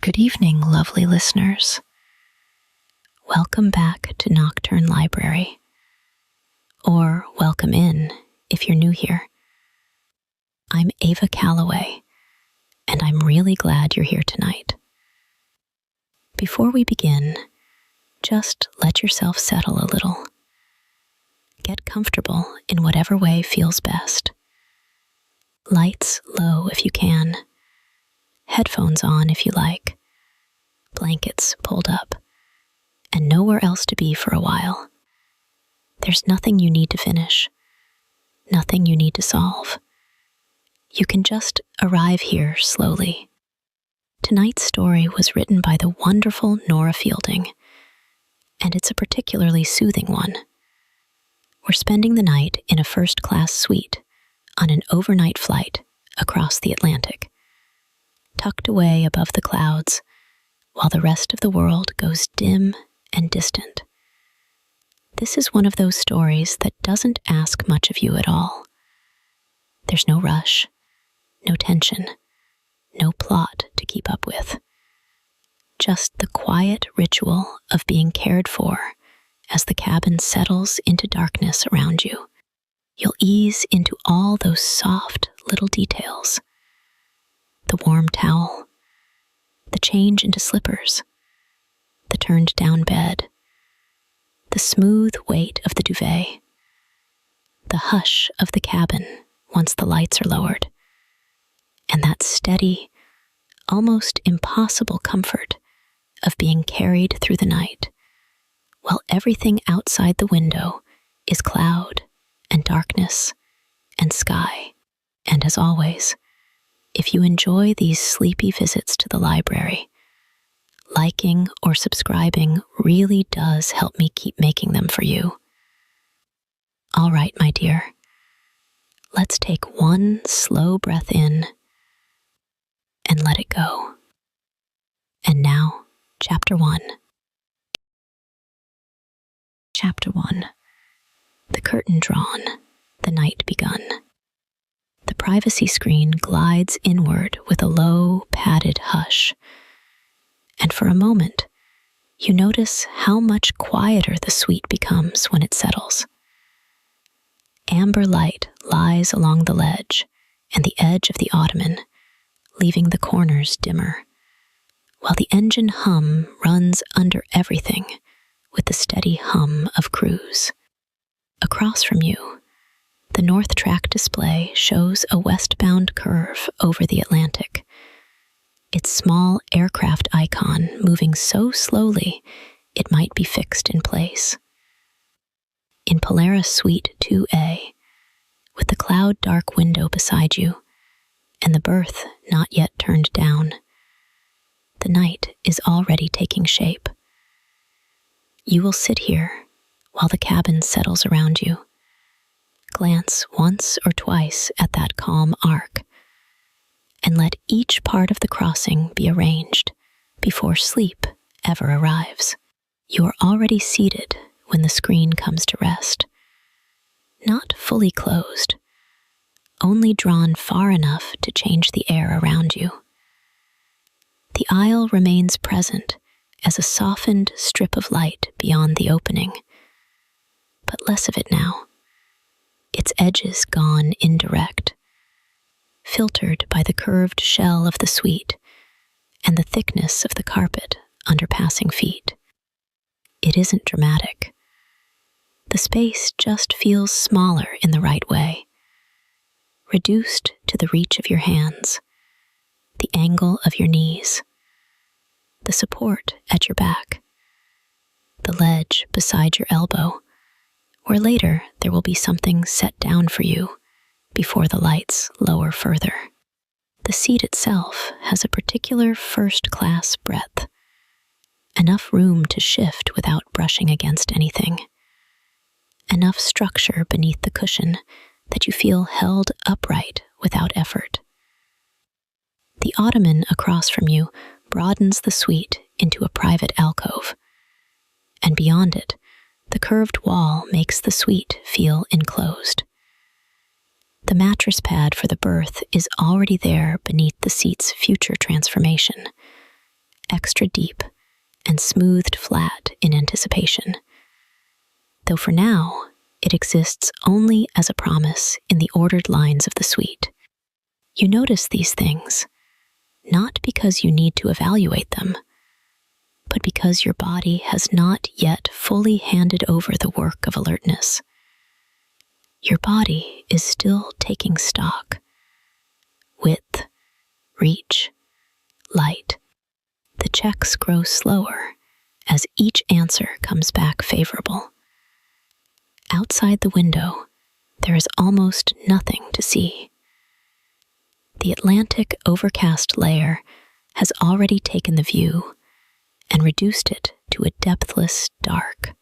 Good evening, lovely listeners. Welcome back to Nocturne Library, or welcome in if you're new here. I'm Ava Calloway, and I'm really glad you're here tonight. Before we begin, just let yourself settle a little. Get comfortable in whatever way feels best. Lights low if you can. Headphones on if you like. Blankets pulled up. And nowhere else to be for a while. There's nothing you need to finish. Nothing you need to solve. You can just arrive here slowly. Tonight's story was written by the wonderful Nora Fielding, and it's a particularly soothing one. We're spending the night in a first-class suite on an overnight flight across the Atlantic, tucked away above the clouds, while the rest of the world goes dim and distant. This is one of those stories that doesn't ask much of you at all. There's no rush, no tension, no plot to keep up with. Just the quiet ritual of being cared for as the cabin settles into darkness around you. You'll ease into all those soft little details. The warm towel, the change into slippers, the turned down bed, the smooth weight of the duvet, the hush of the cabin once the lights are lowered, and that steady, almost impossible comfort of being carried through the night, while everything outside the window is cloud and darkness and sky. And as always, if you enjoy these sleepy visits to the library, liking or subscribing really does help me keep making them for you. All right, my dear, let's take one slow breath in and let it go. And now, Chapter 1. Chapter 1. The curtain drawn, the night begun. The privacy screen glides inward with a low, padded hush. And for a moment, you notice how much quieter the suite becomes when it settles. Amber light lies along the ledge and the edge of the ottoman, leaving the corners dimmer, while the engine hum runs under everything with the steady hum of cruise. Across from you, the North Track display shows a westbound curve over the Atlantic, its small aircraft icon moving so slowly it might be fixed in place. In Polaris Suite 2A, with the cloud-dark window beside you and the berth not yet turned down, the night is already taking shape. You will sit here while the cabin settles around you. Glance once or twice at that calm arc, and let each part of the crossing be arranged before sleep ever arrives. You are already seated when the screen comes to rest. Not fully closed, only drawn far enough to change the air around you. The aisle remains present as a softened strip of light beyond the opening, but less of it now. Its edges gone indirect, filtered by the curved shell of the suite and the thickness of the carpet under passing feet. It isn't dramatic. The space just feels smaller in the right way, reduced to the reach of your hands, the angle of your knees, the support at your back, the ledge beside your elbow, where later there will be something set down for you before the lights lower further. The seat itself has a particular first-class breadth, enough room to shift without brushing against anything, enough structure beneath the cushion that you feel held upright without effort. The ottoman across from you broadens the suite into a private alcove, and beyond it, the curved wall makes the suite feel enclosed. The mattress pad for the berth is already there beneath the seat's future transformation, extra deep and smoothed flat in anticipation, though for now it exists only as a promise in the ordered lines of the suite. You notice these things, not because you need to evaluate them, but because your body has not yet fully handed over the work of alertness. Your body is still taking stock. Width, reach, light. The checks grow slower as each answer comes back favorable. Outside the window, there is almost nothing to see. The Atlantic overcast layer has already taken the view and reduced it to a depthless dark.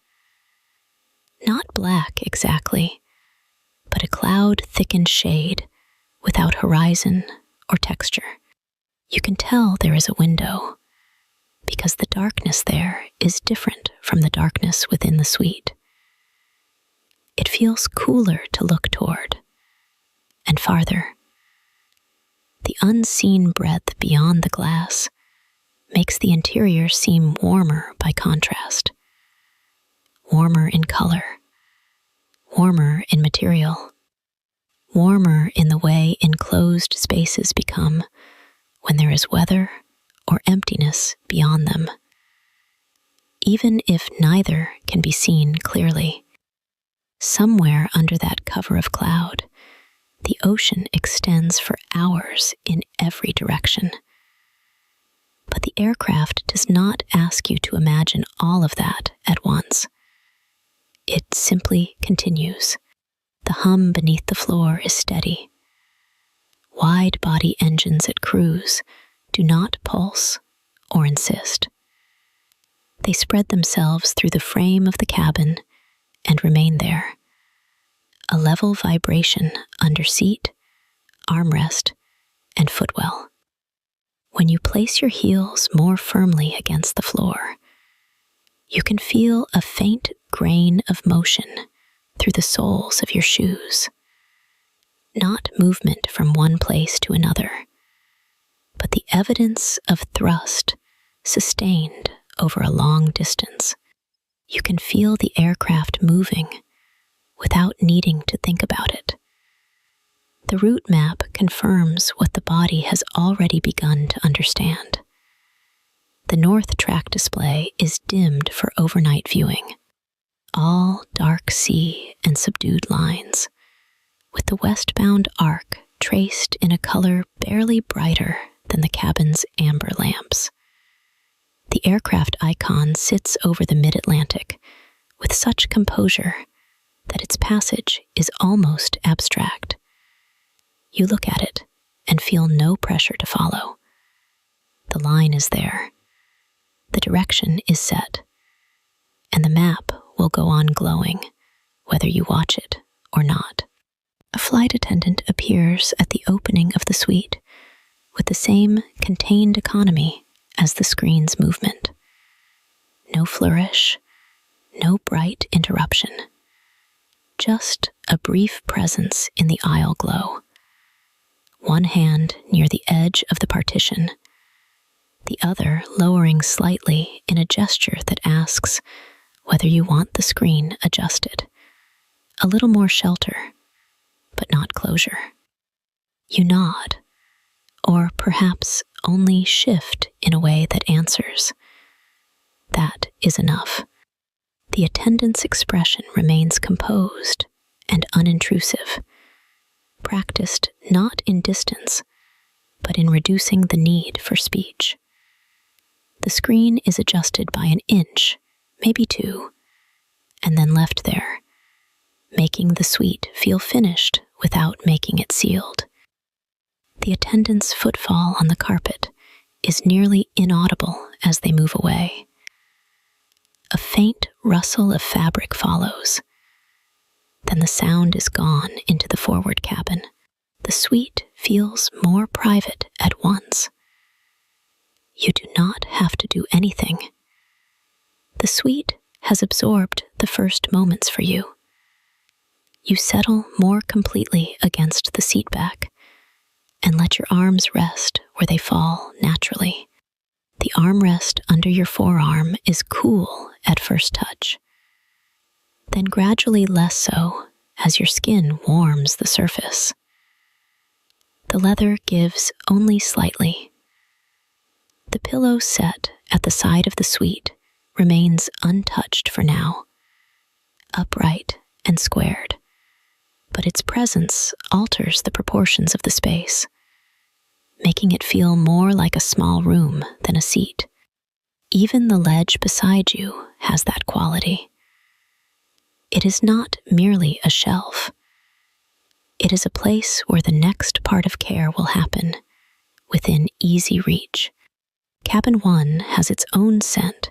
Not black exactly, but a cloud-thickened shade without horizon or texture. You can tell there is a window because the darkness there is different from the darkness within the suite. It feels cooler to look toward, and farther. The unseen breadth beyond the glass makes the interior seem warmer by contrast. Warmer in color, warmer in material, warmer in the way enclosed spaces become when there is weather or emptiness beyond them. Even if neither can be seen clearly, somewhere under that cover of cloud, the ocean extends for hours in every direction. But the aircraft does not ask you to imagine all of that at once. It simply continues. The hum beneath the floor is steady. Wide-body engines at cruise do not pulse or insist. They spread themselves through the frame of the cabin and remain there. A level vibration under seat, armrest, and footwell. When you place your heels more firmly against the floor, you can feel a faint grain of motion through the soles of your shoes. Not movement from one place to another, but the evidence of thrust sustained over a long distance. You can feel the aircraft moving without needing to think about it. The route map confirms what the body has already begun to understand. The north track display is dimmed for overnight viewing, all dark sea and subdued lines, with the westbound arc traced in a color barely brighter than the cabin's amber lamps. The aircraft icon sits over the mid-Atlantic with such composure that its passage is almost abstract. You look at it and feel no pressure to follow. The line is there. The direction is set. And the map will go on glowing, whether you watch it or not. A flight attendant appears at the opening of the suite with the same contained economy as the screen's movement. No flourish, no bright interruption. Just a brief presence in the aisle glow. One hand near the edge of the partition, the other lowering slightly in a gesture that asks whether you want the screen adjusted. A little more shelter, but not closure. You nod, or perhaps only shift in a way that answers. That is enough. The attendant's expression remains composed and unintrusive, practiced not in distance, but in reducing the need for speech. The screen is adjusted by an inch, maybe two, and then left there, making the suite feel finished without making it sealed. The attendant's footfall on the carpet is nearly inaudible as they move away. A faint rustle of fabric follows. Then the sound is gone into the forward cabin. The suite feels more private at once. You do not have to do anything. The suite has absorbed the first moments for you. You settle more completely against the seat back and let your arms rest where they fall naturally. The armrest under your forearm is cool at first touch, then gradually less so as your skin warms the surface. The leather gives only slightly. The pillow set at the side of the suite remains untouched for now, upright and squared, but its presence alters the proportions of the space, making it feel more like a small room than a seat. Even the ledge beside you has that quality. It is not merely a shelf. It is a place where the next part of care will happen, within easy reach. Cabin 1 has its own scent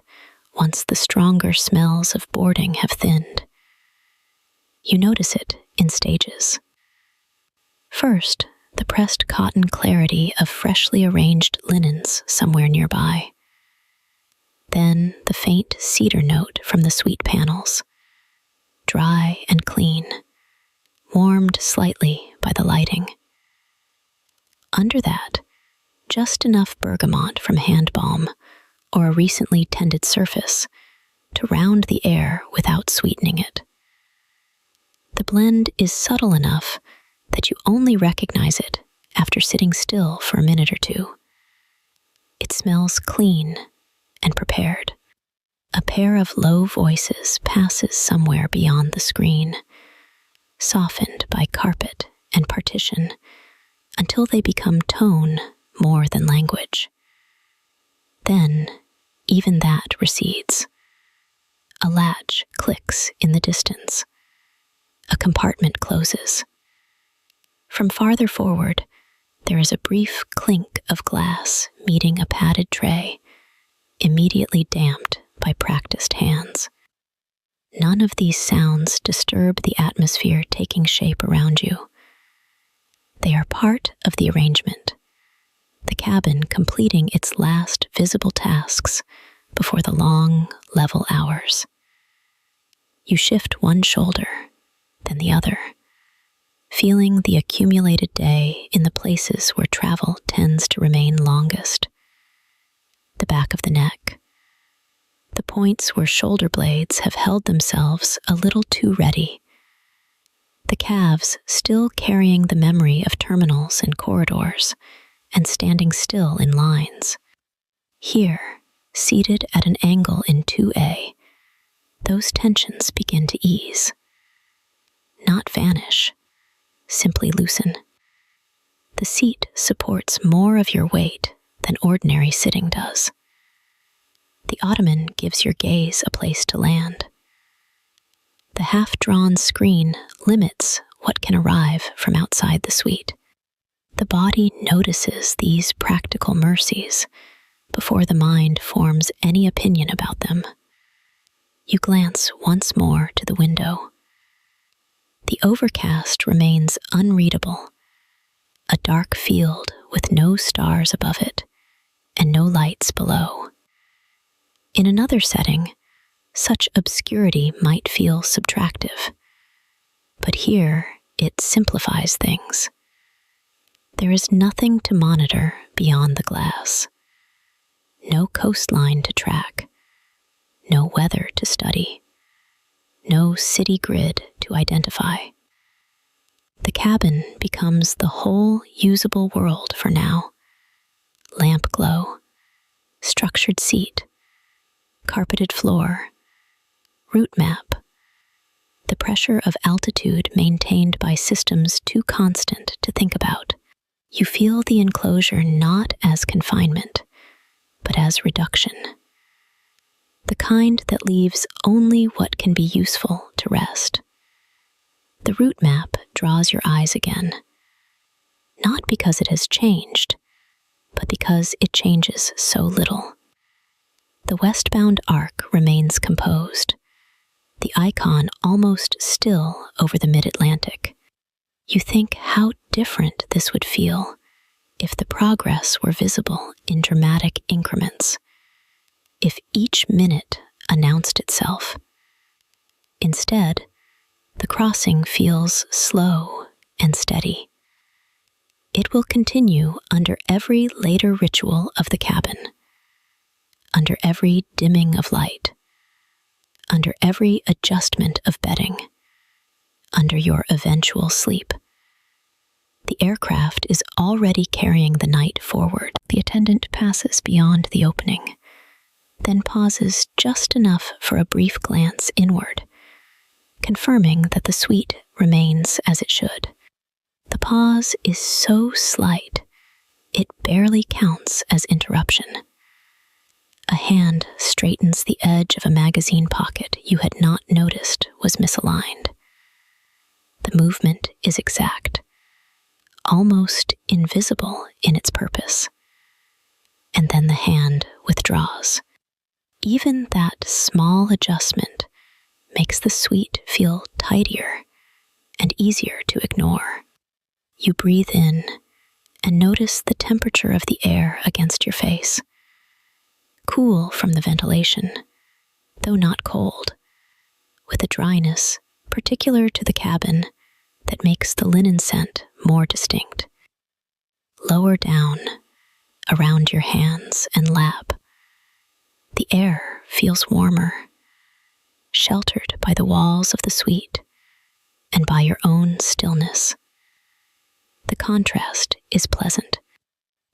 once the stronger smells of boarding have thinned. You notice it in stages. First, the pressed cotton clarity of freshly arranged linens somewhere nearby. Then the faint cedar note from the suite panels, dry and clean, warmed slightly by the lighting. Under that, just enough bergamot from hand balm or a recently tended surface to round the air without sweetening it. The blend is subtle enough that you only recognize it after sitting still for a minute or two. It smells clean and prepared. A pair of low voices passes somewhere beyond the screen, softened by carpet and partition, until they become tone more than language. Then, even that recedes. A latch clicks in the distance. A compartment closes. From farther forward, there is a brief clink of glass meeting a padded tray, immediately damped by practiced hands. None of these sounds disturb the atmosphere taking shape around you. They are part of the arrangement, the cabin completing its last visible tasks before the long, level hours. You shift one shoulder, then the other, feeling the accumulated day in the places where travel tends to remain longest. The back of the neck, the points where shoulder blades have held themselves a little too ready, the calves still carrying the memory of terminals and corridors and standing still in lines. Here, seated at an angle in 2A, those tensions begin to ease. Not vanish, simply loosen. The seat supports more of your weight than ordinary sitting does. The ottoman gives your gaze a place to land. The half-drawn screen limits what can arrive from outside the suite. The body notices these practical mercies before the mind forms any opinion about them. You glance once more to the window. The overcast remains unreadable, a dark field with no stars above it and no lights below. In another setting, such obscurity might feel subtractive, but here it simplifies things. There is nothing to monitor beyond the glass, no coastline to track, no weather to study, no city grid to identify. The cabin becomes the whole usable world for now. Lamp glow, structured seat, carpeted floor, route map, the pressure of altitude maintained by systems too constant to think about. You feel the enclosure not as confinement, but as reduction. The kind that leaves only what can be useful to rest. The route map draws your eyes again, not because it has changed, but because it changes so little. The westbound arc remains composed, the icon almost still over the mid-Atlantic. You think how different this would feel if the progress were visible in dramatic increments, if each minute announced itself. Instead, the crossing feels slow and steady. It will continue under every later ritual of the cabin. under every dimming of light, under every adjustment of bedding, under your eventual sleep. The aircraft is already carrying the night forward. The attendant passes beyond the opening, then pauses just enough for a brief glance inward, confirming that the suite remains as it should. The pause is so slight, it barely counts as interruption. A hand straightens the edge of a magazine pocket you had not noticed was misaligned. The movement is exact, almost invisible in its purpose. And then the hand withdraws. Even that small adjustment makes the suite feel tidier and easier to ignore. You breathe in and notice the temperature of the air against your face. Cool from the ventilation, though not cold, with a dryness particular to the cabin that makes the linen scent more distinct. Lower down, around your hands and lap, the air feels warmer, sheltered by the walls of the suite and by your own stillness. The contrast is pleasant.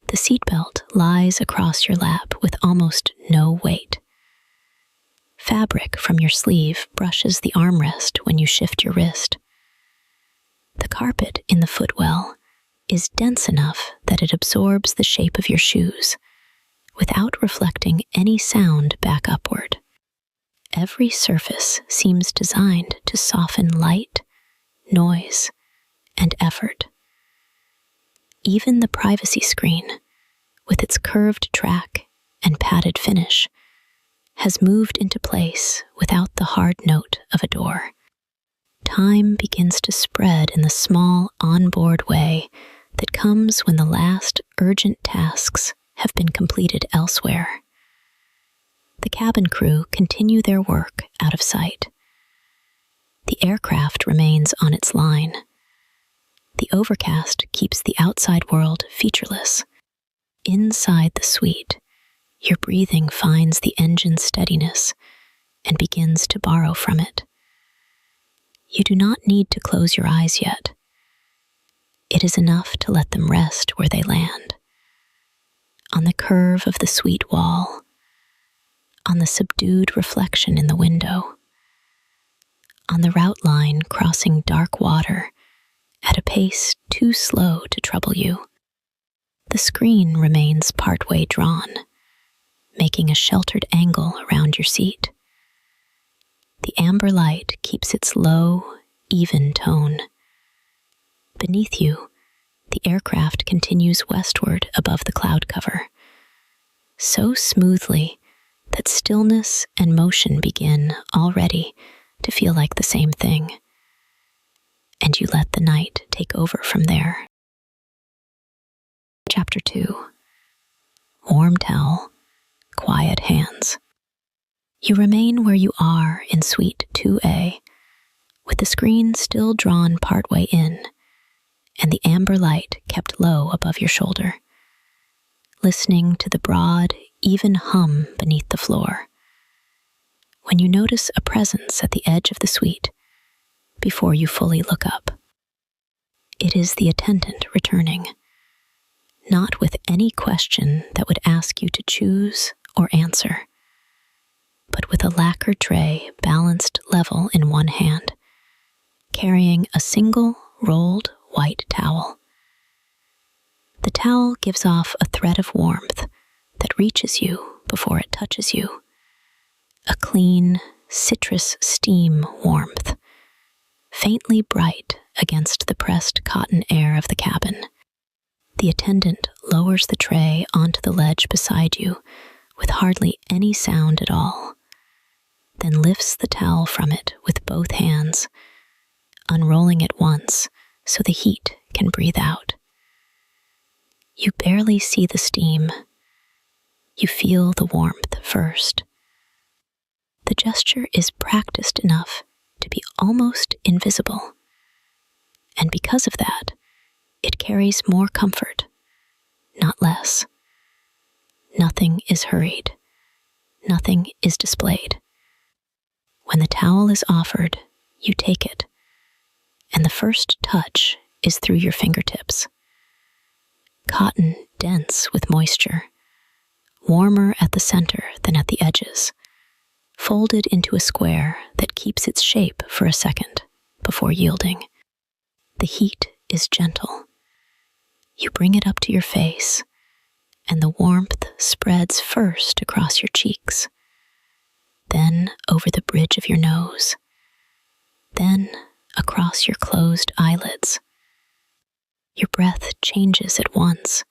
The seatbelt lies across your lap with almost no weight. Fabric from your sleeve brushes the armrest when you shift your wrist. The carpet in the footwell is dense enough that it absorbs the shape of your shoes without reflecting any sound back upward. Every surface seems designed to soften light, noise, and effort. Even the privacy screen, with its curved track and padded finish, has moved into place without the hard note of a door. Time begins to spread in the small onboard way that comes when the last urgent tasks have been completed elsewhere. The cabin crew continue their work out of sight. The aircraft remains on its line. The overcast keeps the outside world featureless. Inside the suite, your breathing finds the engine's steadiness and begins to borrow from it. You do not need to close your eyes yet. It is enough to let them rest where they land. On the curve of the suite wall, on the subdued reflection in the window, on the route line crossing dark water at a pace too slow to trouble you. The screen remains partway drawn, making a sheltered angle around your seat. The amber light keeps its low, even tone. Beneath you, the aircraft continues westward above the cloud cover, so smoothly that stillness and motion begin already to feel like the same thing, and you let the night take over from there. Chapter 2. Warm towel, quiet hands. You remain where you are in Suite 2A, with the screen still drawn partway in, and the amber light kept low above your shoulder, listening to the broad, even hum beneath the floor. When you notice a presence at the edge of the suite, before you fully look up, it is the attendant returning, not with any question that would ask you to choose or answer, but with a lacquer tray balanced level in one hand, carrying a single rolled white towel. The towel gives off a thread of warmth that reaches you before it touches you, a clean, citrus steam warmth, faintly bright against the pressed cotton air of the cabin. The attendant lowers the tray onto the ledge beside you with hardly any sound at all, then lifts the towel from it with both hands, unrolling it once so the heat can breathe out. You barely see the steam. You feel the warmth first. The gesture is practiced enough to be almost invisible, and because of that, it carries more comfort, not less. Nothing is hurried, nothing is displayed. When the towel is offered, you take it, and the first touch is through your fingertips. Cotton dense with moisture, warmer at the center than at the edges, folded into a square that keeps its shape for a second before yielding. The heat is gentle. You bring it up to your face, and the warmth spreads first across your cheeks, then over the bridge of your nose, then across your closed eyelids. Your breath changes at once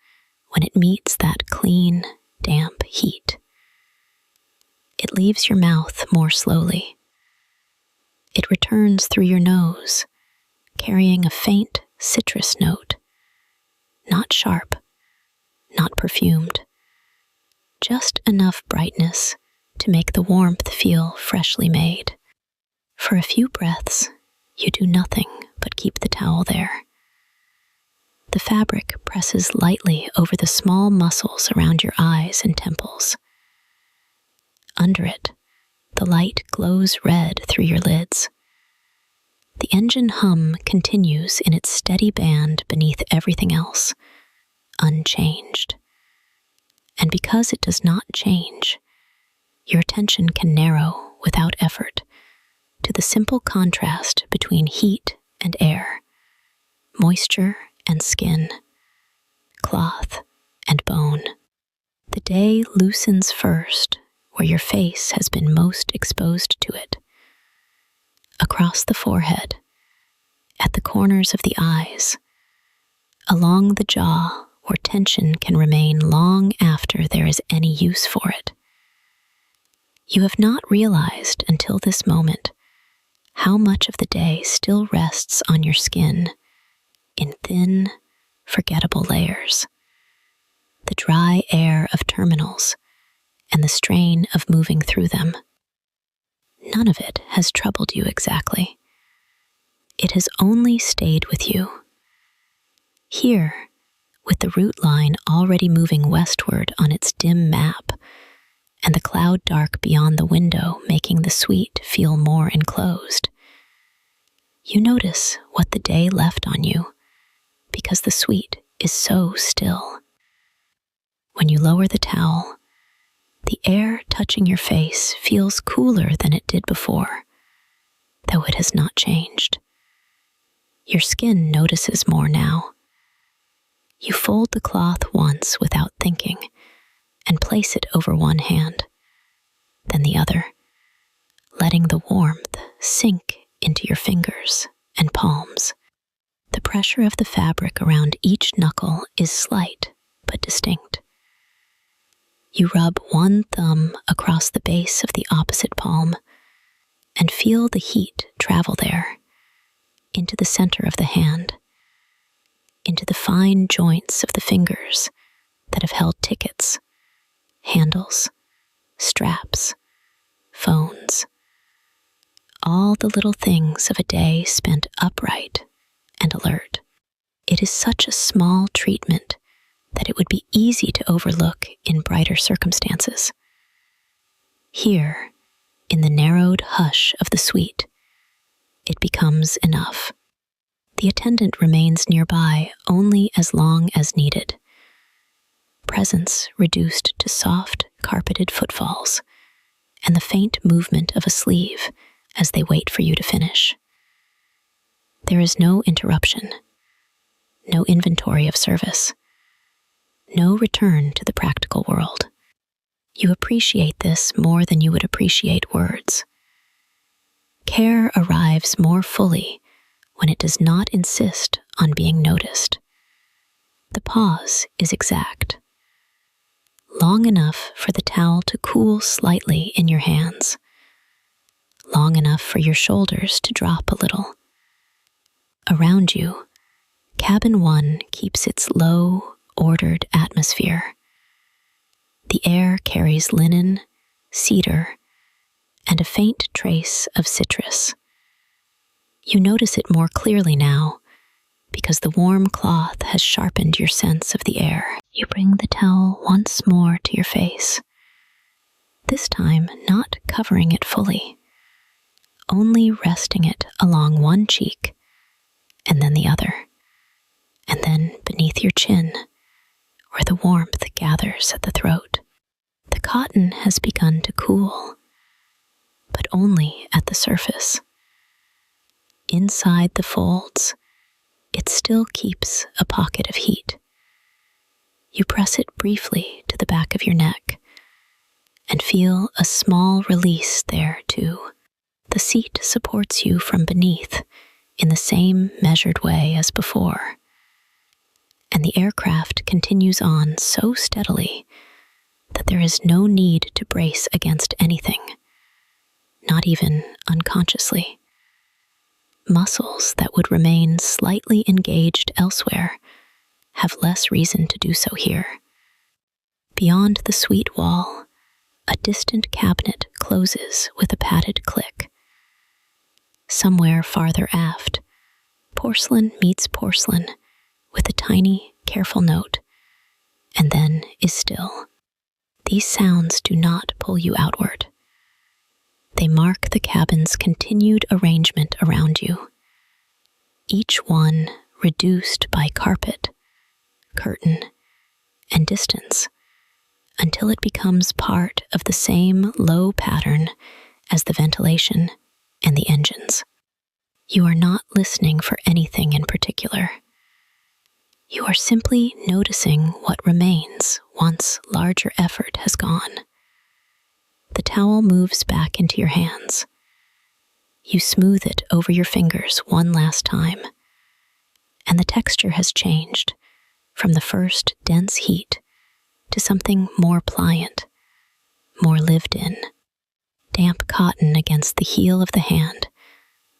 when it meets that clean, damp heat. It leaves your mouth more slowly. It returns through your nose, carrying a faint citrus note, not sharp, not perfumed, just enough brightness to make the warmth feel freshly made. For a few breaths, you do nothing but keep the towel there. The fabric presses lightly over the small muscles around your eyes and temples. Under it, the light glows red through your lids. The engine hum continues in its steady band beneath everything else, unchanged. And because it does not change, your attention can narrow without effort to the simple contrast between heat and air, moisture and skin, cloth and bone. The day loosens first where your face has been most exposed to it. Across the forehead, at the corners of the eyes, along the jaw where tension can remain long after there is any use for it. You have not realized until this moment how much of the day still rests on your skin in thin, forgettable layers. The dry air of terminals and the strain of moving through them. None of it has troubled you exactly. It has only stayed with you. Here, with the route line already moving westward on its dim map, and the cloud dark beyond the window making the suite feel more enclosed, you notice what the day left on you, because the suite is so still. When you lower the towel, the air touching your face feels cooler than it did before, though it has not changed. Your skin notices more now. You fold the cloth once without thinking and place it over one hand, then the other, letting the warmth sink into your fingers and palms. The pressure of the fabric around each knuckle is slight but distinct. You rub one thumb across the base of the opposite palm and feel the heat travel there, into the center of the hand, into the fine joints of the fingers that have held tickets, handles, straps, phones, all the little things of a day spent upright and alert. It is such a small treatment that it would be easy to overlook in brighter circumstances. Here, in the narrowed hush of the suite, it becomes enough. The attendant remains nearby only as long as needed. Presence reduced to soft, carpeted footfalls, and the faint movement of a sleeve as they wait for you to finish. There is no interruption, no inventory of service, no return to the practical world. You appreciate this more than you would appreciate words. Care arrives more fully when it does not insist on being noticed. The pause is exact, long enough for the towel to cool slightly in your hands, long enough for your shoulders to drop a little. Around you, Cabin 1 keeps its low, ordered atmosphere. The air carries linen, cedar, and a faint trace of citrus. You notice it more clearly now because the warm cloth has sharpened your sense of the air. You bring the towel once more to your face, this time not covering it fully, only resting it along one cheek, and then the other, and then beneath your chin, where the warmth gathers at the throat. The cotton has begun to cool, but only at the surface. Inside the folds, it still keeps a pocket of heat. You press it briefly to the back of your neck and feel a small release there too. The seat supports you from beneath in the same measured way as before, and the aircraft continues on so steadily that there is no need to brace against anything, not even unconsciously. Muscles that would remain slightly engaged elsewhere have less reason to do so here. Beyond the suite wall, a distant cabinet closes with a padded click. Somewhere farther aft, porcelain meets porcelain with a tiny, careful note, and then is still. These sounds do not pull you outward. They mark the cabin's continued arrangement around you, each one reduced by carpet, curtain, and distance, until it becomes part of the same low pattern as the ventilation and the engines. You are not listening for anything in particular. You are simply noticing what remains once larger effort has gone. The towel moves back into your hands. You smooth it over your fingers one last time, and the texture has changed from the first dense heat to something more pliant, more lived in. Damp cotton against the heel of the hand,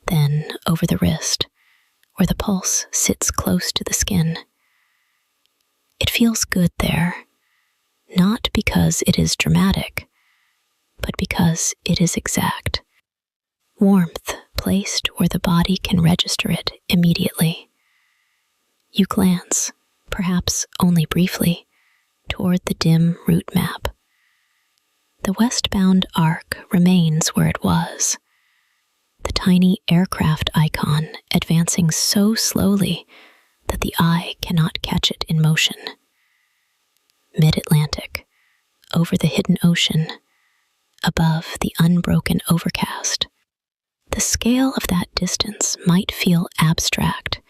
then over the wrist, where the pulse sits close to the skin. It feels good there, not because it is dramatic, but because it is exact. Warmth placed where the body can register it immediately. You glance, perhaps only briefly, toward the dim route map. The Westbound arc remains where it was, the tiny aircraft icon advancing so slowly that the eye cannot catch it in motion. Mid-Atlantic, over the hidden ocean, above the unbroken overcast. The scale of that distance might feel abstract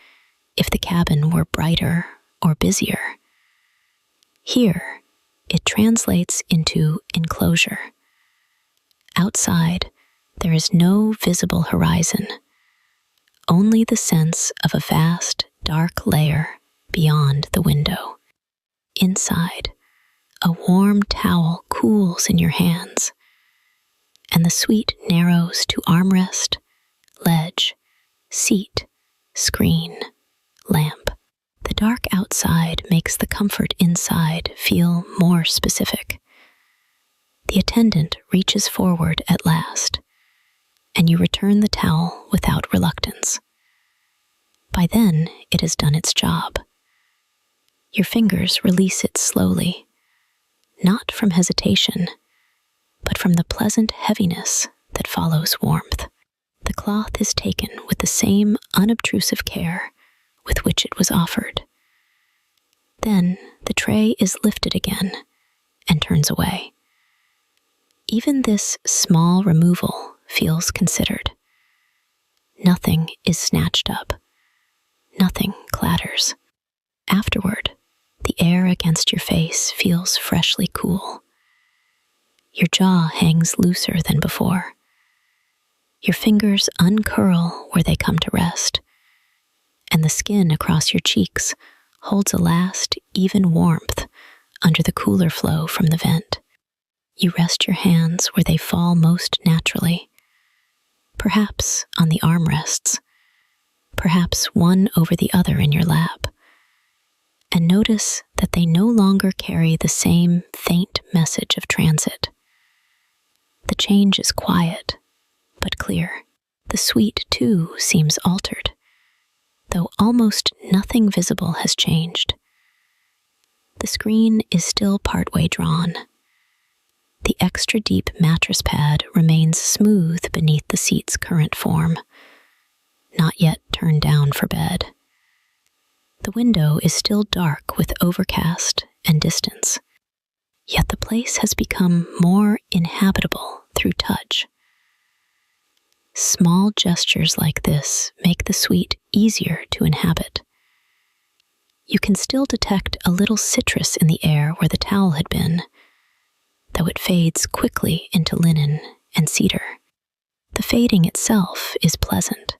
if the cabin were brighter or busier. Here, it translates into enclosure. Outside, there is no visible horizon, only the sense of a vast, dark layer beyond the window. Inside, a warm towel cools in your hands, and the suite narrows to armrest, ledge, seat, screen, lamp. The dark outside makes the comfort inside feel more specific. The attendant reaches forward at last, and you return the towel without reluctance. By then, it has done its job. Your fingers release it slowly, not from hesitation, but from the pleasant heaviness that follows warmth. The cloth is taken with the same unobtrusive care with which it was offered. Then the tray is lifted again and turns away. Even this small removal feels considered. Nothing is snatched up. Nothing clatters. Afterward, the air against your face feels freshly cool. Your jaw hangs looser than before. Your fingers uncurl where they come to rest, and the skin across your cheeks holds a last, even warmth under the cooler flow from the vent. You rest your hands where they fall most naturally, perhaps on the armrests, perhaps one over the other in your lap, and notice that they no longer carry the same faint message of transit. The change is quiet, but clear. The suite, too, seems altered, though almost nothing visible has changed. The screen is still partway drawn, The extra deep mattress pad remains smooth beneath the seat's current form, not yet turned down for bed. The window is still dark with overcast and distance, yet the place has become more inhabitable through touch. Small gestures like this make the suite easier to inhabit. You can still detect a little citrus in the air where the towel had been, though it fades quickly into linen and cedar. The fading itself is pleasant.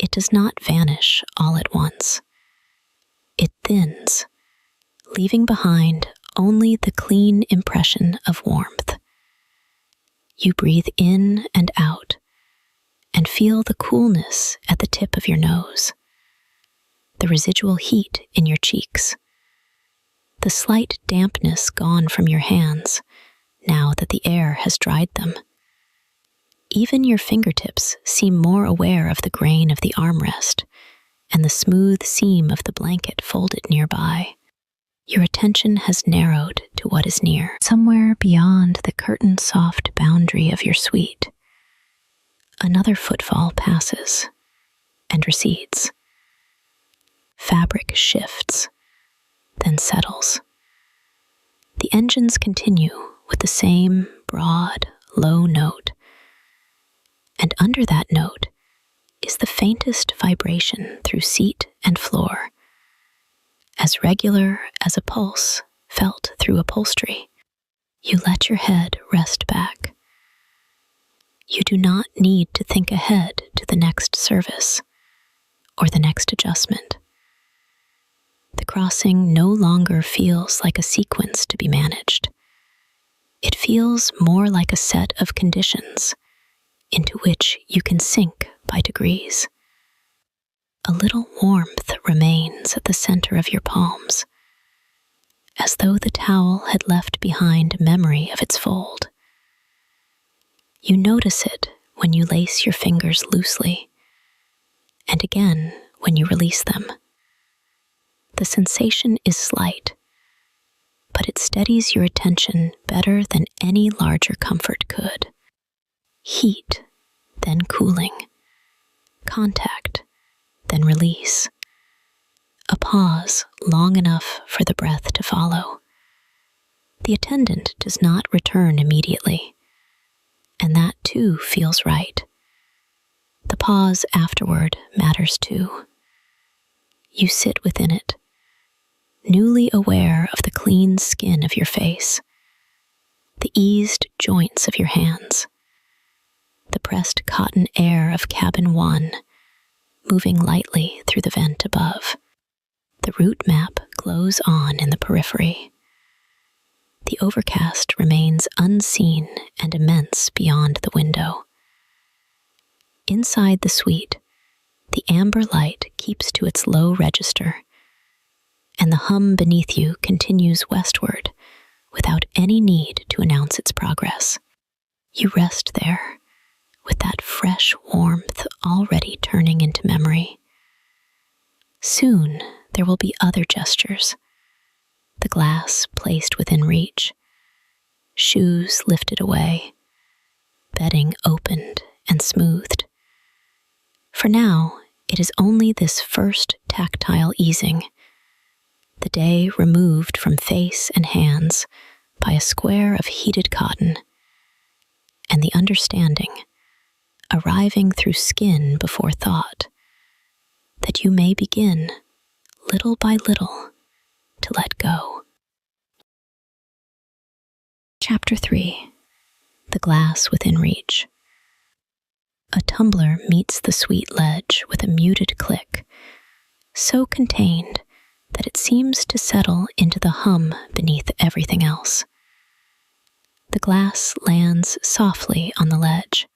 It does not vanish all at once. It thins, leaving behind only the clean impression of warmth. You breathe in and out and feel the coolness at the tip of your nose, the residual heat in your cheeks, the slight dampness gone from your hands now that the air has dried them. Even your fingertips seem more aware of the grain of the armrest and the smooth seam of the blanket folded nearby. Your attention has narrowed to what is near, somewhere beyond the curtain-soft boundary of your suite. Another footfall passes and recedes. Fabric shifts, then settles. The engines continue with the same broad, low note, and under that note is the faintest vibration through seat and floor, as regular as a pulse felt through upholstery. You let your head rest back. You do not need to think ahead to the next service or the next adjustment. The crossing no longer feels like a sequence to be managed. It feels more like a set of conditions into which you can sink by degrees. A little warmth remains at the center of your palms, as though the towel had left behind memory of its fold. You notice it when you lace your fingers loosely, and again when you release them. The sensation is slight, but it steadies your attention better than any larger comfort could. Heat, then cooling. Contact, then release. A pause long enough for the breath to follow. The attendant does not return immediately, and that too feels right. The pause afterward matters too. You sit within it, newly aware of the clean skin of your face, the eased joints of your hands, the pressed cotton air of cabin 1 moving lightly through the vent above. The route map glows on in the periphery. The overcast remains unseen and immense beyond the window. Inside the suite, the amber light keeps to its low register, and the hum beneath you continues westward without any need to announce its progress. You rest there, with that fresh warmth already turning into memory. Soon there will be other gestures, the glass placed within reach, shoes lifted away, bedding opened and smoothed. For now, it is only this first tactile easing, the day removed from face and hands by a square of heated cotton, and the understanding, arriving through skin before thought, that you may begin, little by little, to let go. Chapter 3. The Glass Within Reach. A tumbler meets the sweet ledge with a muted click, so contained that it seems to settle into the hum beneath everything else. The glass lands softly on the ledge.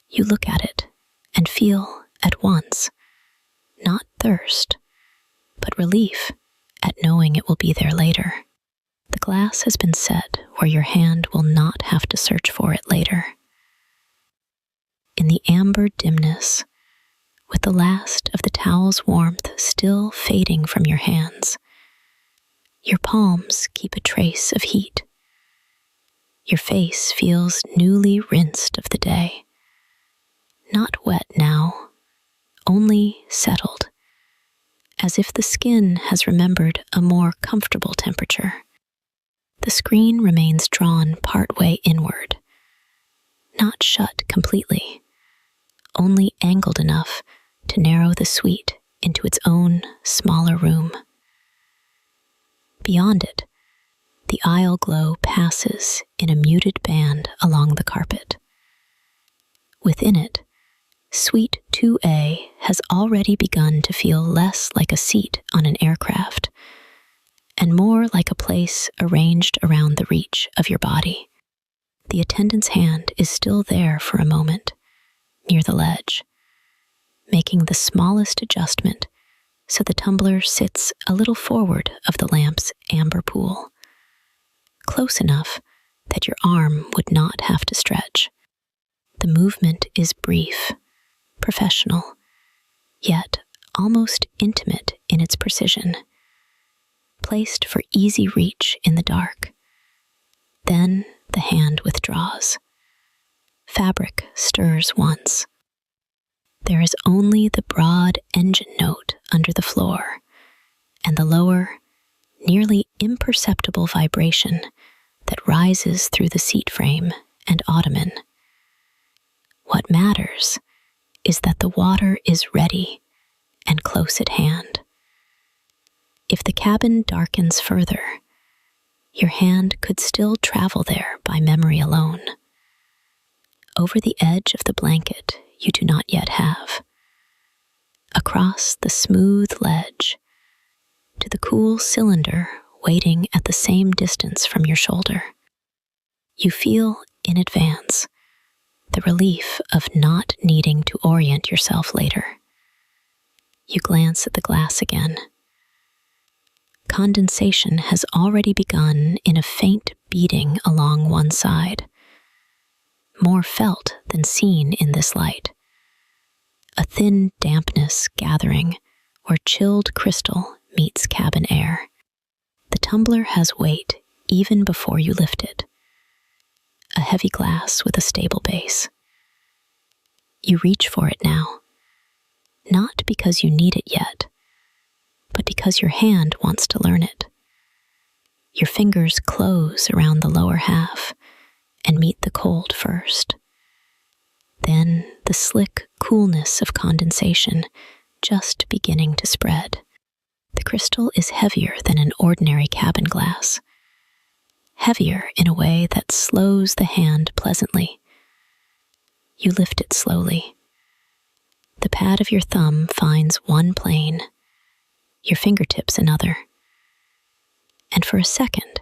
You look at it and feel at once, not thirst, but relief at knowing it will be there later. The glass has been set where your hand will not have to search for it later. In the amber dimness, with the last of the towel's warmth still fading from your hands, your palms keep a trace of heat, Your face feels newly rinsed of the day. Not wet now, only settled, as if the skin has remembered a more comfortable temperature. The screen remains drawn partway inward, not shut completely, only angled enough to narrow the suite into its own smaller room. Beyond it, the aisle glow passes in a muted band along the carpet. Within it, Suite 2A has already begun to feel less like a seat on an aircraft and more like a place arranged around the reach of your body. The attendant's hand is still there for a moment, near the ledge, making the smallest adjustment so the tumbler sits a little forward of the lamp's amber pool, close enough that your arm would not have to stretch. The movement is brief, professional, yet almost intimate in its precision, placed for easy reach in the dark. Then the hand withdraws. Fabric stirs once. There is only the broad engine note under the floor and the lower, nearly imperceptible vibration that rises through the seat frame and ottoman. What matters is that the water is ready and close at hand. If the cabin darkens further, your hand could still travel there by memory alone. Over the edge of the blanket you do not yet have. Across the smooth ledge to the cool cylinder waiting at the same distance from your shoulder. You feel in advance the relief of not needing to orient yourself later. You glance at the glass again. Condensation has already begun in a faint beating along one side, more felt than seen in this light. A thin dampness gathering where chilled crystal meets cabin air. The tumbler has weight even before you lift it. A heavy glass with a stable base. You reach for it now, not because you need it yet, but because your hand wants to learn it. Your fingers close around the lower half and meet the cold first. Then the slick coolness of condensation just beginning to spread. The crystal is heavier than an ordinary cabin glass. Heavier in a way that slows the hand pleasantly. You lift it slowly. The pad of your thumb finds one plane, your fingertips another. And for a second,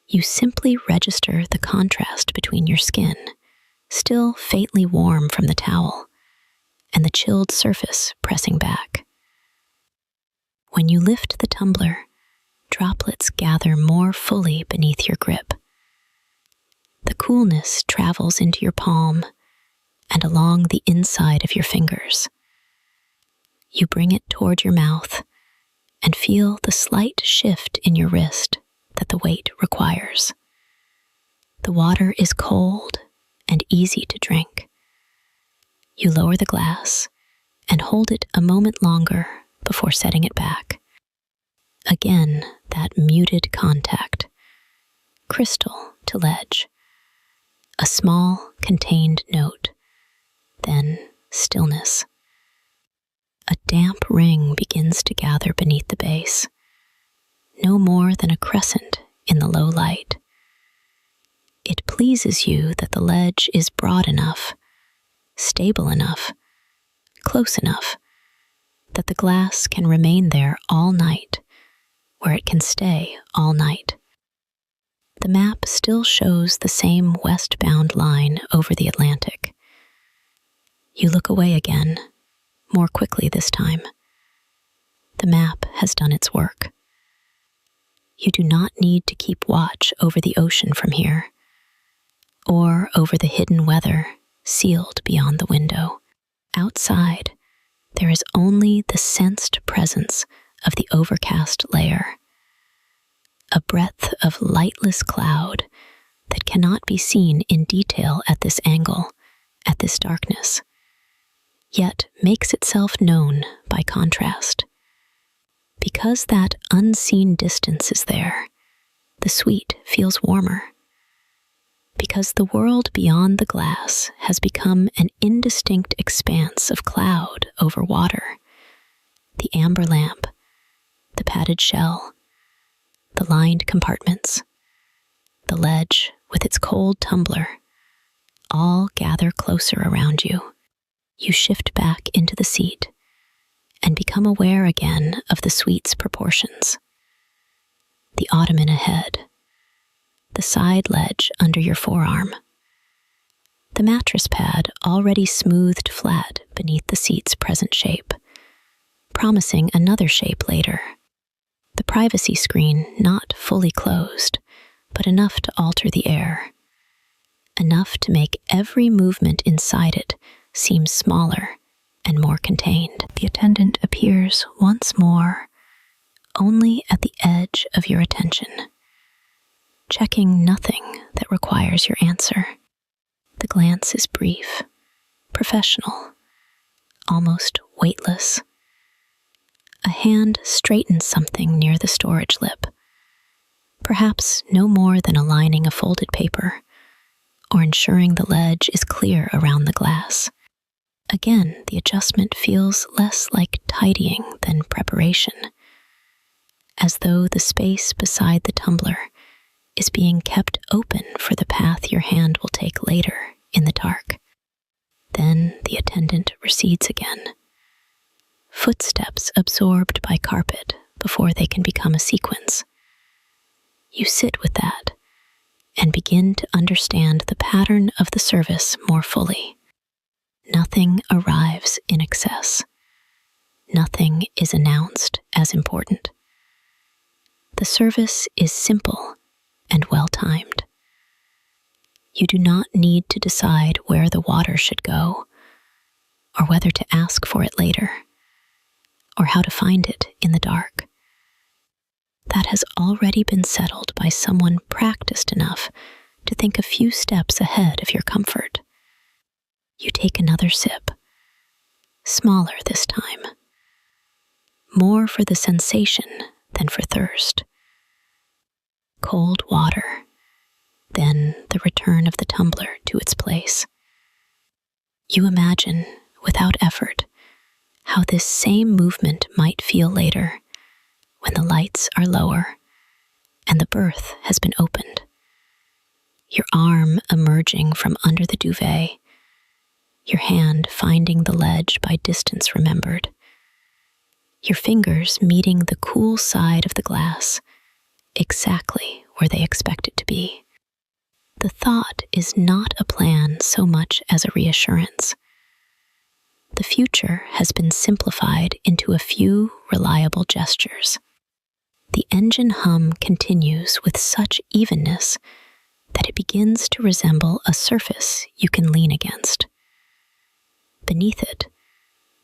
you simply register the contrast between your skin, still faintly warm from the towel, and the chilled surface pressing back. When you lift the tumbler, droplets gather more fully beneath your grip. The coolness travels into your palm and along the inside of your fingers. You bring it toward your mouth and feel the slight shift in your wrist that the weight requires. The water is cold and easy to drink. You lower the glass and hold it a moment longer before setting it back. Again, that muted contact. Crystal to ledge. A small, contained note. Then stillness. A damp ring begins to gather beneath the base. No more than a crescent in the low light. It pleases you that the ledge is broad enough, stable enough, close enough, that the glass can remain there all night, where it can stay all night. The map still shows the same westbound line over the Atlantic. You look away again, more quickly this time. The map has done its work. You do not need to keep watch over the ocean from here, or over the hidden weather sealed beyond the window. Outside, there is only the sensed presence of the overcast layer, a breadth of lightless cloud that cannot be seen in detail at this angle, at this darkness, yet makes itself known by contrast. Because that unseen distance is there, the suite feels warmer. Because the world beyond the glass has become an indistinct expanse of cloud over water, the amber lamp, the padded shell, the lined compartments, the ledge with its cold tumbler, all gather closer around you. You shift back into the seat and become aware again of the suite's proportions. The ottoman ahead, the side ledge under your forearm, the mattress pad already smoothed flat beneath the seat's present shape, promising another shape later. The privacy screen not fully closed, but enough to alter the air, enough to make every movement inside it seem smaller and more contained. The attendant appears once more, only at the edge of your attention, checking nothing that requires your answer. The glance is brief, professional, almost weightless. A hand straightens something near the storage lip, perhaps no more than aligning a folded paper, or ensuring the ledge is clear around the glass. Again, the adjustment feels less like tidying than preparation, as though the space beside the tumbler is being kept open for the path your hand will take later in the dark. Then the attendant recedes again, footsteps absorbed by carpet before they can become a sequence. You sit with that and begin to understand the pattern of the service more fully. Nothing arrives in excess. Nothing is announced as important. The service is simple and well-timed. You do not need to decide where the water should go, or whether to ask for it later, or how to find it in the dark. That has already been settled by someone practiced enough to think a few steps ahead of your comfort. You take another sip, smaller this time, more for the sensation than for thirst. Cold water, then the return of the tumbler to its place. You imagine, without effort, how this same movement might feel later, when the lights are lower and the berth has been opened. Your arm emerging from under the duvet, your hand finding the ledge by distance remembered, your fingers meeting the cool side of the glass, exactly where they expect it to be. The thought is not a plan so much as a reassurance. The future has been simplified into a few reliable gestures. The engine hum continues with such evenness that it begins to resemble a surface you can lean against. Beneath it,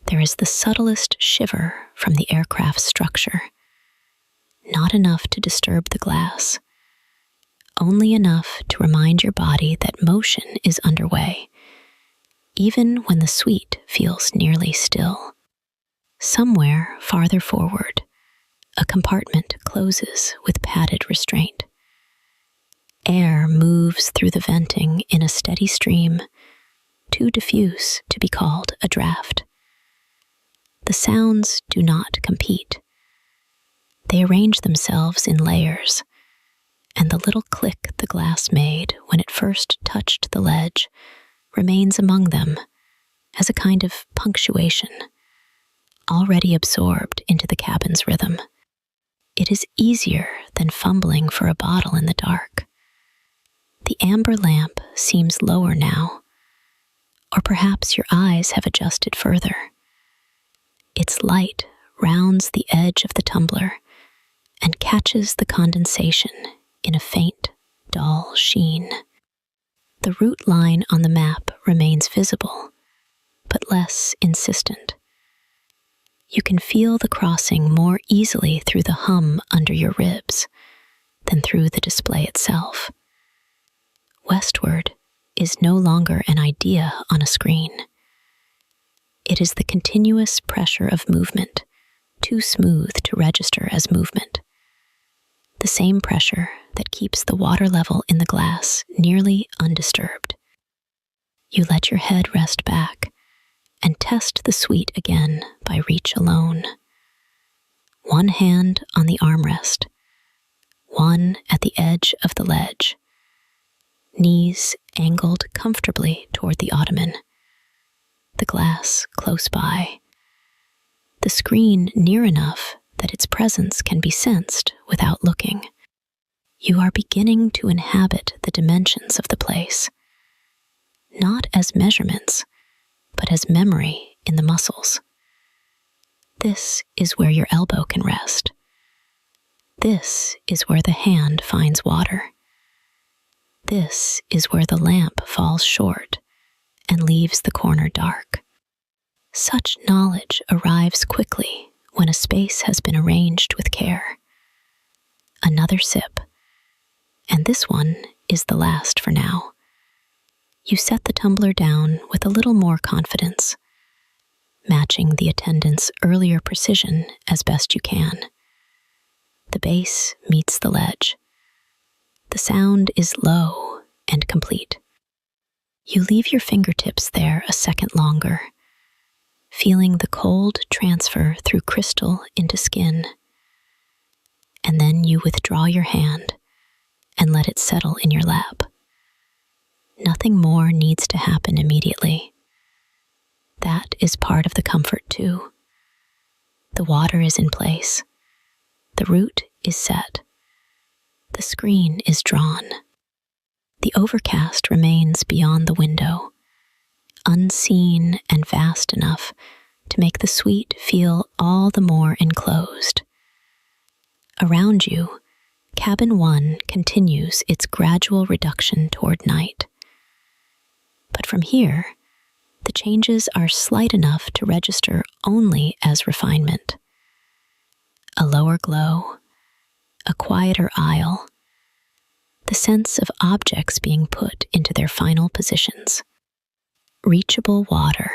there is the subtlest shiver from the aircraft's structure. Not enough to disturb the glass, only enough to remind your body that motion is underway, even when the suite feels nearly still. Somewhere farther forward, a compartment closes with padded restraint. Air moves through the venting in a steady stream, too diffuse to be called a draft. The sounds do not compete. They arrange themselves in layers, and the little click the glass made when it first touched the ledge remains among them as a kind of punctuation, already absorbed into the cabin's rhythm. It is easier than fumbling for a bottle in the dark. The amber lamp seems lower now, or perhaps your eyes have adjusted further. Its light rounds the edge of the tumbler and catches the condensation in a faint, dull sheen. The route line on the map remains visible, but less insistent. You can feel the crossing more easily through the hum under your ribs than through the display itself. Westward is no longer an idea on a screen. It is the continuous pressure of movement, too smooth to register as movement. The same pressure that keeps the water level in the glass nearly undisturbed. You let your head rest back and test the suite again by reach alone. One hand on the armrest, one at the edge of the ledge, knees angled comfortably toward the ottoman, the glass close by, the screen near enough that its presence can be sensed without looking. You are beginning to inhabit the dimensions of the place, not as measurements, but as memory in the muscles. This is where your elbow can rest. This is where the hand finds water. This is where the lamp falls short and leaves the corner dark. Such knowledge arrives quickly when a space has been arranged with care. Another sip, and this one is the last for now. You set the tumbler down with a little more confidence, matching the attendant's earlier precision as best you can. The base meets the ledge. The sound is low and complete. You leave your fingertips there a second longer, feeling the cold transfer through crystal into skin. And then you withdraw your hand and let it settle in your lap. Nothing more needs to happen immediately. That is part of the comfort too. The water is in place. The route is set. The screen is drawn. The overcast remains beyond the window, unseen and vast enough to make the suite feel all the more enclosed. Around you, cabin 1 continues its gradual reduction toward night. But from here, the changes are slight enough to register only as refinement. A lower glow, a quieter aisle, the sense of objects being put into their final positions. Reachable water,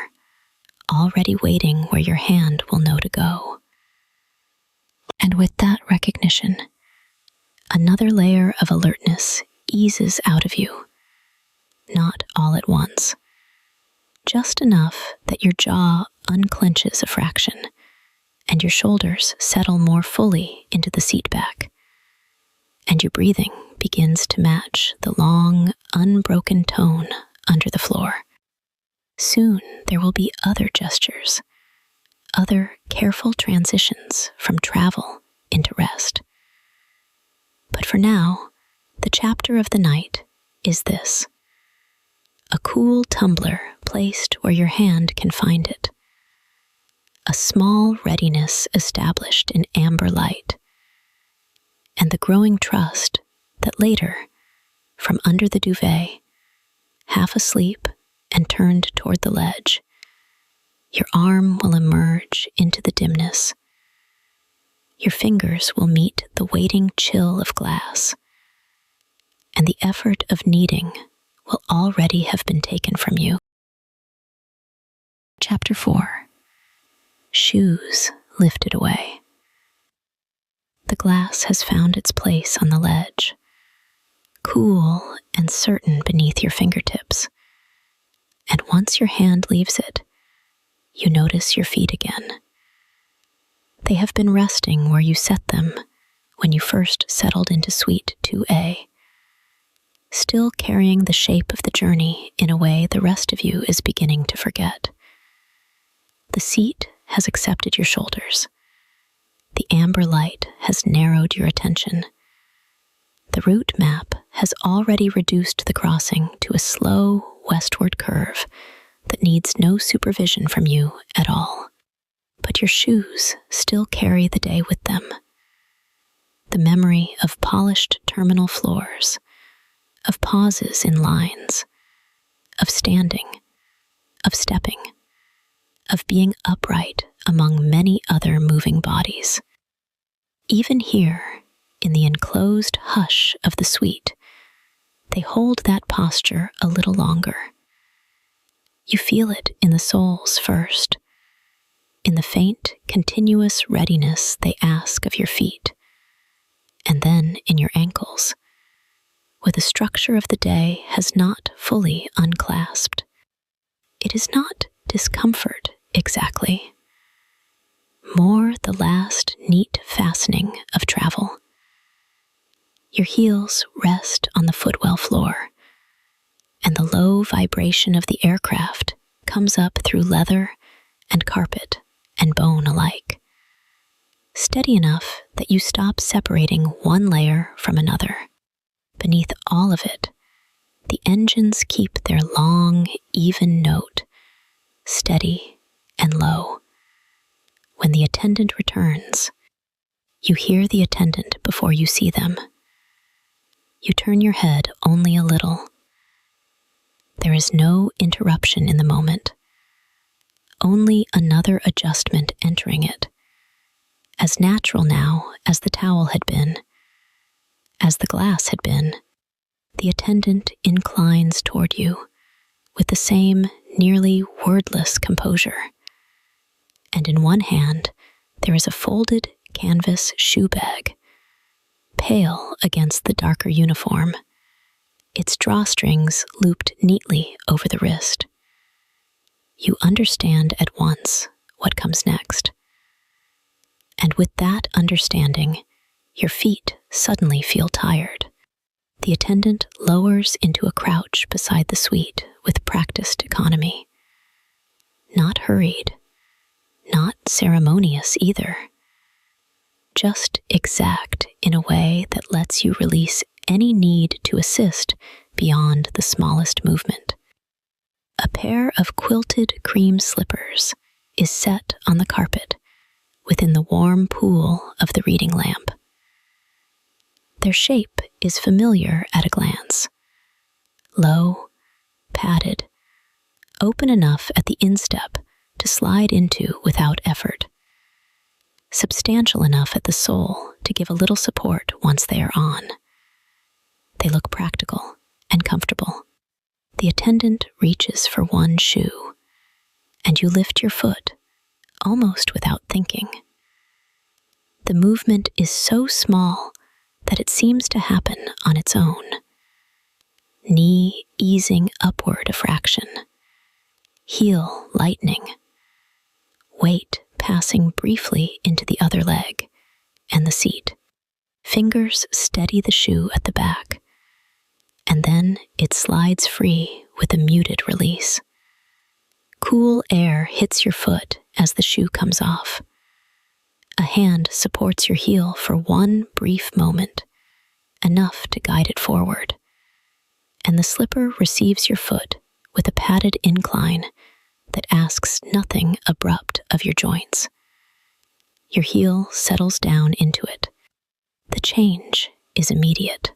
already waiting where your hand will know to go. And with that recognition, another layer of alertness eases out of you, not all at once, just enough that your jaw unclenches a fraction and your shoulders settle more fully into the seat back, and your breathing begins to match the long, unbroken tone under the floor. Soon there will be other gestures, other careful transitions from travel into rest. But for now, the chapter of the night is this: a cool tumbler placed where your hand can find it, a small readiness established in amber light, and the growing trust that later, from under the duvet, half asleep and turned toward the ledge, your arm will emerge into the dimness. Your fingers will meet the waiting chill of glass, and the effort of kneading will already have been taken from you. Chapter 4. Shoes lifted away. The glass has found its place on the ledge, cool and certain beneath your fingertips. And once your hand leaves it, you notice your feet again. They have been resting where you set them when you first settled into Suite 2A, still carrying the shape of the journey in a way the rest of you is beginning to forget. The seat has accepted your shoulders. The amber light has narrowed your attention. The route map has already reduced the crossing to a slow westward curve that needs no supervision from you at all. But your shoes still carry the day with them. The memory of polished terminal floors, of pauses in lines, of standing, of stepping, of being upright among many other moving bodies. Even here, in the enclosed hush of the suite, they hold that posture a little longer. You feel it in the soles first, in the faint, continuous readiness they ask of your feet, and then in your ankles, where the structure of the day has not fully unclasped. It is not discomfort exactly, more the last neat fastening of travel. Your heels rest on the footwell floor, and the low vibration of the aircraft comes up through leather and carpet and bone alike, steady enough that you stop separating one layer from another. Beneath all of it, the engines keep their long, even note, steady and low. When the attendant returns, you hear the attendant before you see them. You turn your head only a little. There is no interruption in the moment, only another adjustment entering it, as natural now as the towel had been, as the glass had been. The attendant inclines toward you with the same nearly wordless composure, and in one hand there is a folded canvas shoe bag, pale against the darker uniform, its drawstrings looped neatly over the wrist. You understand at once what comes next, and with that understanding, your feet suddenly feel tired. The attendant lowers into a crouch beside the suite with practiced economy. Not hurried, not ceremonious either. Just exact in a way that lets you release any need to assist beyond the smallest movement. A pair of quilted cream slippers is set on the carpet within the warm pool of the reading lamp. Their shape is familiar at a glance. Low, padded, open enough at the instep to slide into without effort. Substantial enough at the sole to give a little support once they are on. They look practical and comfortable. The attendant reaches for one shoe, and you lift your foot, almost without thinking. The movement is so small that it seems to happen on its own. Knee easing upward a fraction, heel lightening, weight passing briefly into the other leg and the seat. Fingers steady the shoe at the back, and then it slides free with a muted release. Cool air hits your foot as the shoe comes off. A hand supports your heel for one brief moment, enough to guide it forward, and the slipper receives your foot with a padded incline that asks nothing abrupt of your joints. Your heel settles down into it. The change is immediate.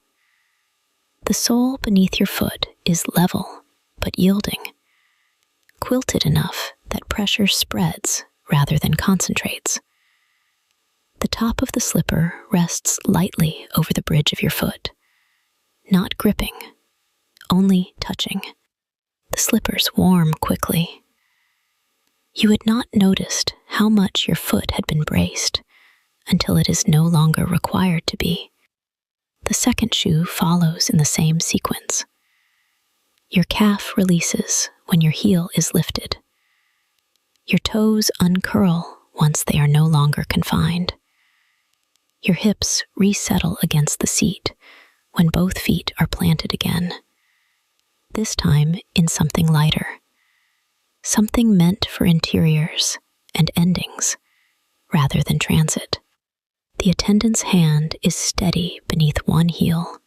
The sole beneath your foot is level but yielding, quilted enough that pressure spreads rather than concentrates. The top of the slipper rests lightly over the bridge of your foot, not gripping, only touching. The slippers warm quickly. You had not noticed how much your foot had been braced until it is no longer required to be. The second shoe follows in the same sequence. Your calf releases when your heel is lifted. Your toes uncurl once they are no longer confined. Your hips resettle against the seat when both feet are planted again, this time in something lighter, something meant for interiors and endings rather than transit. The attendant's hand is steady beneath one heel,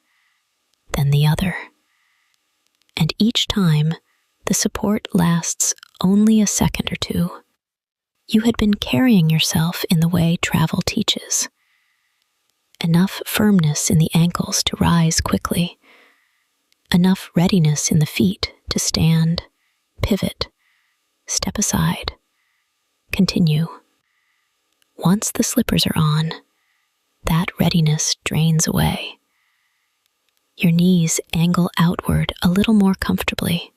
then the other, and each time the support lasts only a second or two. You had been carrying yourself in the way travel teaches. Enough firmness in the ankles to rise quickly, enough readiness in the feet to stand, pivot, step aside, continue. Once the slippers are on, that readiness drains away. Your knees angle outward a little more comfortably.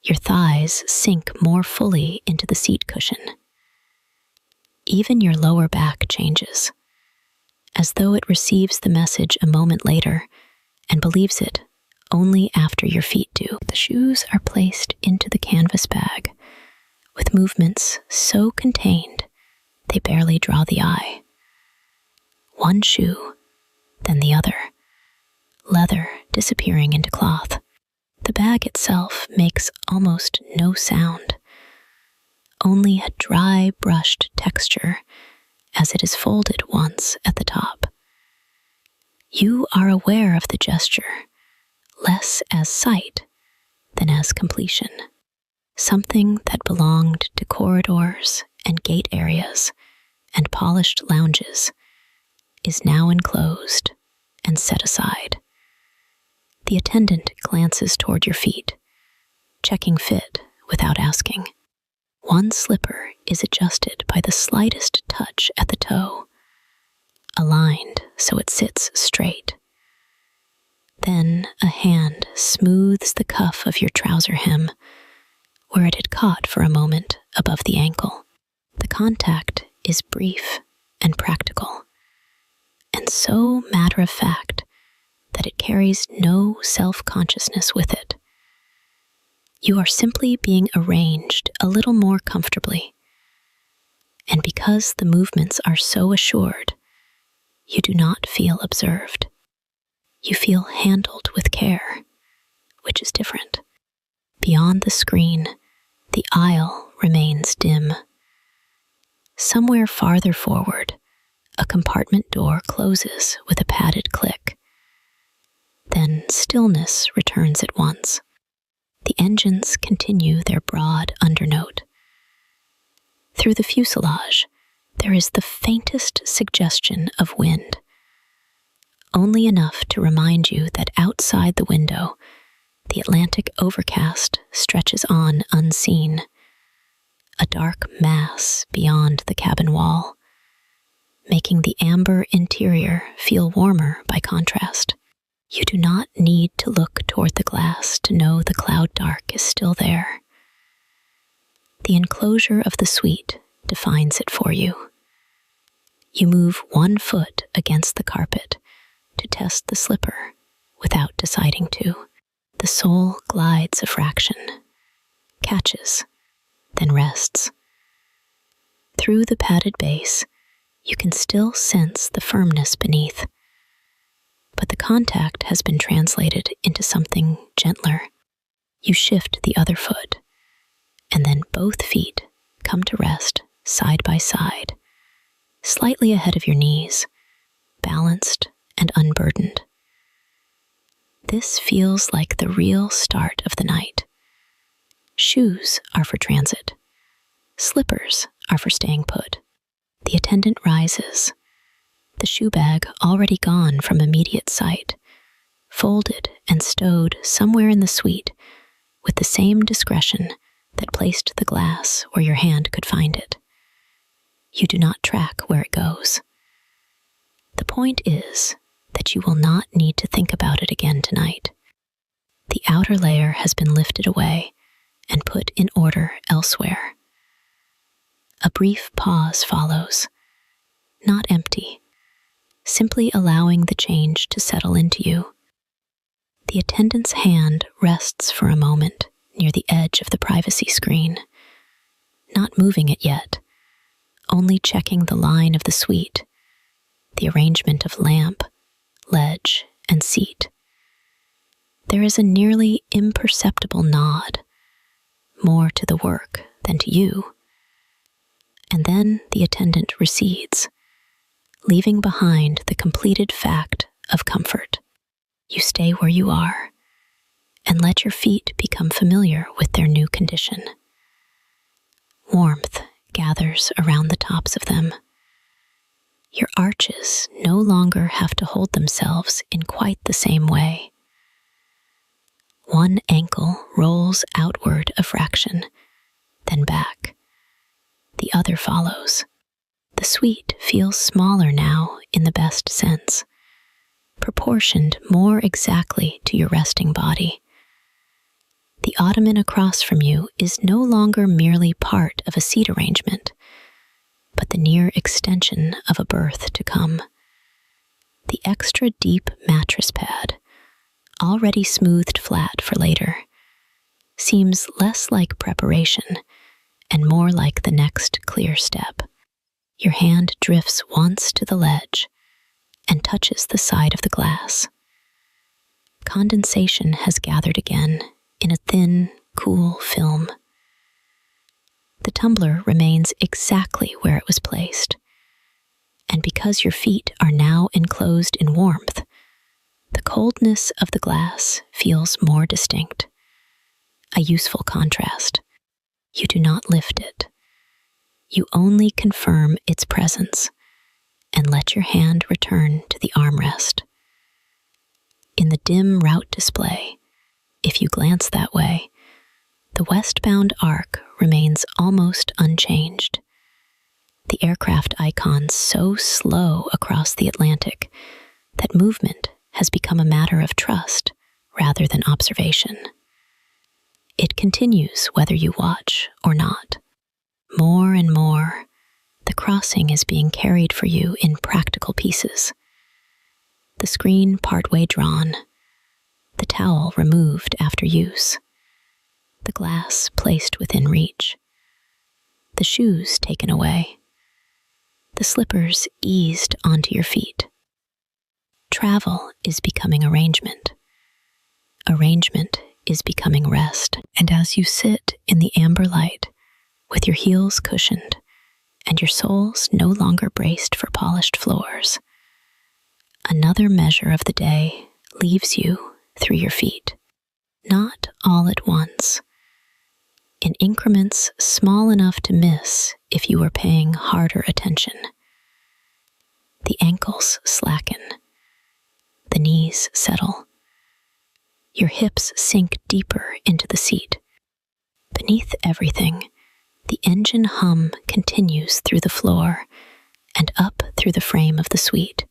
Your thighs sink more fully into the seat cushion. Even your lower back changes, as though it receives the message a moment later and believes it only after your feet do. The shoes are placed into the canvas bag with movements so contained they barely draw the eye. One shoe, then the other, leather disappearing into cloth. The bag itself makes almost no sound, only a dry, brushed texture as it is folded once at the top. You are aware of the gesture, less as sight than as completion. Something that belonged to corridors and gate areas and polished lounges is now enclosed and set aside. The attendant glances toward your feet, checking fit without asking. One slipper is adjusted by the slightest touch at the toe, aligned so it sits straight. Then a hand smooths the cuff of your trouser hem, where it had caught for a moment above the ankle. The contact is brief and practical, and so matter-of-fact that it carries no self-consciousness with it. You are simply being arranged a little more comfortably, and because the movements are so assured, you do not feel observed. You feel handled with care, which is different. Beyond the screen, the aisle remains dim. Somewhere farther forward, a compartment door closes with a padded click. Then stillness returns at once. The engines continue their broad undernote. Through the fuselage, there is the faintest suggestion of wind, only enough to remind you that outside the window, the Atlantic overcast stretches on unseen, a dark mass beyond the cabin wall, making the amber interior feel warmer by contrast. You do not need to look toward the glass to know the cloud dark is still there. The enclosure of the suite defines it for you. You move one foot against the carpet to test the slipper without deciding to. The sole glides a fraction, catches, then rests. Through the padded base, you can still sense the firmness beneath, but the contact has been translated into something gentler. You shift the other foot, and then both feet come to rest side by side, slightly ahead of your knees, balanced and unburdened. This feels like the real start of the night. Shoes are for transit. Slippers are for staying put. The attendant rises, the shoe bag already gone from immediate sight, folded and stowed somewhere in the suite with the same discretion that placed the glass where your hand could find it. You do not track where it goes. The point is that you will not need to think about it again tonight. The outer layer has been lifted away and put in order elsewhere. A brief pause follows, not empty, simply allowing the change to settle into you. The attendant's hand rests for a moment near the edge of the privacy screen, not moving it yet, only checking the line of the suite, the arrangement of lamp, ledge, and seat. There is a nearly imperceptible nod, more to the work than to you. And then the attendant recedes, leaving behind the completed fact of comfort. You stay where you are and let your feet become familiar with their new condition. Warmth gathers around the tops of them. Your arches no longer have to hold themselves in quite the same way. One ankle rolls outward a fraction, then back. The other follows. The suite feels smaller now in the best sense, proportioned more exactly to your resting body. The ottoman across from you is no longer merely part of a seat arrangement, but the near extension of a berth to come. The extra deep mattress pad, already smoothed flat for later, seems less like preparation and more like the next clear step. Your hand drifts once to the ledge and touches the side of the glass. Condensation has gathered again in a thin, cool film. The tumbler remains exactly where it was placed, and because your feet are now enclosed in warmth, the coldness of the glass feels more distinct. A useful contrast. You do not lift it. You only confirm its presence and let your hand return to the armrest. In the dim route display, if you glance that way, the westbound arc remains almost unchanged. The aircraft icon so slow across the Atlantic that movement has become a matter of trust rather than observation. It continues whether you watch or not. More and more, the crossing is being carried for you in practical pieces. The screen partway drawn, the towel removed after use, the glass placed within reach, the shoes taken away, the slippers eased onto your feet. Travel is becoming arrangement. Arrangement is becoming rest. And as you sit in the amber light, with your heels cushioned and your soles no longer braced for polished floors, another measure of the day leaves you through your feet, not all at once, in increments small enough to miss if you were paying harder attention. The ankles slacken, the knees settle, your hips sink deeper into the seat. Beneath everything, the engine hum continues through the floor and up through the frame of the suite,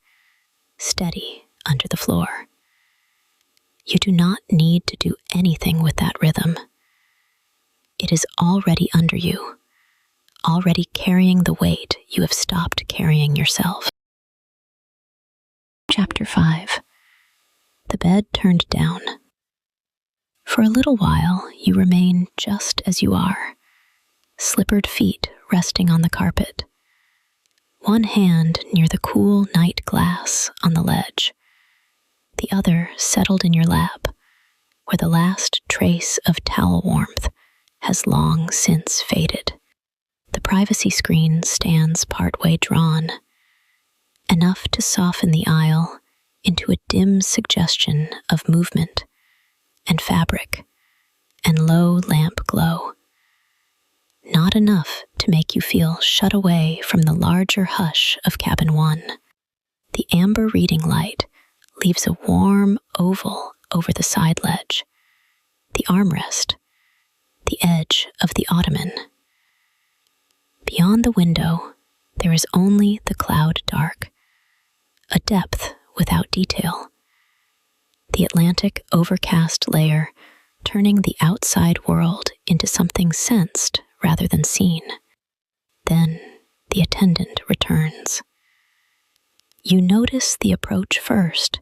steady under the floor. You do not need to do anything with that rhythm. It is already under you, already carrying the weight you have stopped carrying yourself. Chapter 5. The bed turned down. For a little while, you remain just as you are, slippered feet resting on the carpet, one hand near the cool night glass on the ledge, the other settled in your lap, where the last trace of towel warmth has long since faded. The privacy screen stands partway drawn, enough to soften the aisle into a dim suggestion of movement and fabric and low lamp glow. Not enough to make you feel shut away from the larger hush of cabin 1. The amber reading light leaves a warm oval over the side ledge, the armrest, the edge of the ottoman. Beyond the window, there is only the cloud dark, a depth without detail. The Atlantic overcast layer turning the outside world into something sensed rather than seen. Then the attendant returns. You notice the approach first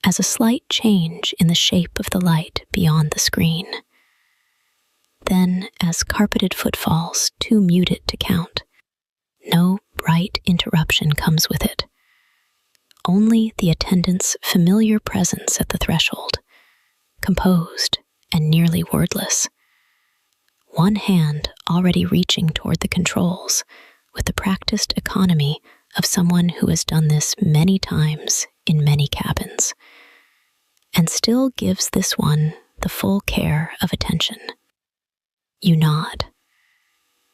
as a slight change in the shape of the light beyond the screen. Then as carpeted footfalls too muted to count. No bright interruption comes with it. Only the attendant's familiar presence at the threshold, composed and nearly wordless. One hand already reaching toward the controls with the practiced economy of someone who has done this many times in many cabins, and still gives this one the full care of attention. You nod.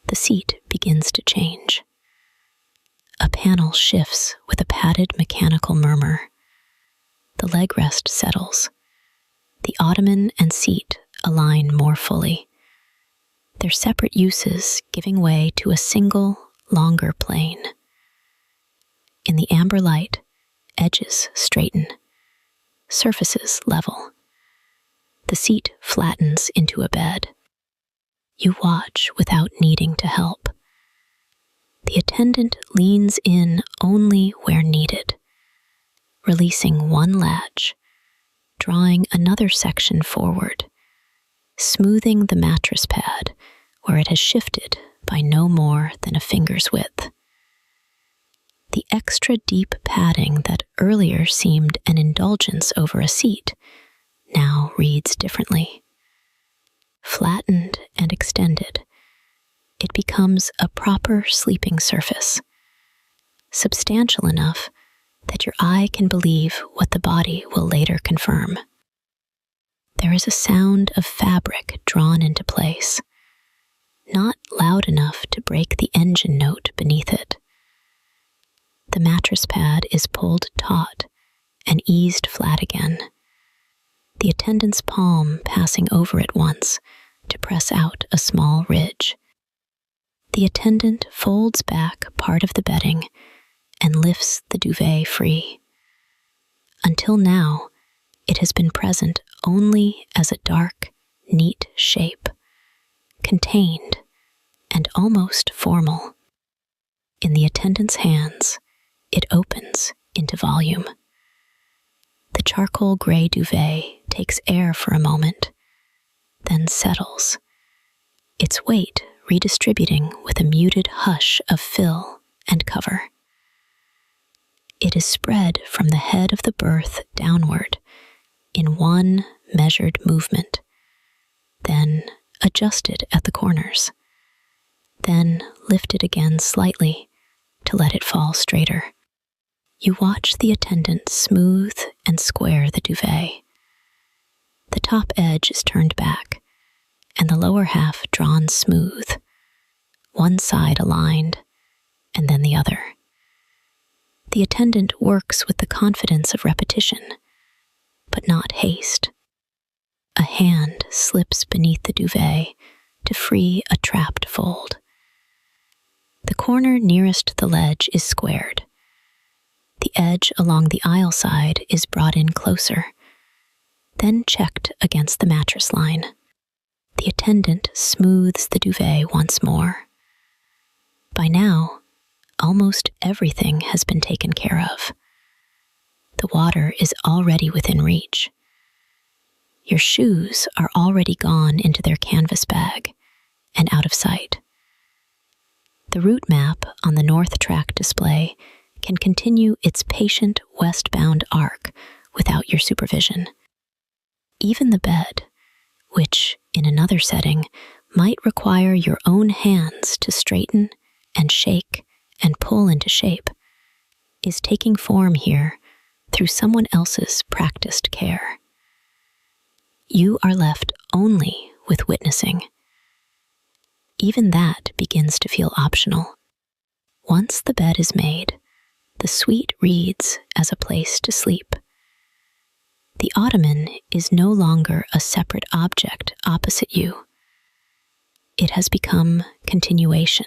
The seat begins to change. A panel shifts with a padded mechanical murmur. The leg rest settles. The ottoman and seat align more fully, their separate uses giving way to a single, longer plane. In the amber light, edges straighten, surfaces level. The seat flattens into a bed. You watch without needing to help. The attendant leans in only where needed, releasing one latch, drawing another section forward, smoothing the mattress pad where it has shifted by no more than a finger's width. The extra deep padding that earlier seemed an indulgence over a seat now reads differently. Flattened and extended, it becomes a proper sleeping surface, substantial enough that your eye can believe what the body will later confirm. There is a sound of fabric drawn into place, not loud enough to break the engine note beneath it. The mattress pad is pulled taut and eased flat again, the attendant's palm passing over it once to press out a small ridge. The attendant folds back part of the bedding and lifts the duvet free. Until now, it has been present only as a dark, neat shape, contained and almost formal. In the attendant's hands, it opens into volume. The charcoal gray duvet takes air for a moment, then settles, its weight redistributing with a muted hush of fill and cover. It is spread from the head of the berth downward in one measured movement, then adjusted at the corners, then lifted again slightly to let it fall straighter. You watch the attendant smooth and square the duvet. The top edge is turned back, and the lower half drawn smooth, one side aligned, and then the other. The attendant works with the confidence of repetition, but not haste. A hand slips beneath the duvet to free a trapped fold. The corner nearest the ledge is squared. The edge along the aisle side is brought in closer, then checked against the mattress line. The attendant smooths the duvet once more. By now, almost everything has been taken care of. The water is already within reach. Your shoes are already gone into their canvas bag and out of sight. The route map on the North Track display can continue its patient westbound arc without your supervision. Even the bed, which, in another setting, might require your own hands to straighten and shake and pull into shape, is taking form here through someone else's practiced care. You are left only with witnessing. Even that begins to feel optional. Once the bed is made, the suite reads as a place to sleep. The ottoman is no longer a separate object opposite you. It has become continuation.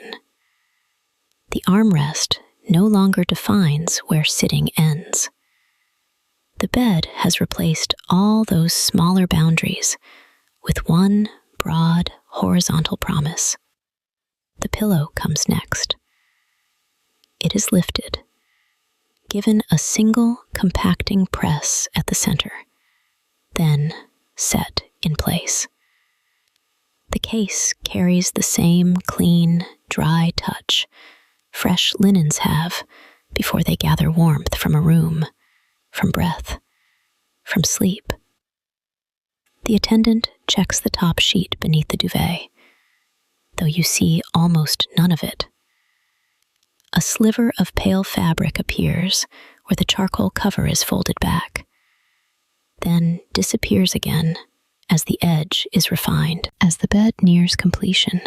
The armrest no longer defines where sitting ends. The bed has replaced all those smaller boundaries with one broad, horizontal promise. The pillow comes next. It is lifted, given a single compacting press at the center, then set in place. The case carries the same clean, dry touch fresh linens have before they gather warmth from a room, from breath, from sleep. The attendant checks the top sheet beneath the duvet, though you see almost none of it. A sliver of pale fabric appears where the charcoal cover is folded back, then disappears again as the edge is refined. As the bed nears completion,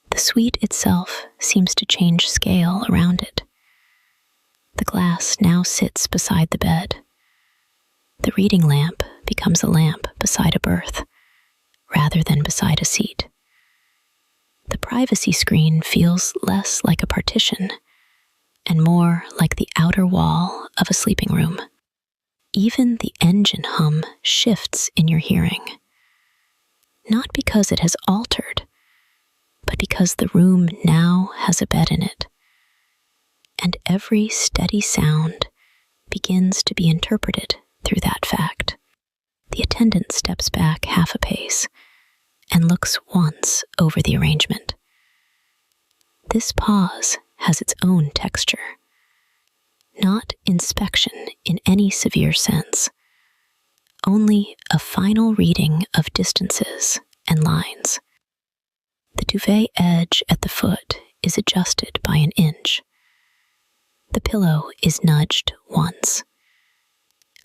the suite itself seems to change scale around it. The glass now sits beside the bed. The reading lamp becomes a lamp beside a berth, rather than beside a seat. The privacy screen feels less like a partition and more like the outer wall of a sleeping room. even the engine hum shifts in your hearing. Not because it has altered, but because the room now has a bed in it. And every steady sound begins to be interpreted through that fact. The attendant steps back half a pace and looks once over the arrangement. This pause has its own texture, not inspection in any severe sense, only a final reading of distances and lines. The duvet edge at the foot is adjusted by an inch. The pillow is nudged once.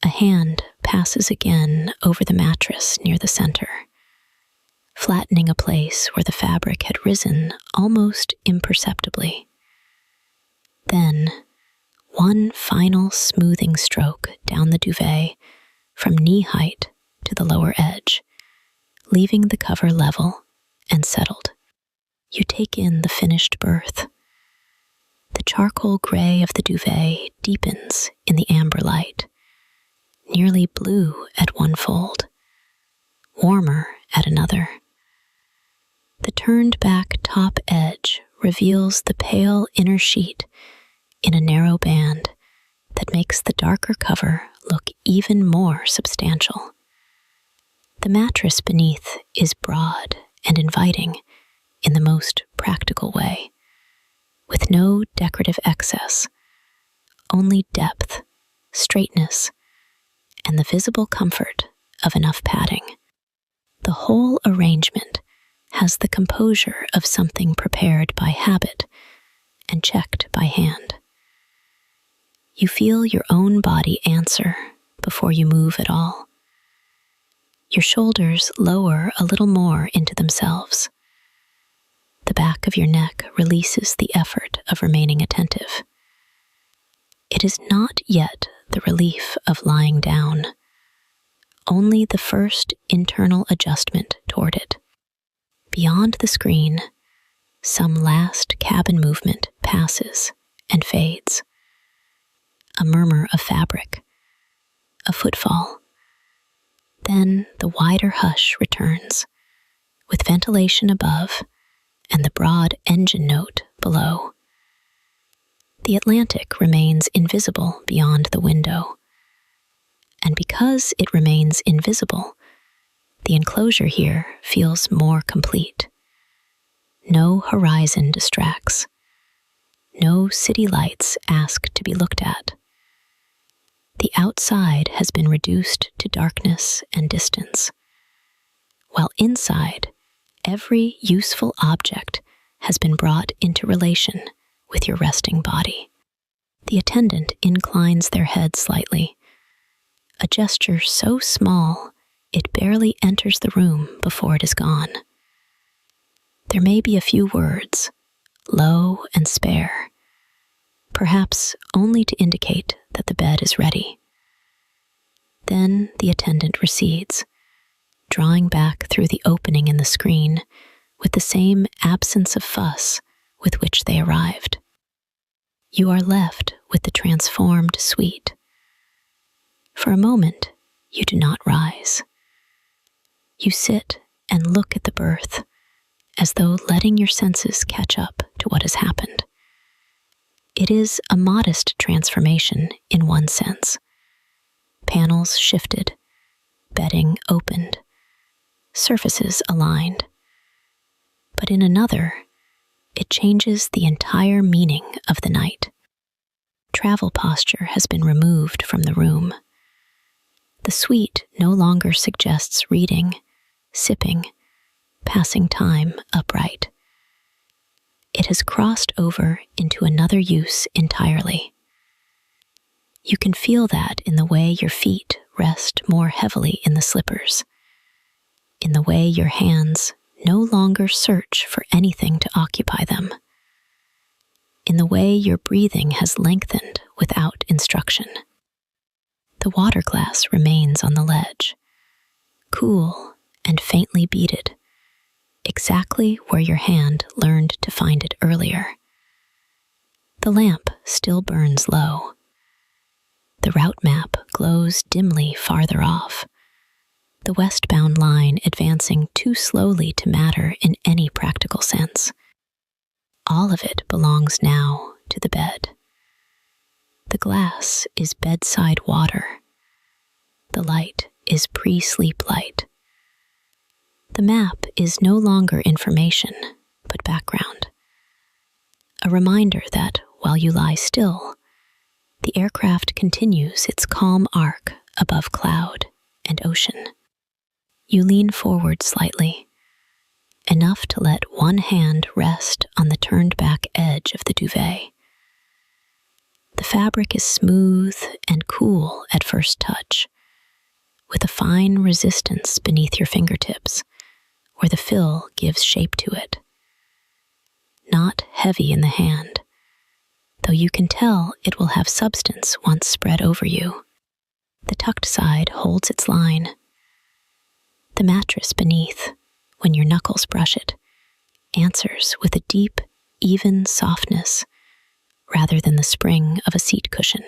A hand passes again over the mattress near the center, flattening a place where the fabric had risen almost imperceptibly. Then, one final smoothing stroke down the duvet from knee height to the lower edge, leaving the cover level and settled. You take in the finished berth. The charcoal gray of the duvet deepens in the amber light, nearly blue at one fold, warmer at another. The turned back top edge reveals the pale inner sheet in a narrow band that makes the darker cover look even more substantial. The mattress beneath is broad and inviting in the most practical way, with no decorative excess, only depth, straightness, and the visible comfort of enough padding. The whole arrangement has the composure of something prepared by habit and checked by hand. You feel your own body answer before you move at all. Your shoulders lower a little more into themselves. The back of your neck releases the effort of remaining attentive. It is not yet the relief of lying down, only the first internal adjustment toward it. Beyond the screen, some last cabin movement passes and fades. A murmur of fabric, a footfall. Then the wider hush returns, with ventilation above and the broad engine note below. The Atlantic remains invisible beyond the window, and because it remains invisible, the enclosure here feels more complete. No horizon distracts. No city lights ask to be looked at. The outside has been reduced to darkness and distance, while inside, every useful object has been brought into relation with your resting body. The attendant inclines their head slightly, a gesture so small it barely enters the room before it is gone. There may be a few words, low and spare, perhaps only to indicate that the bed is ready. Then the attendant recedes, drawing back through the opening in the screen with the same absence of fuss with which they arrived. You are left with the transformed suite. For a moment, you do not rise. You sit and look at the berth, as though letting your senses catch up to what has happened. It is a modest transformation in one sense. Panels shifted, bedding opened, surfaces aligned. But in another, it changes the entire meaning of the night. Travel posture has been removed from the room. The suite no longer suggests reading, sipping, passing time upright. It has crossed over into another use entirely. You can feel that in the way your feet rest more heavily in the slippers, in the way your hands no longer search for anything to occupy them, in the way your breathing has lengthened without instruction. The water glass remains on the ledge, cool and faintly beaded, exactly where your hand learned to find it earlier. The lamp still burns low. The route map glows dimly farther off, the westbound line advancing too slowly to matter in any practical sense. All of it belongs now to the bed. The glass is bedside water. The light is pre-sleep light. The map is no longer information, but background. A reminder that while you lie still, the aircraft continues its calm arc above cloud and ocean. You lean forward slightly, enough to let one hand rest on the turned-back edge of the duvet. The fabric is smooth and cool at first touch, with a fine resistance beneath your fingertips, where the fill gives shape to it. Not heavy in the hand, though you can tell it will have substance once spread over you. The tucked side holds its line. The mattress beneath, when your knuckles brush it, answers with a deep, even softness, rather than the spring of a seat cushion.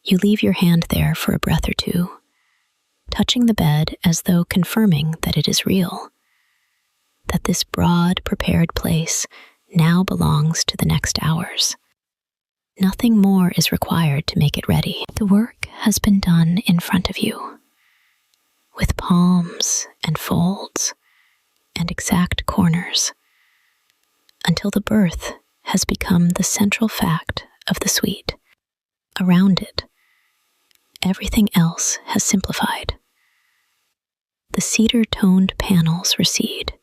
You leave your hand there for a breath or two, touching the bed as though confirming that it is real, that this broad, prepared place now belongs to the next hours. Nothing more is required to make it ready. The work has been done in front of you, with palms and folds and exact corners, until the berth has become the central fact of the suite. Around it, everything else has simplified. The cedar-toned panels recede.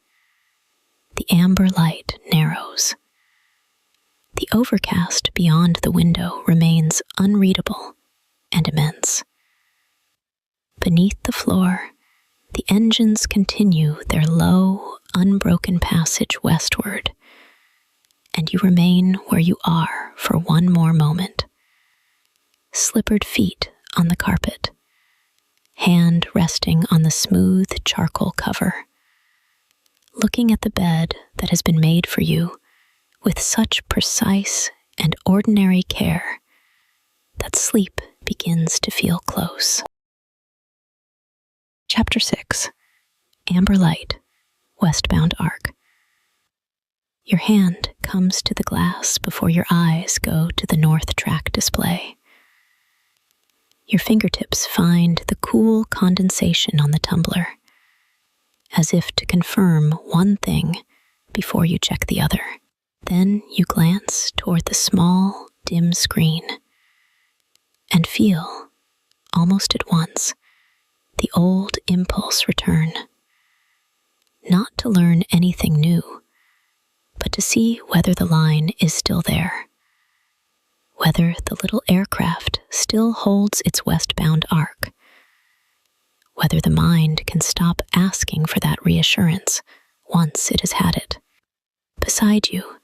The amber light narrows. The overcast beyond the window remains unreadable and immense. Beneath the floor, the engines continue their low, unbroken passage westward, and you remain where you are for one more moment. Slippered feet on the carpet, hand resting on the smooth charcoal cover, looking at the bed that has been made for you with such precise and ordinary care that sleep begins to feel close. Chapter 6. Amber Light, Westbound Arc. Your hand comes to the glass before your eyes go to the North Track display. Your fingertips find the cool condensation on the tumbler, as if to confirm one thing before you check the other. Then you glance toward the small, dim screen and feel, almost at once, the old impulse return. Not to learn anything new, but to see whether the line is still there, whether the little aircraft still holds its westbound arc, whether the mind can stop asking for that reassurance once it has had it. Beside you,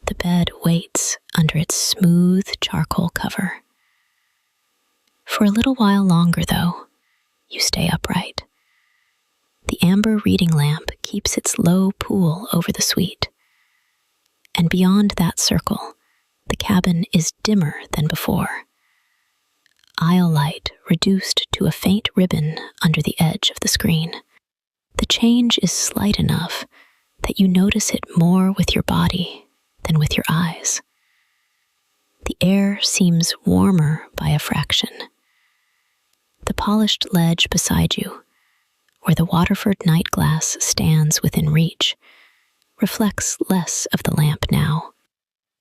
the bed waits under its smooth charcoal cover. For a little while longer, though, you stay upright. The amber reading lamp keeps its low pool over the suite, and beyond that circle, the cabin is dimmer than before. Aisle light reduced to a faint ribbon under the edge of the screen. The change is slight enough that you notice it more with your body than with your eyes. The air seems warmer by a fraction. The polished ledge beside you, where the Waterford night glass stands within reach, reflects less of the lamp now.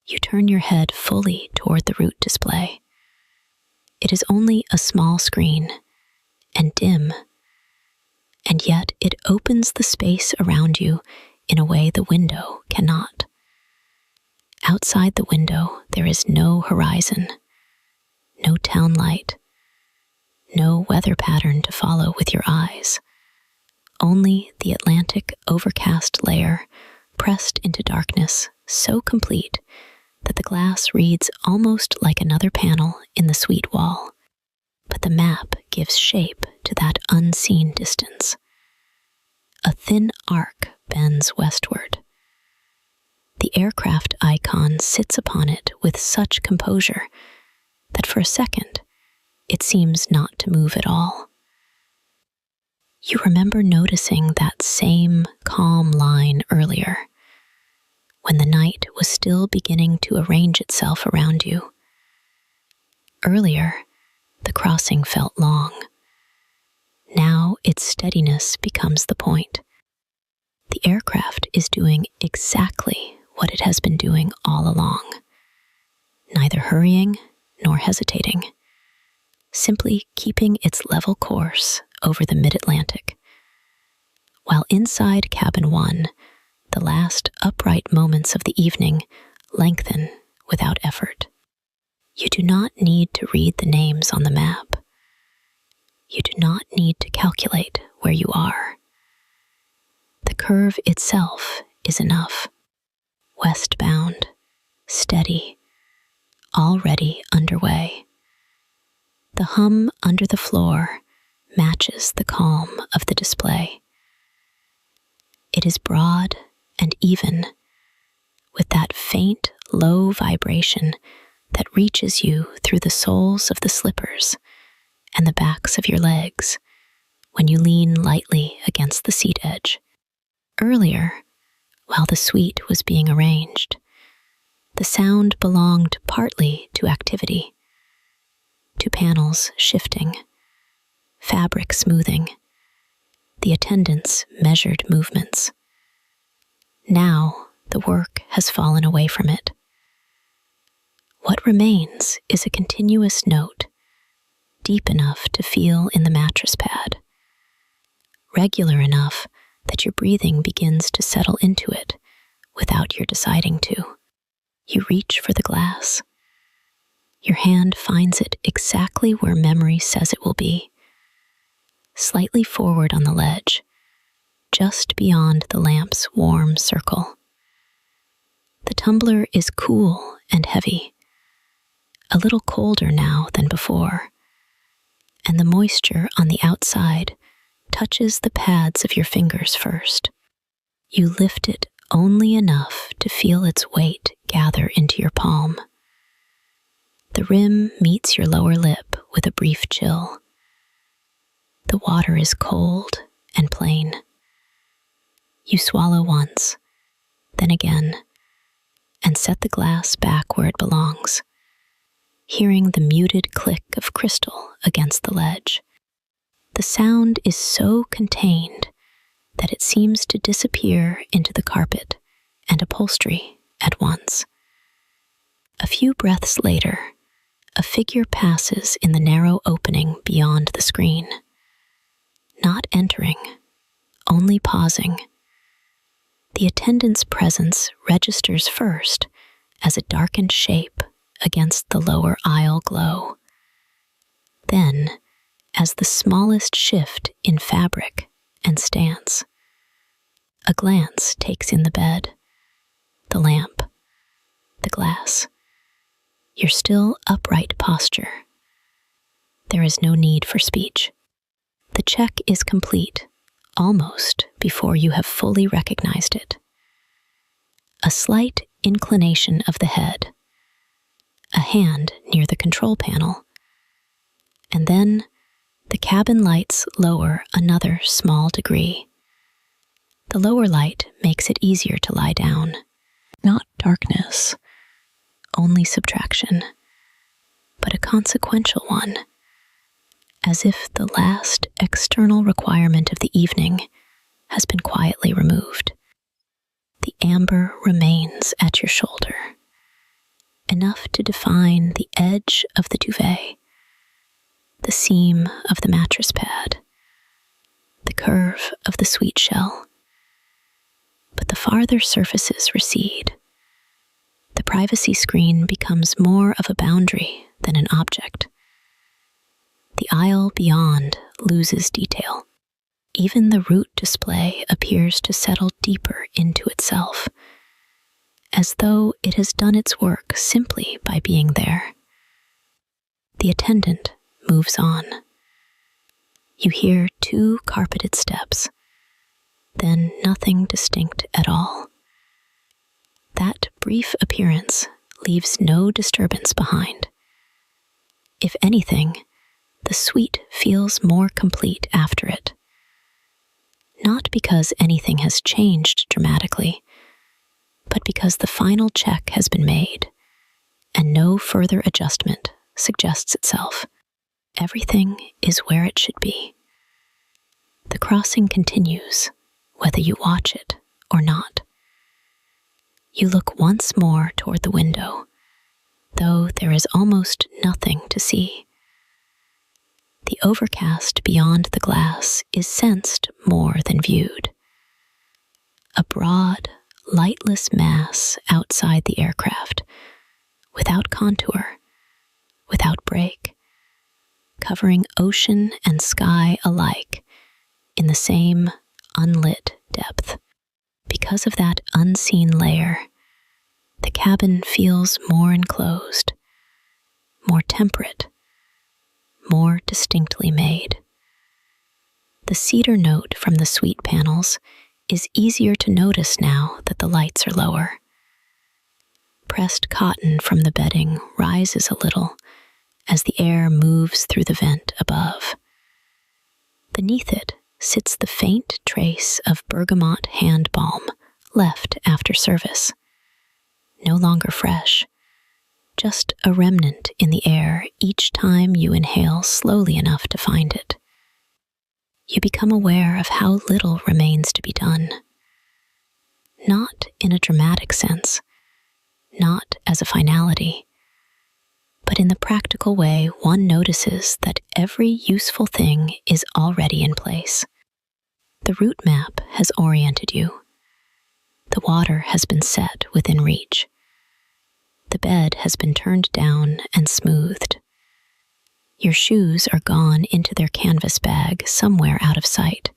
You turn your head fully toward the route display. It is only a small screen, and dim, and yet it opens the space around you in a way the window cannot. Outside the window, there is no horizon, no town light, no weather pattern to follow with your eyes, only the Atlantic overcast layer pressed into darkness so complete that the glass reads almost like another panel in the suite wall, but the map gives shape to that unseen distance. A thin arc bends westward. The aircraft icon sits upon it with such composure that for a second, it seems not to move at all. You remember noticing that same calm line earlier, when the night was still beginning to arrange itself around you. Earlier, the crossing felt long. Now its steadiness becomes the point. The aircraft is doing exactly what it has been doing all along, neither hurrying nor hesitating, simply keeping its level course over the mid-Atlantic. While inside cabin 1, the last upright moments of the evening lengthen without effort. You do not need to read the names on the map. You do not need to calculate where you are. The curve itself is enough. Westbound, steady, already underway. The hum under the floor matches the calm of the display. It is broad and even, with that faint, low vibration that reaches you through the soles of the slippers and the backs of your legs when you lean lightly against the seat edge. Earlier, while the suite was being arranged, the sound belonged partly to activity, to panels shifting, fabric smoothing, the attendant's measured movements. Now the work has fallen away from it. What remains is a continuous note, deep enough to feel in the mattress pad, regular enough that your breathing begins to settle into it without your deciding to. You reach for the glass. Your hand finds it exactly where memory says it will be, slightly forward on the ledge, just beyond the lamp's warm circle. The tumbler is cool and heavy, a little colder now than before, and the moisture on the outside touches the pads of your fingers first. You lift it only enough to feel its weight gather into your palm. The rim meets your lower lip with a brief chill. The water is cold and plain. You swallow once, then again, and set the glass back where it belongs, hearing the muted click of crystal against the ledge. The sound is so contained that it seems to disappear into the carpet and upholstery at once. A few breaths later, a figure passes in the narrow opening beyond the screen, not entering, only pausing. The attendant's presence registers first as a darkened shape against the lower aisle glow. Then, as the smallest shift in fabric and stance. A glance takes in the bed, the lamp, the glass, your still upright posture. There is no need for speech. The check is complete, almost before you have fully recognized it. A slight inclination of the head, a hand near the control panel, and then the cabin lights lower another small degree. The lower light makes it easier to lie down. Not darkness, only subtraction, but a consequential one, as if the last external requirement of the evening has been quietly removed. The amber remains at your shoulder, enough to define the edge of the duvet, the seam of the mattress pad, the curve of the sweet shell. But the farther surfaces recede. The privacy screen becomes more of a boundary than an object. The aisle beyond loses detail. Even the route display appears to settle deeper into itself, as though it has done its work simply by being there. The attendant moves on. You hear 2 carpeted steps, then nothing distinct at all. That brief appearance leaves no disturbance behind. If anything, the suite feels more complete after it. Not because anything has changed dramatically, but because the final check has been made, and no further adjustment suggests itself. Everything is where it should be. The crossing continues, whether you watch it or not. You look once more toward the window, though there is almost nothing to see. The overcast beyond the glass is sensed more than viewed. A broad, lightless mass outside the aircraft, without contour, without break, covering ocean and sky alike in the same unlit depth. Because of that unseen layer, the cabin feels more enclosed, more temperate, more distinctly made. The cedar note from the suite panels is easier to notice now that the lights are lower. Pressed cotton from the bedding rises a little as the air moves through the vent above. Beneath it sits the faint trace of bergamot hand balm left after service. No longer fresh, just a remnant in the air each time you inhale slowly enough to find it. You become aware of how little remains to be done. Not in a dramatic sense, not as a finality, but in the practical way one notices that every useful thing is already in place. The route map has oriented you. The water has been set within reach. The bed has been turned down and smoothed. Your shoes are gone into their canvas bag somewhere out of sight,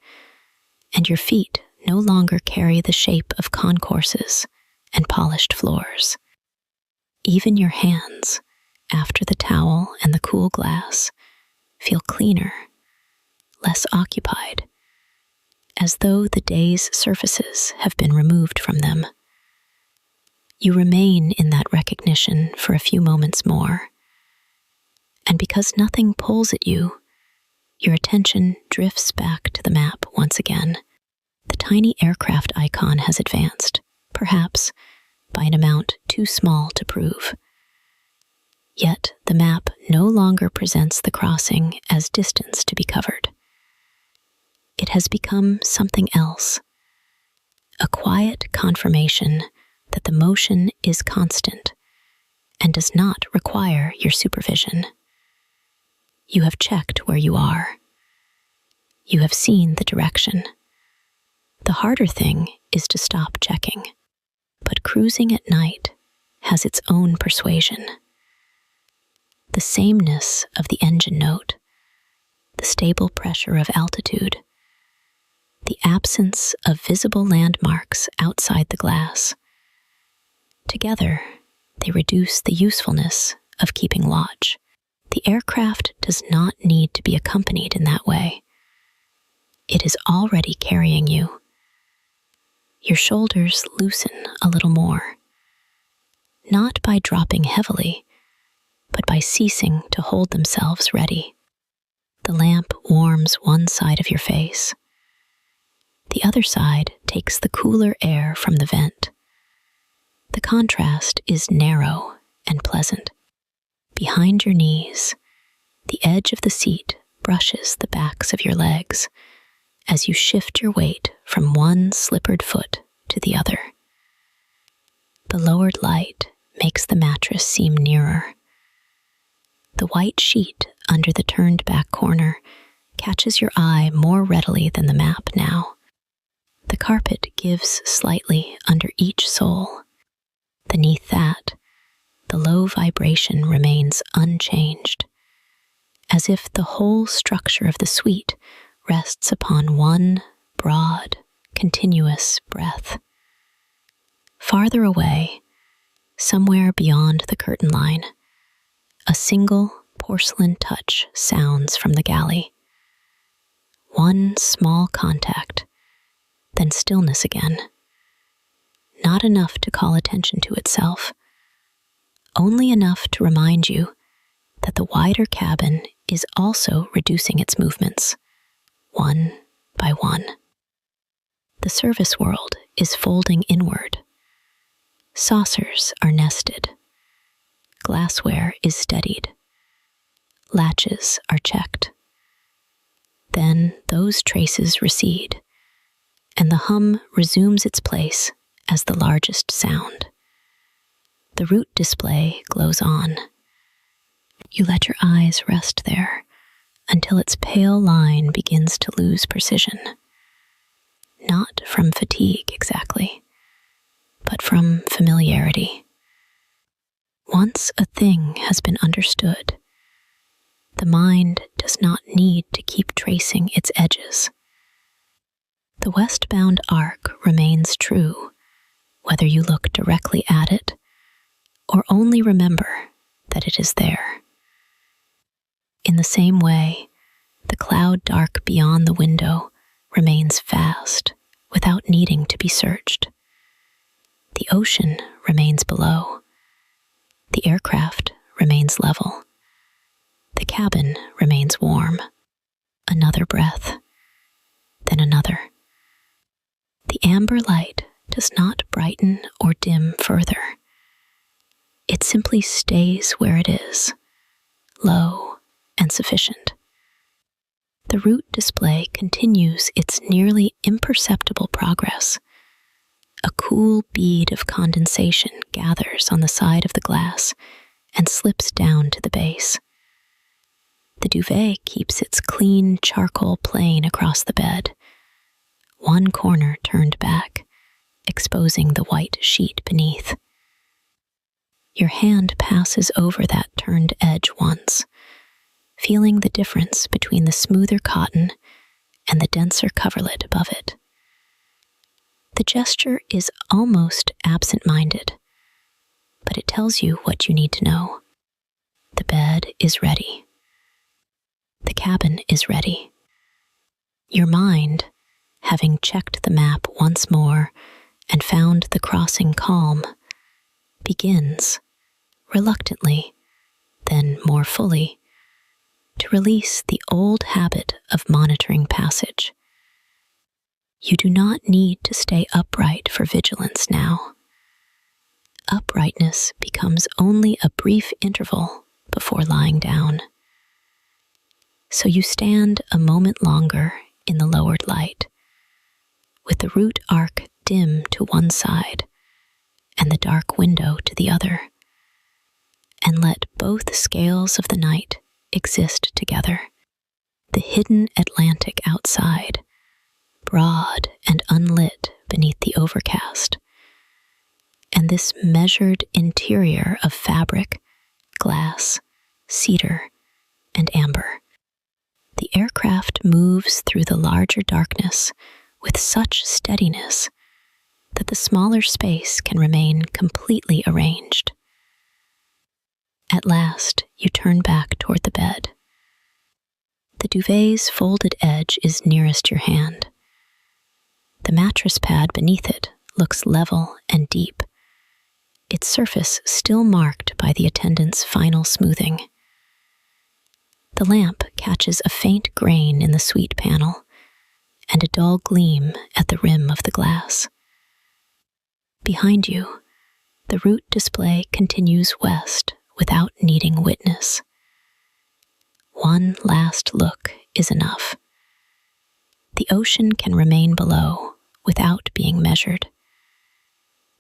and your feet no longer carry the shape of concourses and polished floors. Even your hands, after the towel and the cool glass, feel cleaner, less occupied, as though the day's surfaces have been removed from them. You remain in that recognition for a few moments more, and because nothing pulls at you, your attention drifts back to the map once again. The tiny aircraft icon has advanced, perhaps by an amount too small to prove. Yet the map no longer presents the crossing as distance to be covered. It has become something else, a quiet confirmation that the motion is constant and does not require your supervision. You have checked where you are. You have seen the direction. The harder thing is to stop checking, but cruising at night has its own persuasion. The sameness of the engine note, the stable pressure of altitude, the absence of visible landmarks outside the glass. Together, they reduce the usefulness of keeping watch. The aircraft does not need to be accompanied in that way. It is already carrying you. Your shoulders loosen a little more, not by dropping heavily, but by ceasing to hold themselves ready. The lamp warms one side of your face. The other side takes the cooler air from the vent. The contrast is narrow and pleasant. Behind your knees, the edge of the seat brushes the backs of your legs as you shift your weight from one slippered foot to the other. The lowered light makes the mattress seem nearer. The white sheet under the turned back corner catches your eye more readily than the map now. The carpet gives slightly under each sole. Beneath that, the low vibration remains unchanged, as if the whole structure of the suite rests upon one broad, continuous breath. Farther away, somewhere beyond the curtain line, a single porcelain touch sounds from the galley. One small contact, then stillness again. Not enough to call attention to itself, only enough to remind you that the wider cabin is also reducing its movements, one by one. The service world is folding inward. Saucers are nested. Glassware is steadied. Latches are checked. Then those traces recede, and the hum resumes its place as the largest sound. The route display glows on. You let your eyes rest there until its pale line begins to lose precision. Not from fatigue exactly, but from familiarity. Once a thing has been understood, the mind does not need to keep tracing its edges. The westbound arc remains true, whether you look directly at it or only remember that it is there. In the same way, the cloud dark beyond the window remains vast without needing to be searched. The ocean remains below. The aircraft remains level. The cabin remains warm. Another breath, then another. The amber light does not brighten or dim further. It simply stays where it is, low and sufficient. The route display continues its nearly imperceptible progress. A cool bead of condensation gathers on the side of the glass and slips down to the base. The duvet keeps its clean charcoal plane across the bed, one corner turned back, exposing the white sheet beneath. Your hand passes over that turned edge once, feeling the difference between the smoother cotton and the denser coverlet above it. The gesture is almost absent-minded, but it tells you what you need to know. The bed is ready. The cabin is ready. Your mind, having checked the map once more and found the crossing calm, begins, reluctantly, then more fully, to release the old habit of monitoring passage. You do not need to stay upright for vigilance now. Uprightness becomes only a brief interval before lying down. So you stand a moment longer in the lowered light, with the route arc dim to one side and the dark window to the other, and let both scales of the night exist together. The hidden Atlantic outside, broad and unlit beneath the overcast, and this measured interior of fabric, glass, cedar, and amber. The aircraft moves through the larger darkness with such steadiness that the smaller space can remain completely arranged. At last, you turn back toward the bed. The duvet's folded edge is nearest your hand. The mattress pad beneath it looks level and deep, its surface still marked by the attendant's final smoothing. The lamp catches a faint grain in the sweet panel and a dull gleam at the rim of the glass. Behind you, the route display continues west without needing witness. One last look is enough. The ocean can remain below without being measured.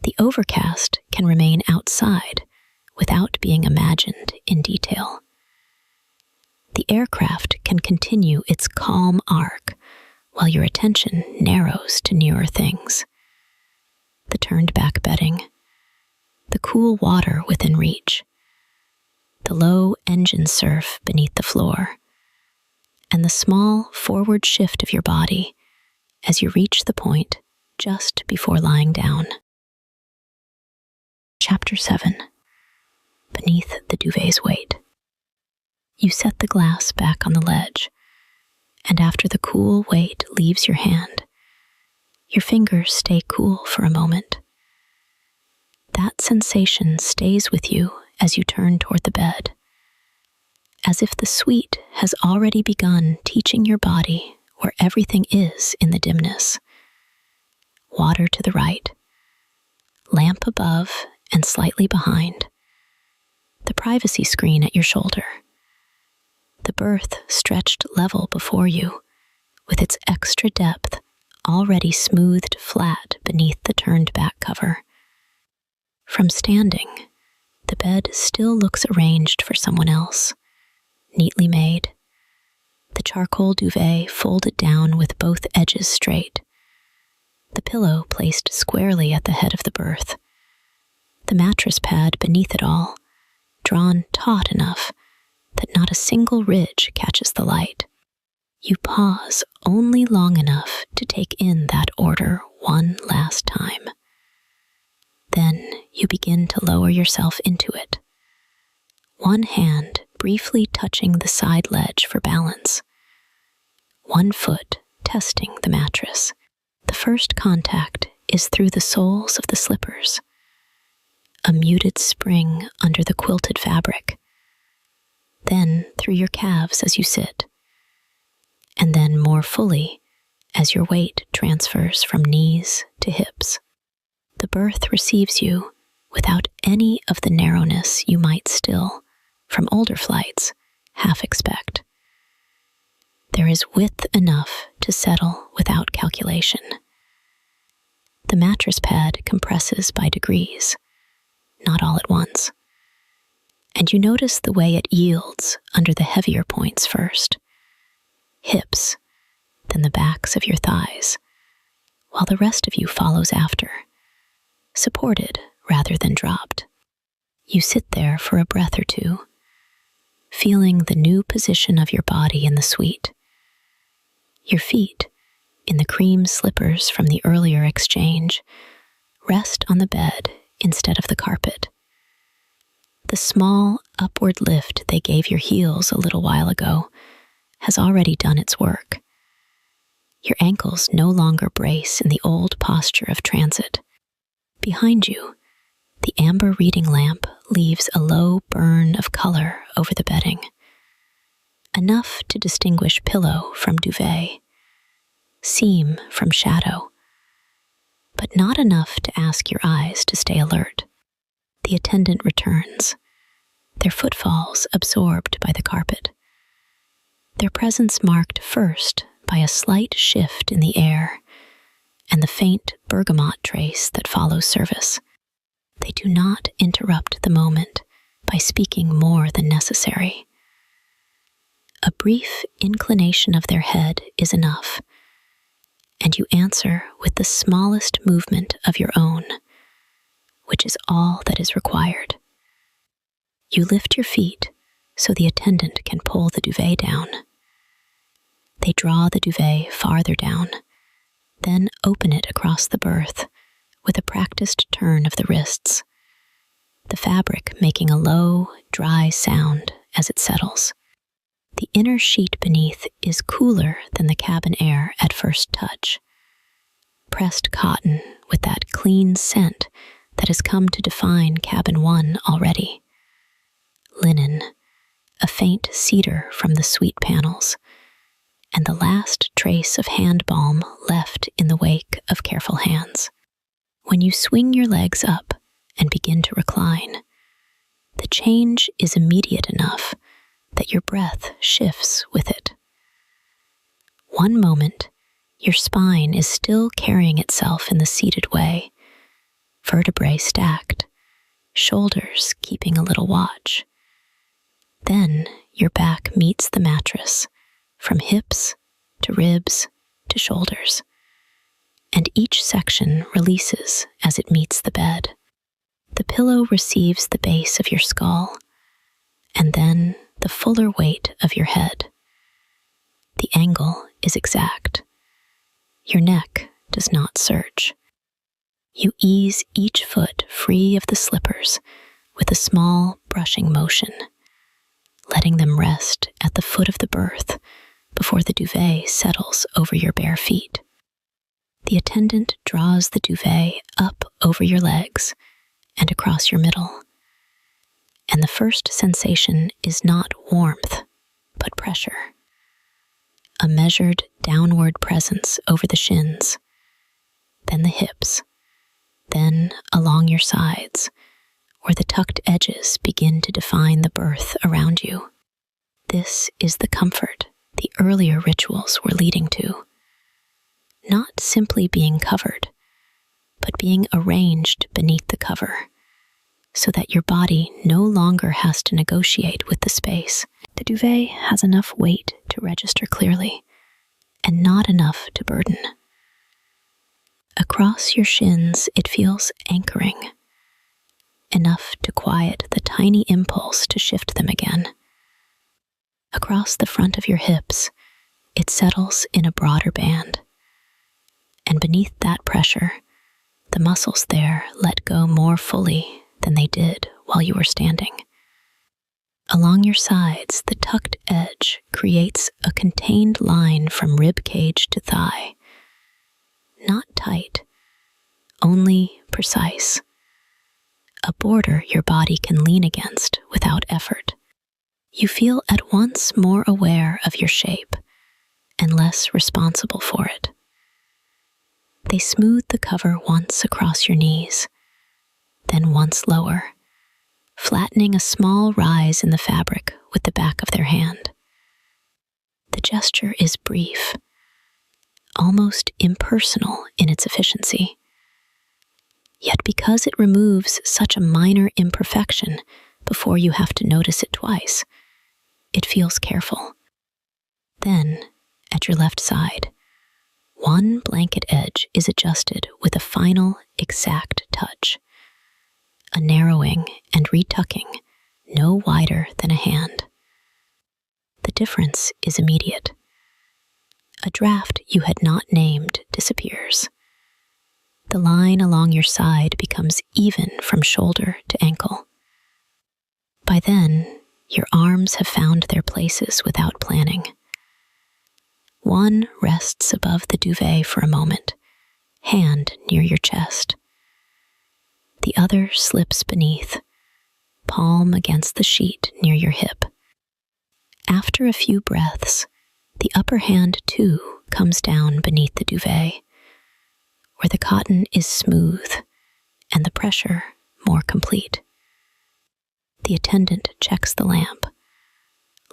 The overcast can remain outside without being imagined in detail. The aircraft can continue its calm arc while your attention narrows to nearer things. The turned back bedding, the cool water within reach, the low engine surf beneath the floor, and the small forward shift of your body as you reach the point just before lying down. Chapter 7. Beneath the duvet's weight. You set the glass back on the ledge, and after the cool weight leaves your hand, your fingers stay cool for a moment. That sensation stays with you as you turn toward the bed. as if the suite has already begun teaching your body where everything is in the dimness. Water to the right, lamp above and slightly behind, the privacy screen at your shoulder, the berth stretched level before you, with its extra depth already smoothed flat beneath the turned-back cover. From standing, the bed still looks arranged for someone else, neatly made, the charcoal duvet folded down with both edges straight, the pillow placed squarely at the head of the berth, the mattress pad beneath it all, drawn taut enough that not a single ridge catches the light. You pause only long enough to take in that order one last time. Then you begin to lower yourself into it, one hand briefly touching the side ledge for balance, one foot testing the mattress. The first contact is through the soles of the slippers, a muted spring under the quilted fabric, then through your calves as you sit, and then more fully as your weight transfers from knees to hips. The berth receives you without any of the narrowness you might still, from older flights, half expect. There is width enough to settle without calculation. The mattress pad compresses by degrees, not all at once, and you notice the way it yields under the heavier points first, hips, then the backs of your thighs, while the rest of you follows after, supported rather than dropped. You sit there for a breath or two, feeling the new position of your body in the suite. Your feet, in the cream slippers from the earlier exchange, rest on the bed instead of the carpet. The small upward lift they gave your heels a little while ago has already done its work. Your ankles no longer brace in the old posture of transit. Behind you, the amber reading lamp leaves a low burn of color over the bedding, enough to distinguish pillow from duvet, seam from shadow, but not enough to ask your eyes to stay alert. The attendant returns, their footfalls absorbed by the carpet, their presence marked first by a slight shift in the air and the faint bergamot trace that follows service. They do not interrupt the moment by speaking more than necessary. A brief inclination of their head is enough, and you answer with the smallest movement of your own, which is all that is required. You lift your feet so the attendant can pull the duvet down. They draw the duvet farther down, then open it across the berth with a practiced turn of the wrists, the fabric making a low, dry sound as it settles. The inner sheet beneath is cooler than the cabin air at first touch. Pressed cotton with that clean scent that has come to define cabin 1 already. Linen, a faint cedar from the suite panels, and the last trace of hand balm left in the wake of careful hands. When you swing your legs up and begin to recline, the change is immediate enough that your breath shifts with it. One moment, your spine is still carrying itself in the seated way, vertebrae stacked, shoulders keeping a little watch. Then your back meets the mattress, from hips to ribs to shoulders, and each section releases as it meets the bed. The pillow receives the base of your skull, and then the fuller weight of your head. The angle is exact. Your neck does not search. You ease each foot free of the slippers with a small brushing motion, letting them rest at the foot of the berth before the duvet settles over your bare feet. The attendant draws the duvet up over your legs and across your middle, And the first sensation is not warmth, but pressure. A measured downward presence over the shins, then the hips, then along your sides, where the tucked edges begin to define the berth around you. This is the comfort the earlier rituals were leading to. Not simply being covered, but being arranged beneath the cover, so that your body no longer has to negotiate with the space. The duvet has enough weight to register clearly, and not enough to burden. Across your shins, it feels anchoring, enough to quiet the tiny impulse to shift them again. Across the front of your hips, it settles in a broader band, and beneath that pressure, the muscles there let go more fully than they did while you were standing. Along your sides, the tucked edge creates a contained line from rib cage to thigh. Not tight, only precise. A border your body can lean against without effort. You feel at once more aware of your shape and less responsible for it. They smooth the cover once across your knees, then once lower, flattening a small rise in the fabric with the back of their hand. The gesture is brief, almost impersonal in its efficiency. Yet because it removes such a minor imperfection before you have to notice it twice, it feels careful. Then, at your left side, one blanket edge is adjusted with a final, exact touch. A narrowing and retucking no wider than a hand. The difference is immediate. A draft you had not named disappears. The line along your side becomes even from shoulder to ankle. By then, your arms have found their places without planning. One rests above the duvet for a moment, hand near your chest. The other slips beneath, palm against the sheet near your hip. After a few breaths, the upper hand too comes down beneath the duvet, where the cotton is smooth and the pressure more complete. The attendant checks the lamp,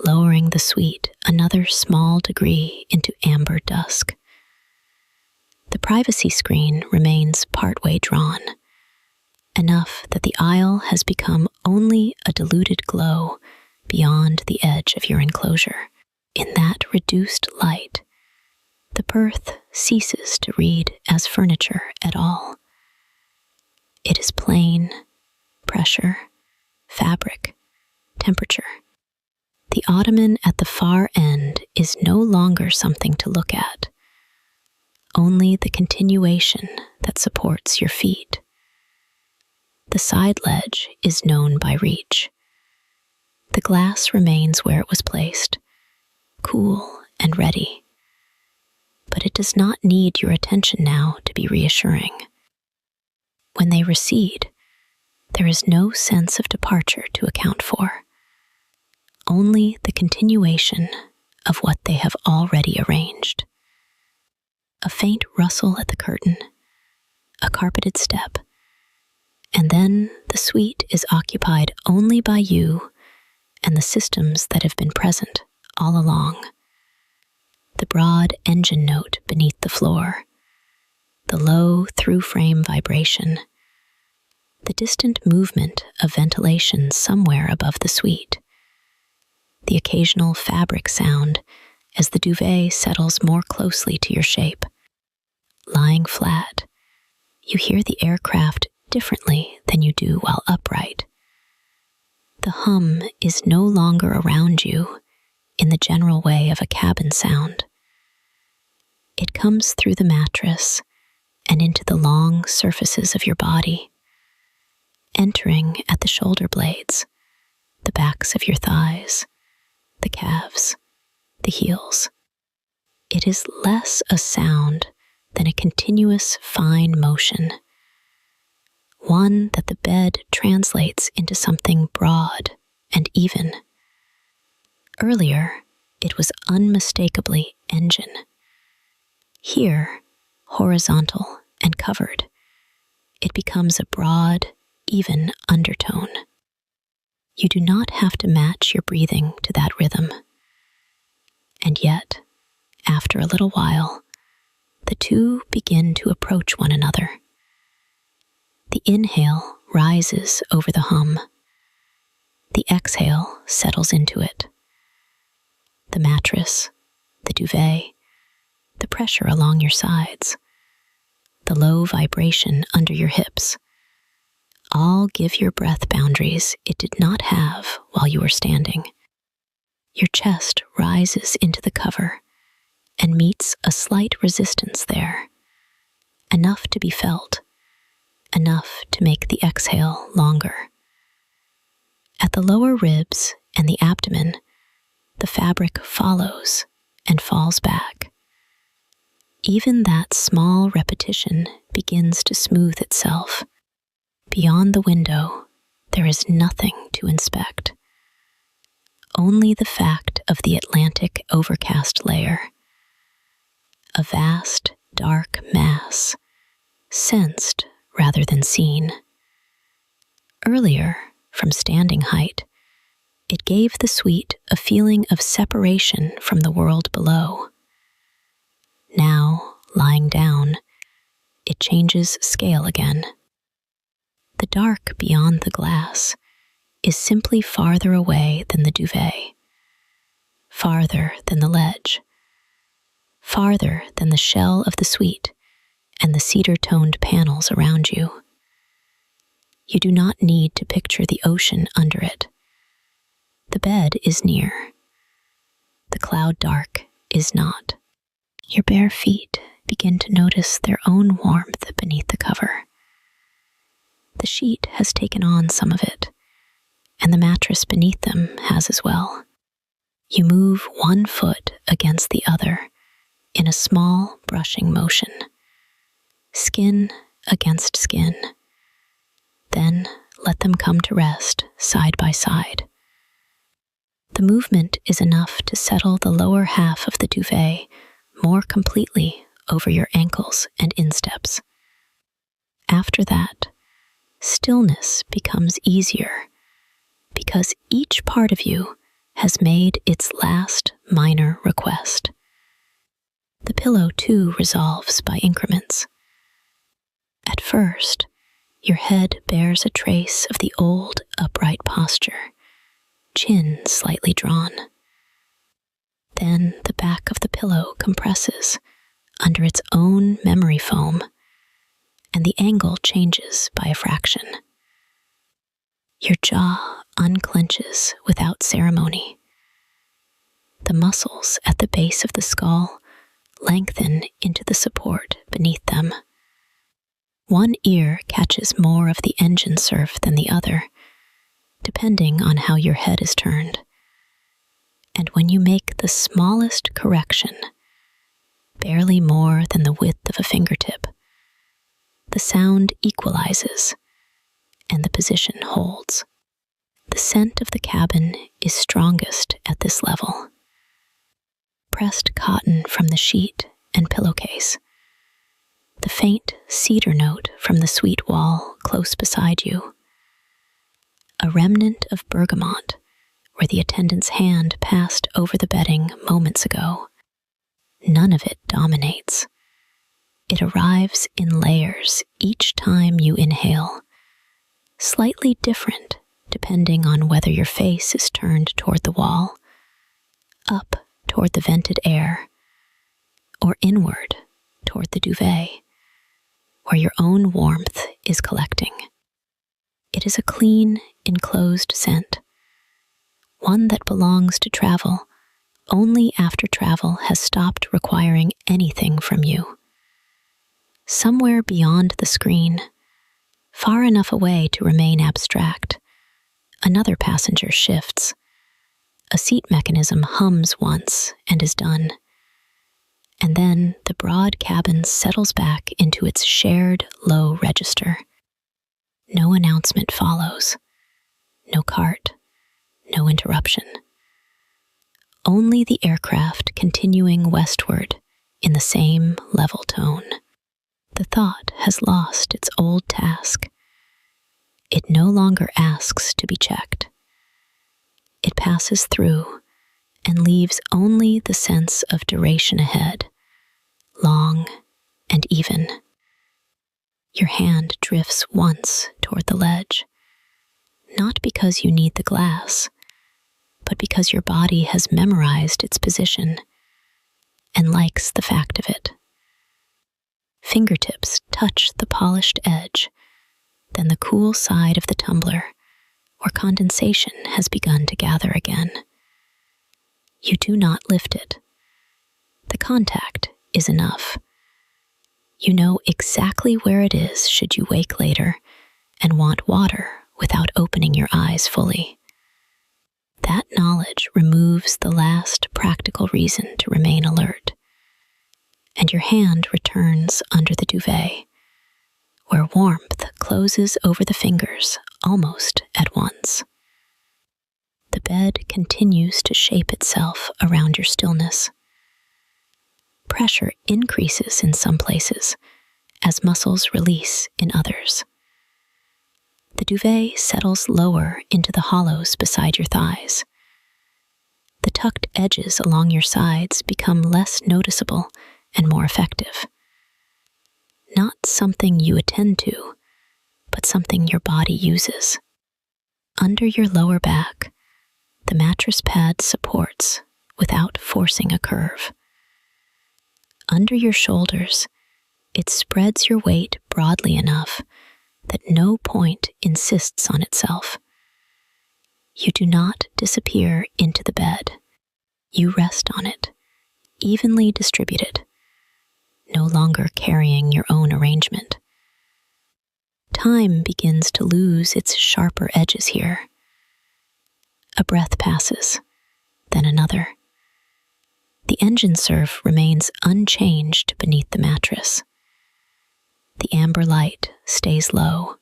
lowering the suite another small degree into amber dusk. The privacy screen remains partway drawn, enough that the aisle has become only a diluted glow beyond the edge of your enclosure. In that reduced light, the berth ceases to read as furniture at all. It is plain, pressure, fabric, temperature. The ottoman at the far end is no longer something to look at, only the continuation that supports your feet. The side ledge is known by reach. The glass remains where it was placed, cool and ready. But it does not need your attention now to be reassuring. When they recede, there is no sense of departure to account for, only the continuation of what they have already arranged. A faint rustle at the curtain, a carpeted step, and then the suite is occupied only by you and the systems that have been present all along. The broad engine note beneath the floor, the low through-frame vibration, the distant movement of ventilation somewhere above the suite, the occasional fabric sound as the duvet settles more closely to your shape. Lying flat, you hear the aircraft differently than you do while upright. The hum is no longer around you in the general way of a cabin sound. It comes through the mattress and into the long surfaces of your body, entering at the shoulder blades, the backs of your thighs, the calves, the heels. It is less a sound than a continuous fine motion, one that the bed translates into something broad and even. Earlier, it was unmistakably engine. Here, horizontal and covered, it becomes a broad, even undertone. You do not have to match your breathing to that rhythm. And yet, after a little while, the two begin to approach one another. The inhale rises over the hum. The exhale settles into it. The mattress, the duvet, the pressure along your sides, the low vibration under your hips, all give your breath boundaries it did not have while you were standing. Your chest rises into the cover and meets a slight resistance there, enough to be felt, enough to make the exhale longer. At the lower ribs and the abdomen, the fabric follows and falls back. Even that small repetition begins to smooth itself. Beyond the window, there is nothing to inspect. Only the fact of the Atlantic overcast layer. A vast, dark mass, sensed rather than seen. Earlier, from standing height, it gave the suite a feeling of separation from the world below. Now, lying down, it changes scale again. The dark beyond the glass is simply farther away than the duvet, farther than the ledge, farther than the shell of the suite and the cedar-toned panels around you. You do not need to picture the ocean under it. The bed is near. The cloud dark is not. Your bare feet begin to notice their own warmth beneath the cover. The sheet has taken on some of it, and the mattress beneath them has as well. You move one foot against the other in a small brushing motion, skin against skin. Then let them come to rest side by side. The movement is enough to settle the lower half of the duvet more completely over your ankles and insteps. After that, stillness becomes easier because each part of you has made its last minor request. The pillow too resolves by increments. At first, your head bears a trace of the old upright posture, chin slightly drawn. Then the back of the pillow compresses under its own memory foam, and the angle changes by a fraction. Your jaw unclenches without ceremony. The muscles at the base of the skull lengthen into the support beneath them. One ear catches more of the engine surf than the other, depending on how your head is turned. And when you make the smallest correction, barely more than the width of a fingertip, the sound equalizes and the position holds. The scent of the cabin is strongest at this level. Pressed cotton from the sheet and pillowcase, the faint cedar note from the sweet wall close beside you, a remnant of bergamot where the attendant's hand passed over the bedding moments ago. None of it dominates. It arrives in layers each time you inhale, slightly different depending on whether your face is turned toward the wall, up toward the vented air, or inward toward the duvet, where your own warmth is collecting. It is a clean, enclosed scent, one that belongs to travel only after travel has stopped requiring anything from you. Somewhere beyond the screen, far enough away to remain abstract, another passenger shifts. A seat mechanism hums once and is done. And then the broad cabin settles back into its shared low register. No announcement follows. No cart. No interruption. Only the aircraft continuing westward in the same level tone. The thought has lost its old task. It no longer asks to be checked. It passes through and leaves only the sense of duration ahead, long and even. Your hand drifts once toward the ledge, not because you need the glass, but because your body has memorized its position and likes the fact of it. Fingertips touch the polished edge, then the cool side of the tumbler, where condensation has begun to gather again. You do not lift it. The contact is enough. You know exactly where it is should you wake later and want water without opening your eyes fully. That knowledge removes the last practical reason to remain alert, and your hand returns under the duvet, where warmth closes over the fingers almost at once. The bed continues to shape itself around your stillness. Pressure increases in some places as muscles release in others. The duvet settles lower into the hollows beside your thighs. The tucked edges along your sides become less noticeable and more effective. Not something you attend to, but something your body uses. Under your lower back, the mattress pad supports without forcing a curve. Under your shoulders, it spreads your weight broadly enough that no point insists on itself. You do not disappear into the bed. You rest on it, evenly distributed, no longer carrying your own arrangement. Time begins to lose its sharper edges here. A breath passes, then another. The engine surf remains unchanged beneath the mattress. The amber light stays low.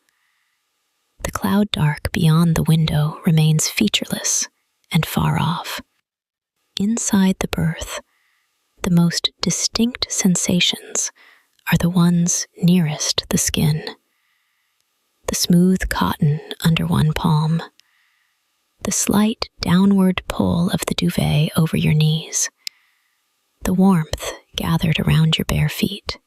The cloud dark beyond the window remains featureless and far off. Inside the berth, the most distinct sensations are the ones nearest the skin. The smooth cotton under one palm, the slight downward pull of the duvet over your knees, the warmth gathered around your bare feet,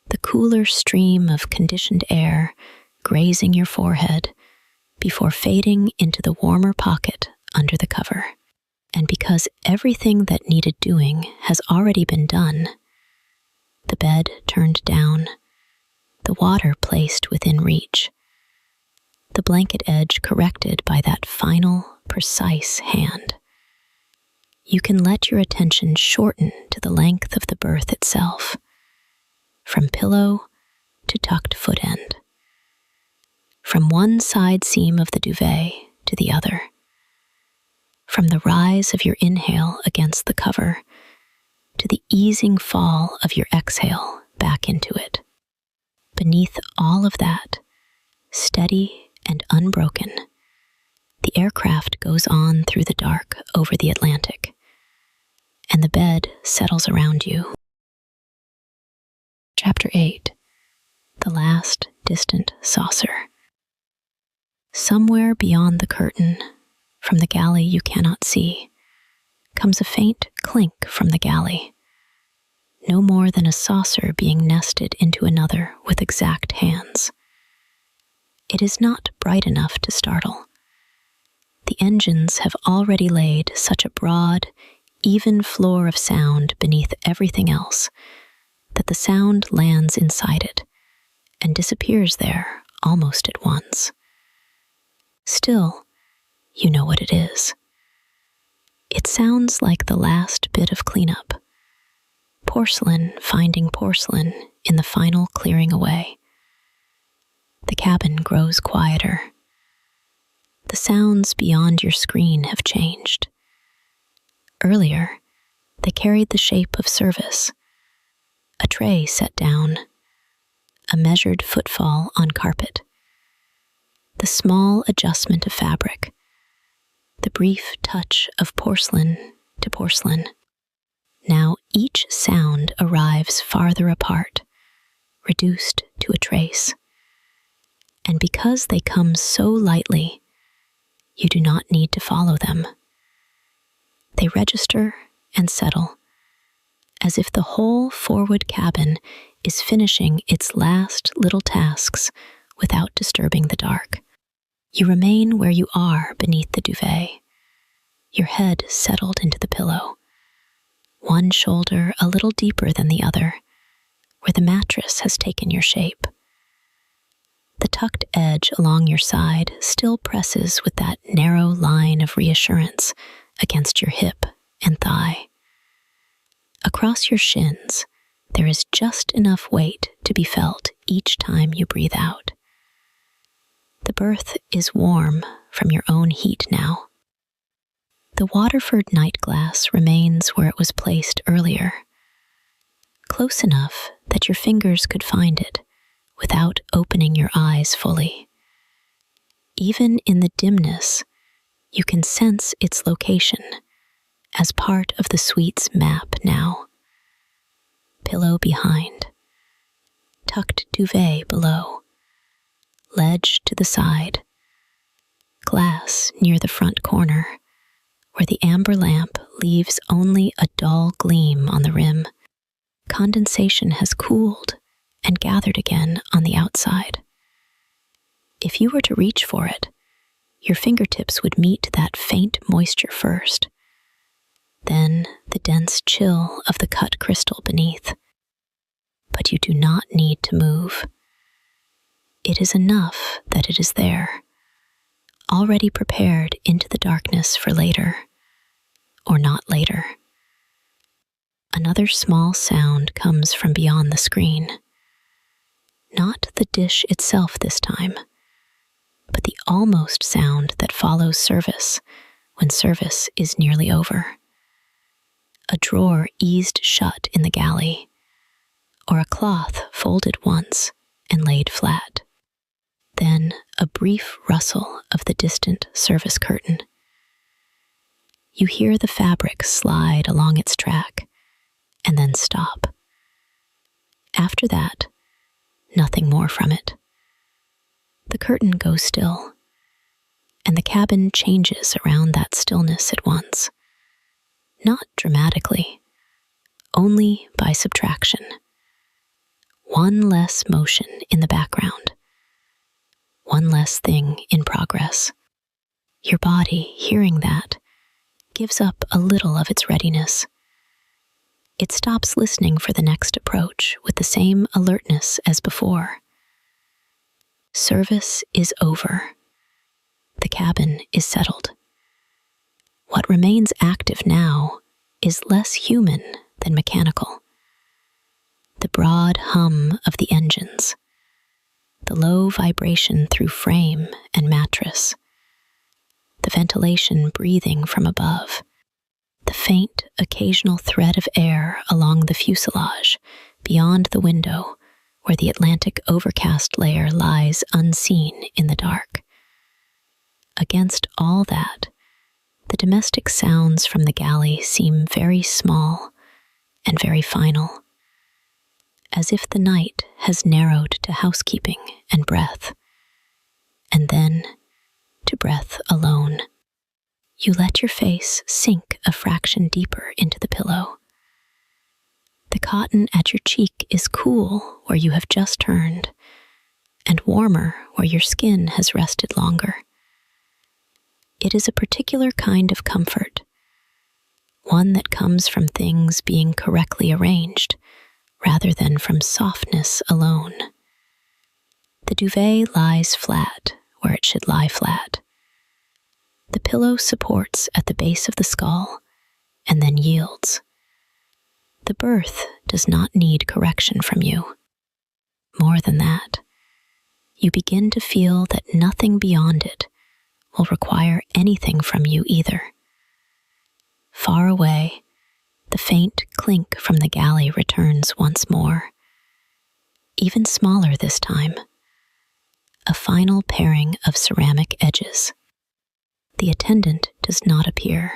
the cooler stream of conditioned air grazing your forehead before fading into the warmer pocket under the cover. And because everything that needed doing has already been done, the bed turned down, the water placed within reach, the blanket edge corrected by that final, precise hand, you can let your attention shorten to the length of the berth itself, from pillow to tucked foot end, from one side seam of the duvet to the other, from the rise of your inhale against the cover to the easing fall of your exhale back into it. Beneath all of that, steady and unbroken, the aircraft goes on through the dark over the Atlantic, and the bed settles around you. Chapter 8. The Last Distant Saucer. Somewhere beyond the curtain, from the galley you cannot see, comes a faint clink from the galley, no more than a saucer being nested into another with exact hands. It is not bright enough to startle. The engines have already laid such a broad, even floor of sound beneath everything else that the sound lands inside it and disappears there almost at once. Still, you know what it is. It sounds like the last bit of cleanup. Porcelain finding porcelain in the final clearing away. The cabin grows quieter. The sounds beyond your screen have changed. Earlier, they carried the shape of service. A tray set down, a measured footfall on carpet, the small adjustment of fabric, the brief touch of porcelain to porcelain. Now each sound arrives farther apart, reduced to a trace. And because they come so lightly, you do not need to follow them. They register and settle, as if the whole forward cabin is finishing its last little tasks without disturbing the dark. You remain where you are beneath the duvet, your head settled into the pillow, one shoulder a little deeper than the other, where the mattress has taken your shape. The tucked edge along your side still presses with that narrow line of reassurance against your hip and thigh. Across your shins, there is just enough weight to be felt each time you breathe out. The berth is warm from your own heat now. The Waterford night glass remains where it was placed earlier, close enough that your fingers could find it without opening your eyes fully. Even in the dimness, you can sense its location as part of the suite's map now. Pillow behind, tucked duvet below, ledge to the side, glass near the front corner, where the amber lamp leaves only a dull gleam on the rim. Condensation has cooled and gathered again on the outside. If you were to reach for it, your fingertips would meet that faint moisture first, then the dense chill of the cut crystal beneath. But you do not need to move. It is enough that it is there, already prepared into the darkness for later, or not later. Another small sound comes from beyond the screen. Not the dish itself this time, but the almost sound that follows service when service is nearly over. A drawer eased shut in the galley, or a cloth folded once and laid flat. Then a brief rustle of the distant service curtain. You hear the fabric slide along its track and then stop. After that, nothing more from it. The curtain goes still, and the cabin changes around that stillness at once. Not dramatically, only by subtraction. One less motion in the background. One less thing in progress. Your body, hearing that, gives up a little of its readiness. It stops listening for the next approach with the same alertness as before. Service is over. The cabin is settled. What remains active now is less human than mechanical. The broad hum of the engines, the low vibration through frame and mattress, the ventilation breathing from above, the faint occasional thread of air along the fuselage beyond the window where the Atlantic overcast layer lies unseen in the dark. Against all that, the domestic sounds from the galley seem very small and very final, as if the night has narrowed to housekeeping and breath, and then to breath alone. You let your face sink a fraction deeper into the pillow. The cotton at your cheek is cool where you have just turned, and warmer where your skin has rested longer. It is a particular kind of comfort, one that comes from things being correctly arranged, rather than from softness alone. The duvet lies flat where it should lie flat. The pillow supports at the base of the skull and then yields. The berth does not need correction from you. More than that, you begin to feel that nothing beyond it will require anything from you either. Far away, the faint clink from the galley returns once more, even smaller this time, a final pairing of ceramic edges. The attendant does not appear.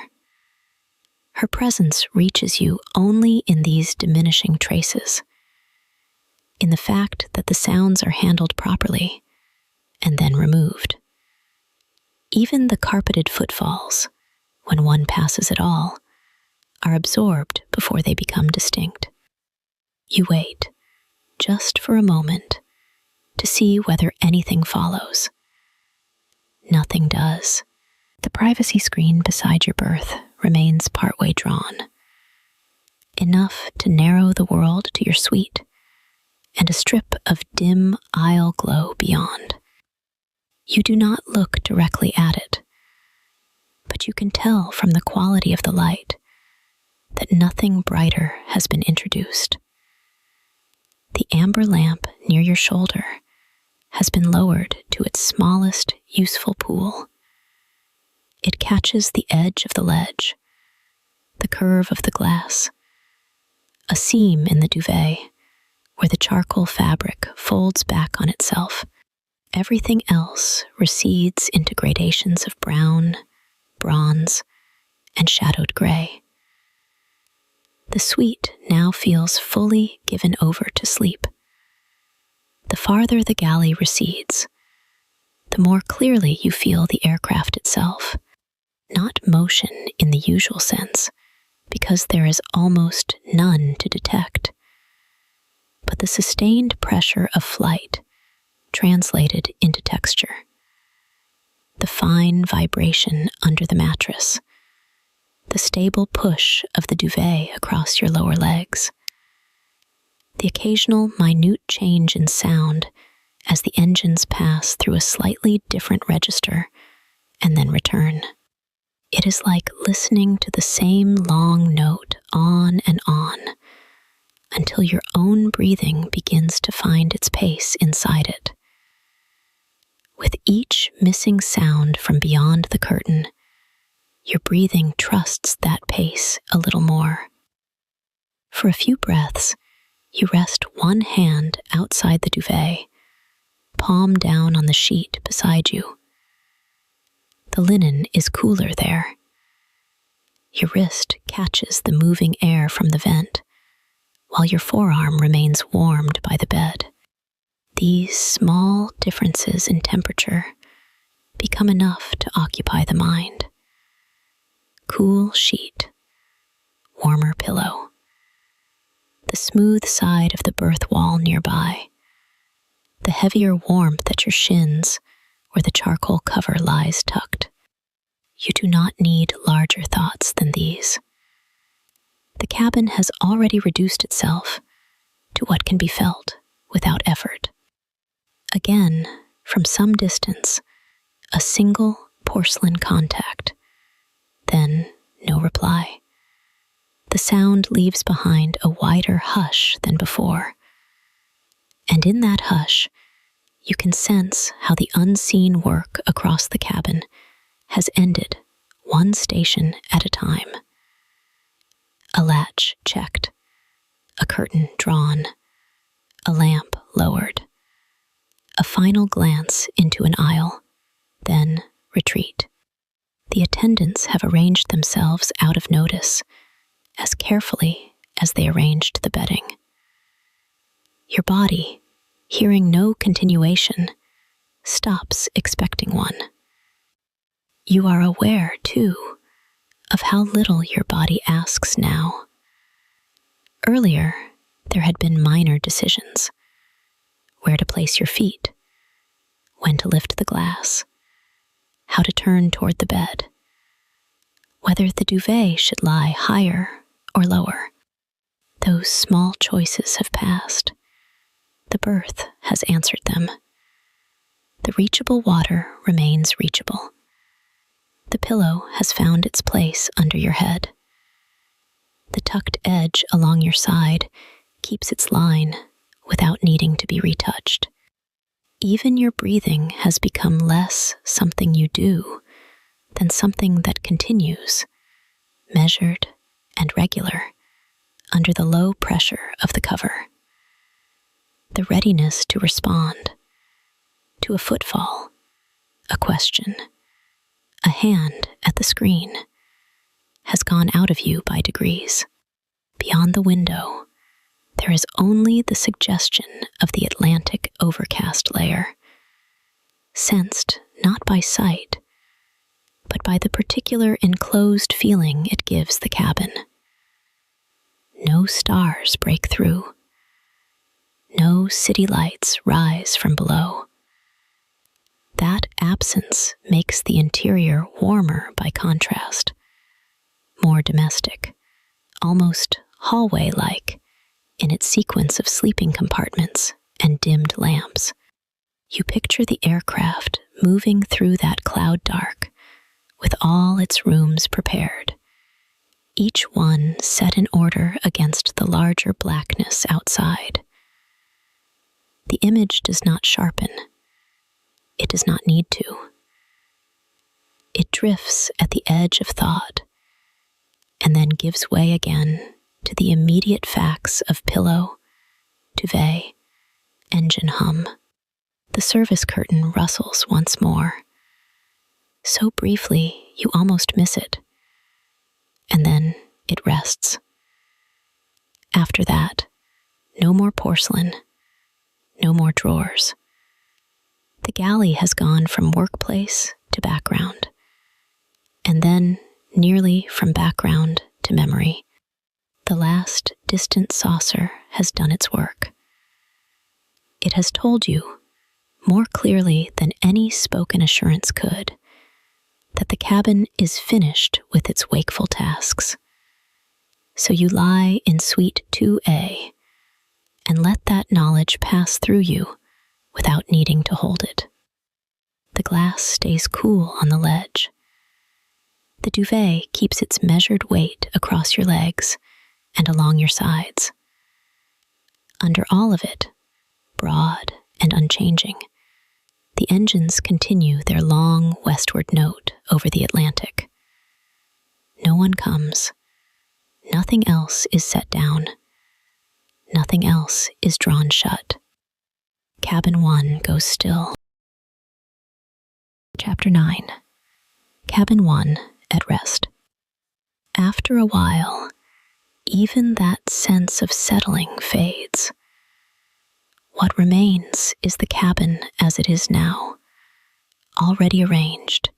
Her presence reaches you only in these diminishing traces, in the fact that the sounds are handled properly and then removed. Even the carpeted footfalls, when one passes at all, are absorbed before they become distinct. You wait, just for a moment, to see whether anything follows. Nothing does. The privacy screen beside your berth remains partway drawn, enough to narrow the world to your suite and a strip of dim aisle glow beyond. You do not look directly at it, but you can tell from the quality of the light that nothing brighter has been introduced. The amber lamp near your shoulder has been lowered to its smallest useful pool. It catches the edge of the ledge, the curve of the glass, a seam in the duvet where the charcoal fabric folds back on itself. Everything else recedes into gradations of brown, bronze, and shadowed gray. The suite now feels fully given over to sleep. The farther the galley recedes, the more clearly you feel the aircraft itself. Not motion in the usual sense, because there is almost none to detect, but the sustained pressure of flight translated into texture. The fine vibration under the mattress, the stable push of the duvet across your lower legs, the occasional minute change in sound as the engines pass through a slightly different register and then return. It is like listening to the same long note on and on until your own breathing begins to find its pace inside it. With each missing sound from beyond the curtain, your breathing trusts that pace a little more. For a few breaths, you rest one hand outside the duvet, palm down on the sheet beside you. The linen is cooler there. Your wrist catches the moving air from the vent, while your forearm remains warmed by the bed. These small differences in temperature become enough to occupy the mind. Cool sheet, warmer pillow, the smooth side of the berth wall nearby, the heavier warmth at your shins where the charcoal cover lies tucked. You do not need larger thoughts than these. The cabin has already reduced itself to what can be felt without effort. Again, from some distance, a single porcelain contact, then no reply. The sound leaves behind a wider hush than before, and in that hush, you can sense how the unseen work across the cabin has ended one station at a time. A latch checked, a curtain drawn, a lamp lowered, a final glance into an aisle, then retreat. The attendants have arranged themselves out of notice, as carefully as they arranged the bedding. Your body, hearing no continuation, stops expecting one. You are aware, too, of how little your body asks now. Earlier, there had been minor decisions: where to place your feet, when to lift the glass, how to turn toward the bed, whether the duvet should lie higher or lower. Those small choices have passed. The berth has answered them. The reachable water remains reachable. The pillow has found its place under your head. The tucked edge along your side keeps its line without needing to be retouched. Even your breathing has become less something you do than something that continues, measured and regular, under the low pressure of the cover. The readiness to respond, to a footfall, a question, a hand at the screen, has gone out of you by degrees. Beyond the window, there is only the suggestion of the Atlantic overcast layer, sensed not by sight, but by the particular enclosed feeling it gives the cabin. No stars break through. No city lights rise from below. That absence makes the interior warmer by contrast, more domestic, almost hallway-like in its sequence of sleeping compartments and dimmed lamps. You picture the aircraft moving through that cloud dark, with all its rooms prepared, each one set in order against the larger blackness outside. The image does not sharpen. It does not need to. It drifts at the edge of thought, and then gives way again to the immediate facts of pillow, duvet, engine hum. The service curtain rustles once more. So briefly, you almost miss it. And then it rests. After that, no more porcelain, no more drawers. The galley has gone from workplace to background, and then nearly from background to memory. The last distant saucer has done its work. It has told you, more clearly than any spoken assurance could, that the cabin is finished with its wakeful tasks. So you lie in suite 2A and let that knowledge pass through you without needing to hold it. The glass stays cool on the ledge. The duvet keeps its measured weight across your legs and along your sides. Under all of it, broad and unchanging, the engines continue their long westward note over the Atlantic. No one comes. Nothing else is set down. Nothing else is drawn shut. Cabin 1 goes still. Chapter 9. Cabin 1 at rest. After a while, even that sense of settling fades. What remains is the cabin as it is now, already arranged,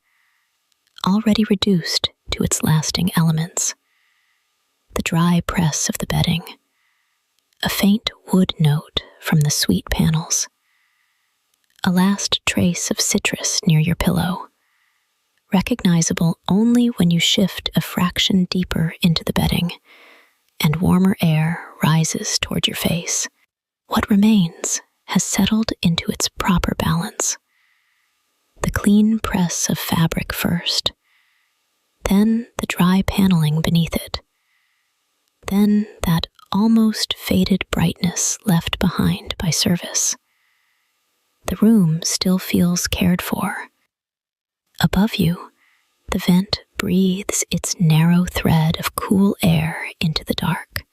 already reduced to its lasting elements. The dry press of the bedding, a faint wood note from the sweet panels, a last trace of citrus near your pillow, recognizable only when you shift a fraction deeper into the bedding and warmer air rises toward your face. What remains has settled into its proper balance. The clean press of fabric first, then the dry paneling beneath it, then that almost faded brightness left behind by service. The room still feels cared for. Above you, the vent breathes its narrow thread of cool air into the dark.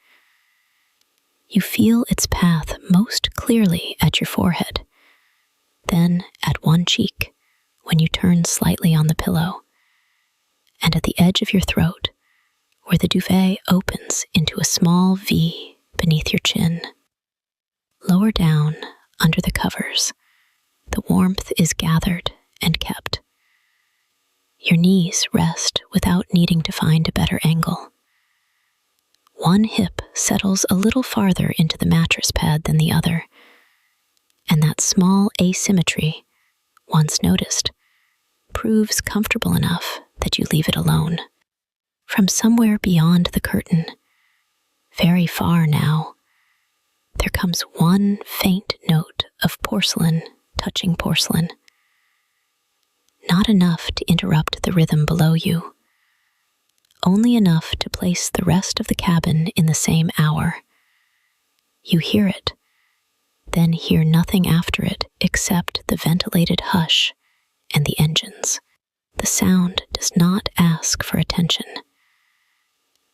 You feel its path most clearly at your forehead, then at one cheek when you turn slightly on the pillow, and at the edge of your throat where the duvet opens into a small V beneath your chin. Lower down, under the covers, the warmth is gathered and kept. Your knees rest without needing to find a better angle. One hip settles a little farther into the mattress pad than the other, and that small asymmetry, once noticed, proves comfortable enough that you leave it alone. From somewhere beyond the curtain, very far now, there comes one faint note of porcelain touching porcelain. Not enough to interrupt the rhythm below you, only enough to place the rest of the cabin in the same hour. You hear it, then hear nothing after it except the ventilated hush and the engines. The sound does not ask for attention.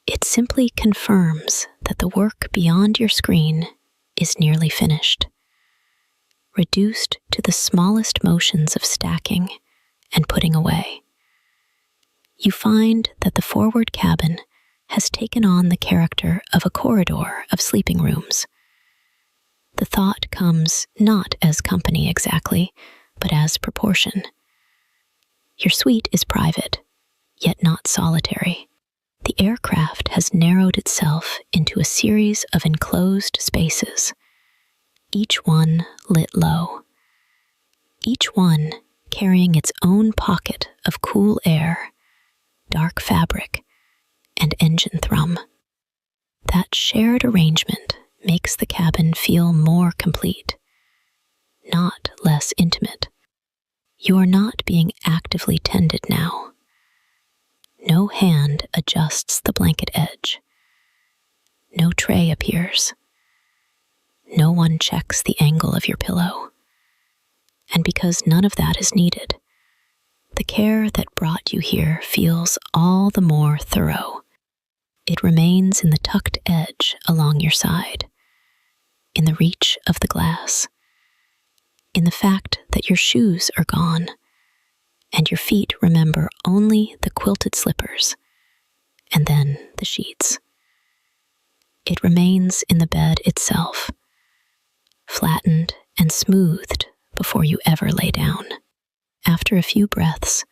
It simply confirms that the work beyond your screen is nearly finished. reduced to the smallest motions of stacking and putting away. You find that the forward cabin has taken on the character of a corridor of sleeping rooms. The thought comes not as company exactly, but as proportion. Your suite is private, yet not solitary. The aircraft has narrowed itself into a series of enclosed spaces, each one lit low, each one carrying its own pocket of cool air, dark fabric, and engine thrum. That shared arrangement makes the cabin feel more complete, not less intimate. You are not being actively tended now. No hand adjusts the blanket edge. No tray appears. No one checks the angle of your pillow. And because none of that is needed, the care that brought you here feels all the more thorough. It remains in the tucked edge along your side, in the reach of the glass, in the fact that your shoes are gone, and your feet remember only the quilted slippers, and then the sheets. It remains in the bed itself, flattened and smoothed before you ever lay down. After a few breaths,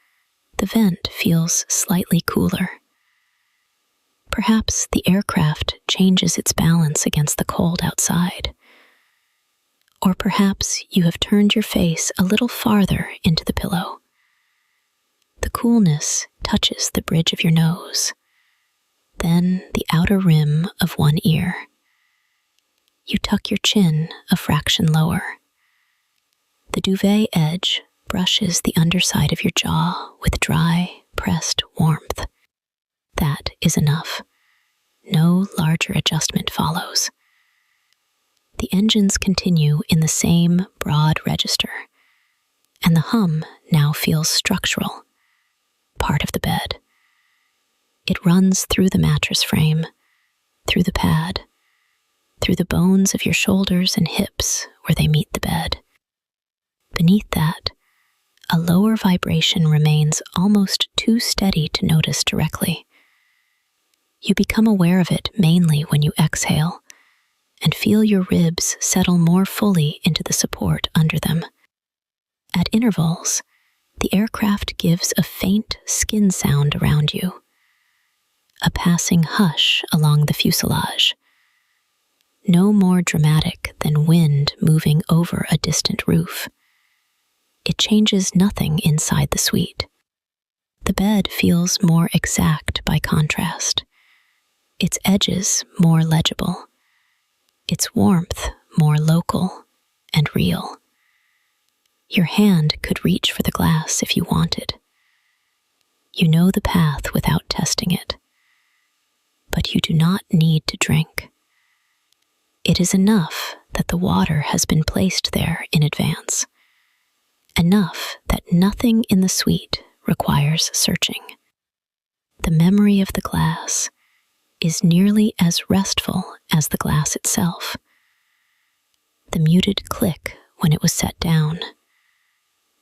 the vent feels slightly cooler. Perhaps the aircraft changes its balance against the cold outside. Or perhaps you have turned your face a little farther into the pillow. The coolness touches the bridge of your nose, then the outer rim of one ear. You tuck your chin a fraction lower. The duvet edge brushes the underside of your jaw with dry, pressed warmth. That is enough. No larger adjustment follows. The engines continue in the same broad register, and the hum now feels structural, part of the bed. It runs through the mattress frame, through the pad, through the bones of your shoulders and hips where they meet the bed. Beneath that, a lower vibration remains almost too steady to notice directly. You become aware of it mainly when you exhale and feel your ribs settle more fully into the support under them. At intervals, the aircraft gives a faint skin sound around you, a passing hush along the fuselage, no more dramatic than wind moving over a distant roof. It changes nothing inside the suite. The bed feels more exact by contrast, its edges more legible, its warmth more local and real. Your hand could reach for the glass if you wanted. You know the path without testing it. But you do not need to drink. It is enough that the water has been placed there in advance. Enough that nothing in the suite requires searching. The memory of the glass is nearly as restful as the glass itself. The muted click when it was set down,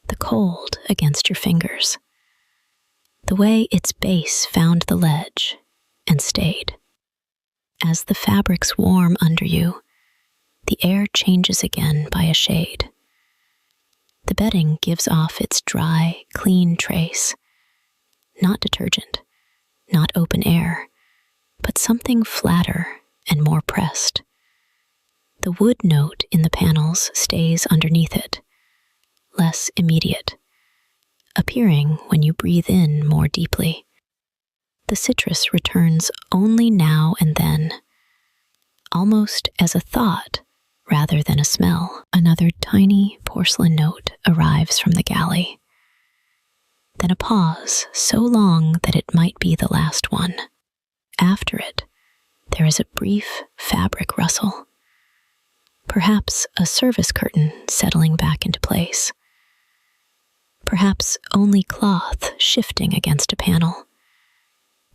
the cold against your fingers, the way its base found the ledge and stayed. As the fabrics warm under you, the air changes again by a shade. The bedding gives off its dry, clean trace, not detergent, not open air, but something flatter and more pressed. The wood note in the panels stays underneath it, less immediate, appearing when you breathe in more deeply. The citrus returns only now and then, almost as a thought rather than a smell. Another tiny porcelain note arrives from the galley. Then a pause so long that it might be the last one. After it, there is a brief fabric rustle, perhaps a service curtain settling back into place, perhaps only cloth shifting against a panel.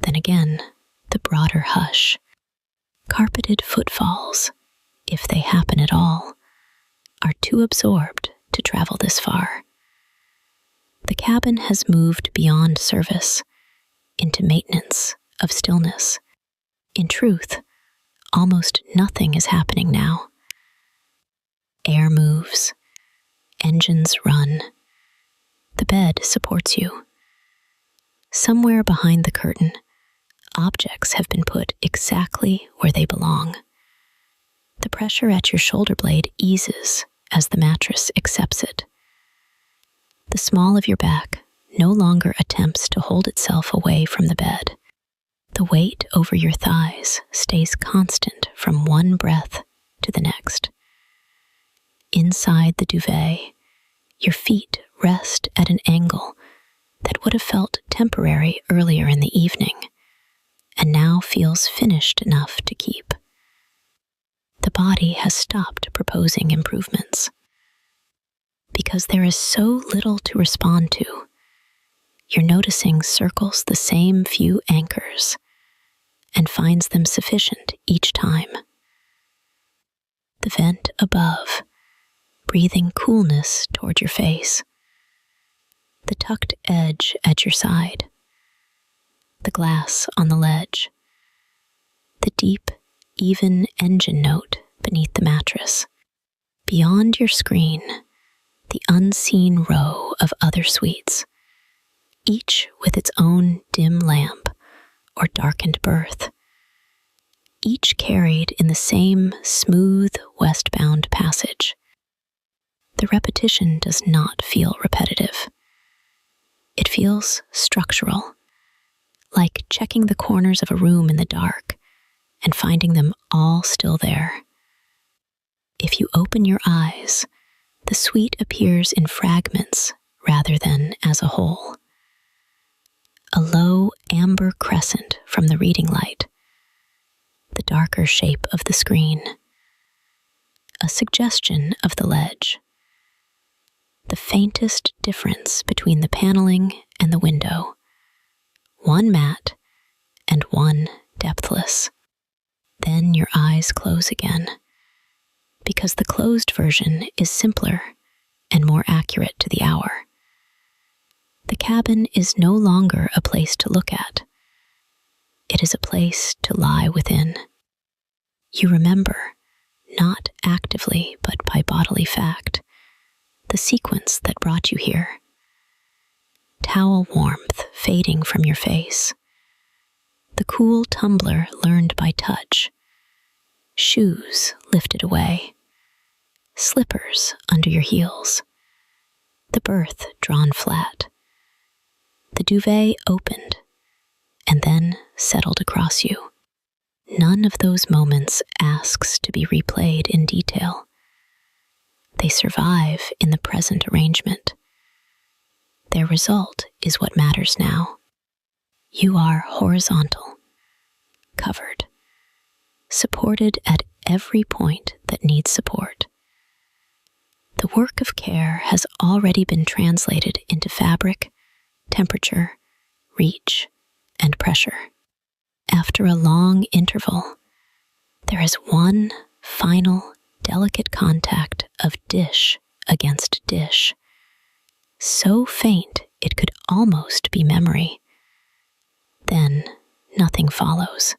Then again, the broader hush, carpeted footfalls, if they happen at all, are too absorbed to travel this far. The cabin has moved beyond service into maintenance of stillness. In truth, almost nothing is happening now. Air moves, engines run, the bed supports you. Somewhere behind the curtain, objects have been put exactly where they belong. The pressure at your shoulder blade eases as the mattress accepts it. The small of your back no longer attempts to hold itself away from the bed. The weight over your thighs stays constant from one breath to the next. Inside the duvet, your feet rest at an angle that would have felt temporary earlier in the evening, and now feels finished enough to keep. The body has stopped proposing improvements. Because there is so little to respond to, your noticing circles the same few anchors and finds them sufficient each time. The vent above, breathing coolness toward your face. The tucked edge at your side. The glass on the ledge. The deep, even engine note beneath the mattress. Beyond your screen, the unseen row of other suites, each with its own dim lamp or darkened berth, each carried in the same smooth westbound passage. The repetition does not feel repetitive. It feels structural, like checking the corners of a room in the dark and finding them all still there. If you open your eyes, the suite appears in fragments rather than as a whole. A low amber crescent from the reading light, the darker shape of the screen, a suggestion of the ledge, the faintest difference between the paneling and the window, one matte and one depthless. Then your eyes close again, because the closed version is simpler and more accurate to the hour. The cabin is no longer a place to look at. It is a place to lie within. You remember, not actively but by bodily fact, the sequence that brought you here. Towel warmth fading from your face. The cool tumbler learned by touch. Shoes lifted away. Slippers under your heels. The berth drawn flat. The duvet opened and then settled across you. None of those moments asks to be replayed in detail. They survive in the present arrangement. Their result is what matters now. You are horizontal, covered, supported at every point that needs support. The work of care has already been translated into fabric, temperature, reach, and pressure. After a long interval, there is one final delicate contact of dish against dish, so faint it could almost be memory. Then nothing follows,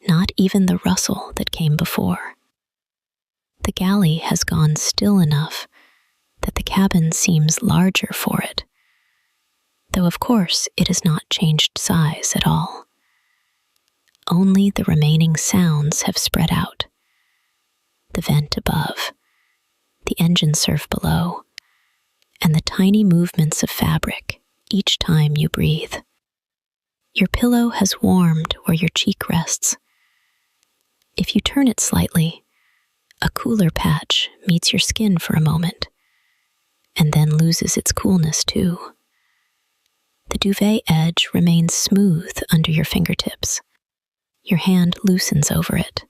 not even the rustle that came before. The galley has gone still enough that the cabin seems larger for it, though of course it has not changed size at all. Only the remaining sounds have spread out. The vent above, the engine surf below, and the tiny movements of fabric each time you breathe. Your pillow has warmed where your cheek rests. If you turn it slightly, a cooler patch meets your skin for a moment, and then loses its coolness too. The duvet edge remains smooth under your fingertips. Your hand loosens over it,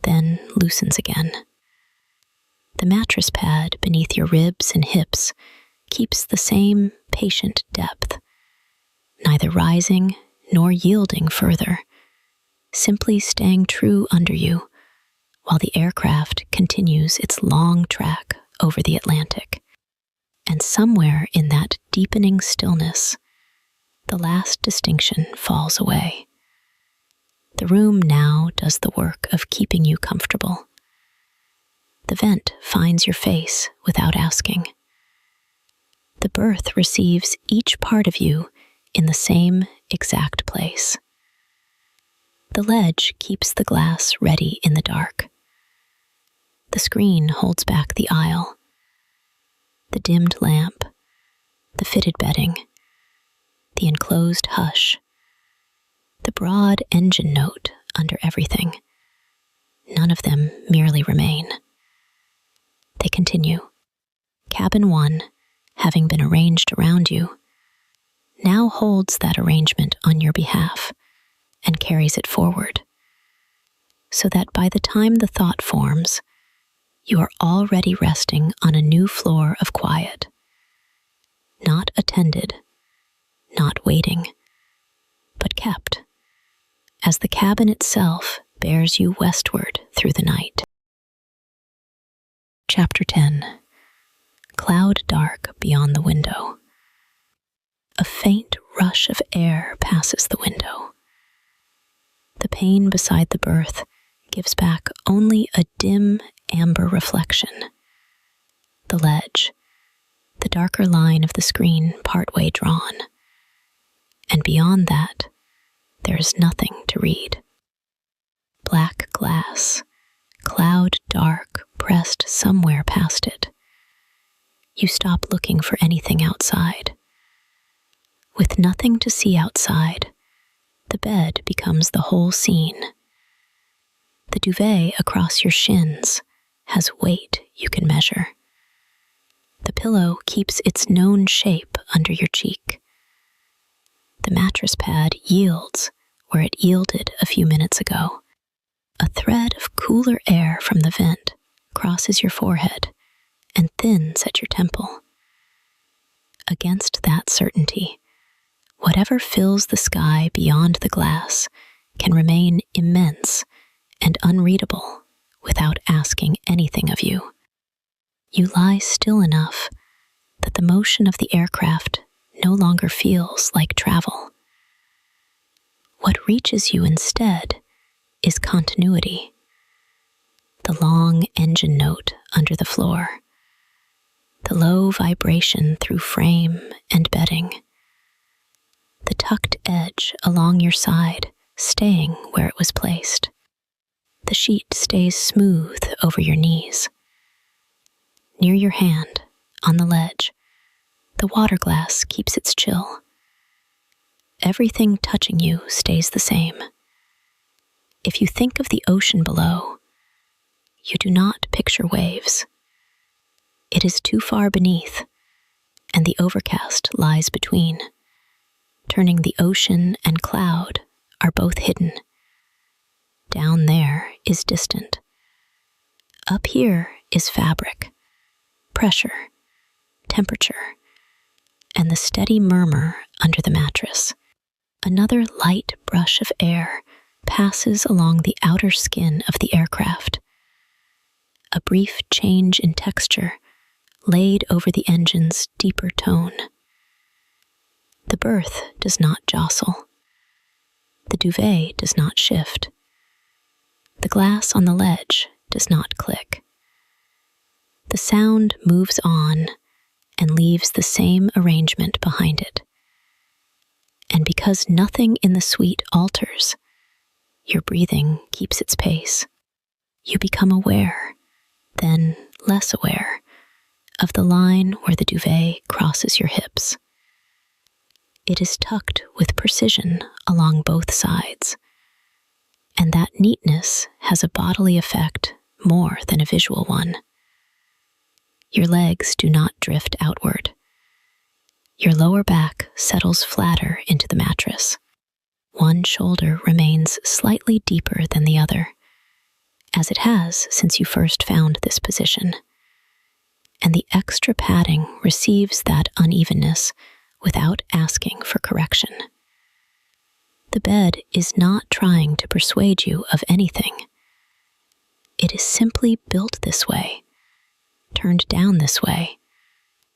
then loosens again. The mattress pad beneath your ribs and hips keeps the same patient depth, neither rising nor yielding further, simply staying true under you while the aircraft continues its long trek over the Atlantic. And somewhere in that deepening stillness, the last distinction falls away. The room now does the work of keeping you comfortable. The vent finds your face without asking. The berth receives each part of you in the same exact place. The ledge keeps the glass ready in the dark. The screen holds back the aisle. The dimmed lamp, the fitted bedding, the enclosed hush, the broad engine note under everything. None of them merely remain. They continue. Cabin 1, having been arranged around you, now holds that arrangement on your behalf and carries it forward, so that by the time the thought forms, you are already resting on a new floor of quiet, not attended, not waiting, but kept, as the cabin itself bears you westward through the night. Chapter 10. Cloud dark beyond the window. A faint rush of air passes the window. The pane beside the berth gives back only a dim amber reflection. The ledge, the darker line of the screen partway drawn. And beyond that, there is nothing to read. Black glass, cloud dark pressed somewhere past it. You stop looking for anything outside. With nothing to see outside, the bed becomes the whole scene. The duvet across your shins has weight you can measure. The pillow keeps its known shape under your cheek. The mattress pad yields where it yielded a few minutes ago. A thread of cooler air from the vent crosses your forehead and thins at your temple. Against that certainty, whatever fills the sky beyond the glass can remain immense and unreadable without asking anything of you. You lie still enough that the motion of the aircraft no longer feels like travel. What reaches you instead is continuity. The long engine note under the floor, the low vibration through frame and bedding, the tucked edge along your side staying where it was placed. The sheet stays smooth over your knees. Near your hand, on the ledge, the water glass keeps its chill. Everything touching you stays the same. If you think of the ocean below, you do not picture waves. It is too far beneath, and the overcast lies between, turning the ocean and cloud are both hidden. Down there is distant. Up here is fabric, pressure, temperature, and the steady murmur under the mattress. Another light brush of air passes along the outer skin of the aircraft. A brief change in texture laid over the engine's deeper tone. The berth does not jostle. The duvet does not shift. The glass on the ledge does not click. The sound moves on and leaves the same arrangement behind it. And because nothing in the suite alters, your breathing keeps its pace. You become aware, then less aware, of the line where the duvet crosses your hips. It is tucked with precision along both sides, and that neatness has a bodily effect more than a visual one. Your legs do not drift outward. Your lower back settles flatter into the mattress. One shoulder remains slightly deeper than the other, as it has since you first found this position, and the extra padding receives that unevenness without asking for correction. The bed is not trying to persuade you of anything. It is simply built this way, turned down this way,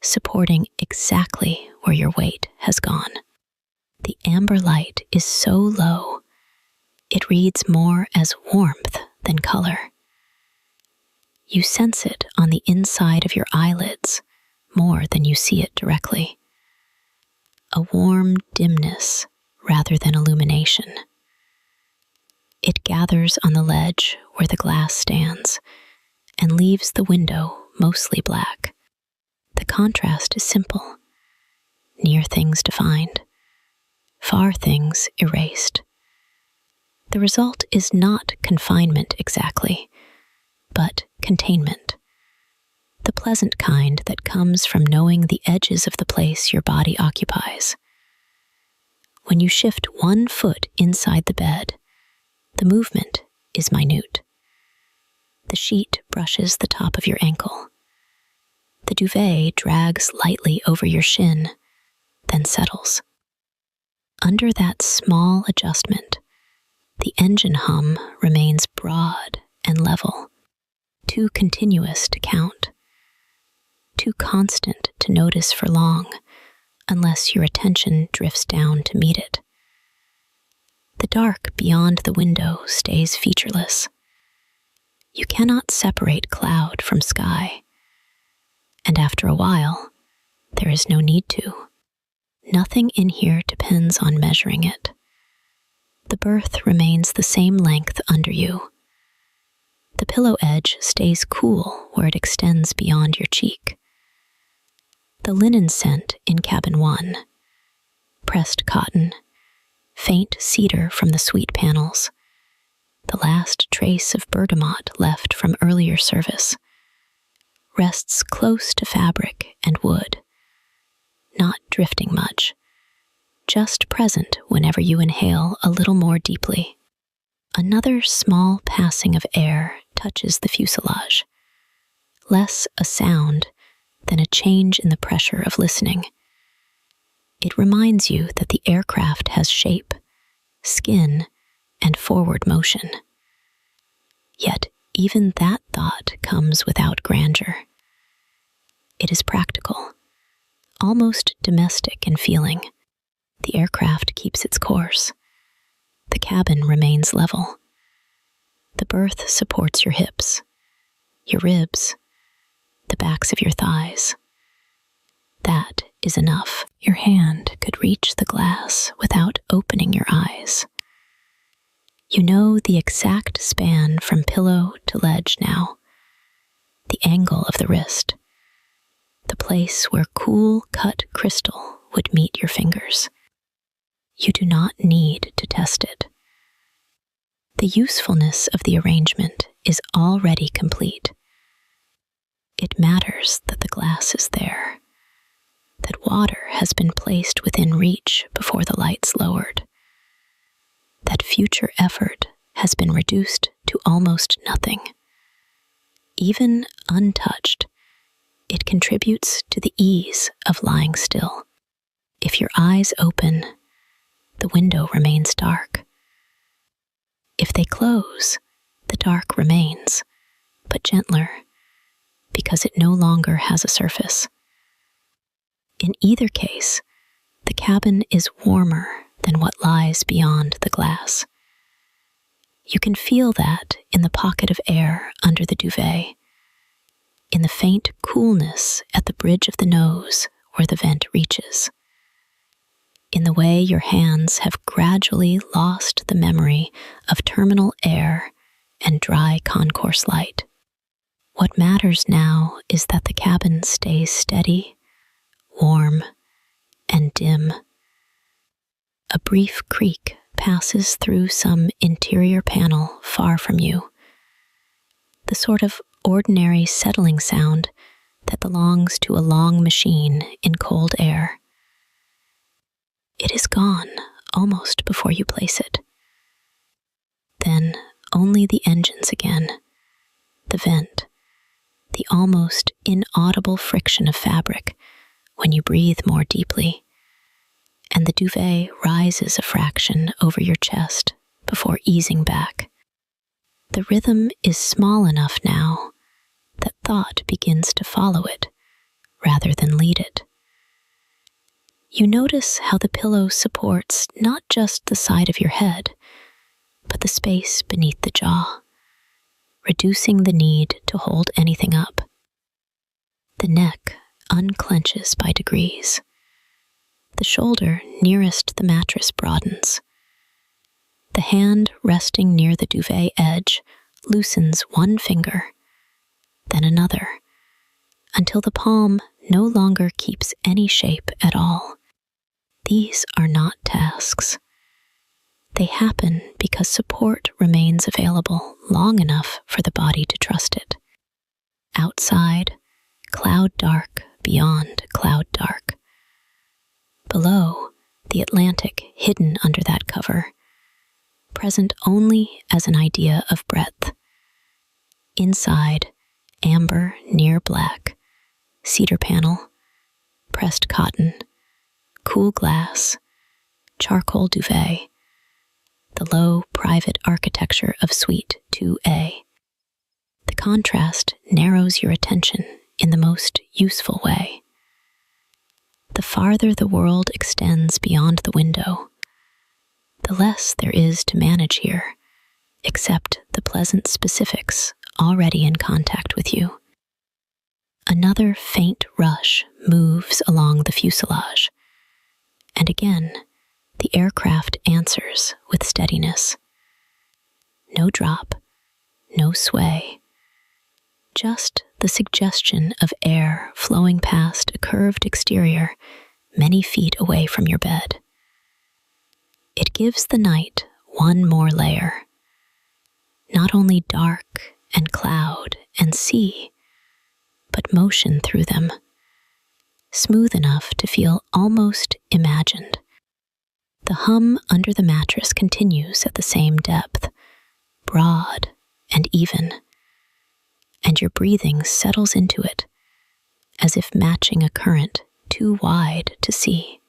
supporting exactly where your weight has gone. The amber light is so low, it reads more as warmth than color. You sense it on the inside of your eyelids more than you see it directly. A warm dimness rather than illumination. It gathers on the ledge where the glass stands and leaves the window mostly black. The contrast is simple. Near things defined, far things erased. The result is not confinement exactly, but containment. The pleasant kind that comes from knowing the edges of the place your body occupies. When you shift 1 foot inside the bed, the movement is minute. The sheet brushes the top of your ankle. The duvet drags lightly over your shin, then settles. Under that small adjustment, the engine hum remains broad and level, too continuous to count, too constant to notice for long, unless your attention drifts down to meet it. The dark beyond the window stays featureless. You cannot separate cloud from sky, and after a while, there is no need to. Nothing in here depends on measuring it. The berth remains the same length under you. The pillow edge stays cool where it extends beyond your cheek. The linen scent in cabin 1, pressed cotton, faint cedar from the sweet panels, the last trace of bergamot left from earlier service, rests close to fabric and wood, not drifting much, just present whenever you inhale a little more deeply. Another small passing of air touches the fuselage, less a sound than a change in the pressure of listening. It reminds you that the aircraft has shape, skin, and forward motion. Yet even that thought comes without grandeur. It is practical, almost domestic in feeling. The aircraft keeps its course. The cabin remains level. The berth supports your hips, your ribs, the backs of your thighs. That is enough. Your hand could reach the glass without opening your eyes. You know the exact span from pillow to ledge now, the angle of the wrist, the place where cool cut crystal would meet your fingers. You do not need to test it. The usefulness of the arrangement is already complete. It matters that the glass is there, that water has been placed within reach before the lights lowered, that future effort has been reduced to almost nothing. Even untouched, it contributes to the ease of lying still. If your eyes open, the window remains dark. If they close, the dark remains, but gentler, because it no longer has a surface. In either case, the cabin is warmer than what lies beyond the glass. You can feel that in the pocket of air under the duvet, in the faint coolness at the bridge of the nose where the vent reaches, in the way your hands have gradually lost the memory of terminal air and dry concourse light. What matters now is that the cabin stays steady, warm, and dim. A brief creak passes through some interior panel far from you, the sort of ordinary settling sound that belongs to a long machine in cold air. It is gone almost before you place it. Then only the engines again, the vent, the almost inaudible friction of fabric when you breathe more deeply, and the duvet rises a fraction over your chest before easing back. The rhythm is small enough now that thought begins to follow it rather than lead it. You notice how the pillow supports not just the side of your head, but the space beneath the jaw, reducing the need to hold anything up. The neck unclenches by degrees. The shoulder nearest the mattress broadens. The hand resting near the duvet edge loosens one finger, then another, until the palm no longer keeps any shape at all. These are not tasks. They happen because support remains available long enough for the body to trust it. Outside, cloud dark beyond cloud dark. Below, the Atlantic hidden under that cover, present only as an idea of breadth. Inside, amber near black, cedar panel, pressed cotton, cool glass, charcoal duvet, the low private architecture of Suite 2A. The contrast narrows your attention in the most useful way. The farther the world extends beyond the window, the less there is to manage here, except the pleasant specifics already in contact with you. Another faint rush moves along the fuselage, and again, the aircraft answers with steadiness. No drop, no sway, just the suggestion of air flowing past a curved exterior many feet away from your bed. It gives the night one more layer. Not only dark and cloud and sea, but motion through them, smooth enough to feel almost imagined. The hum under the mattress continues at the same depth, broad and even, and your breathing settles into it, as if matching a current too wide to see.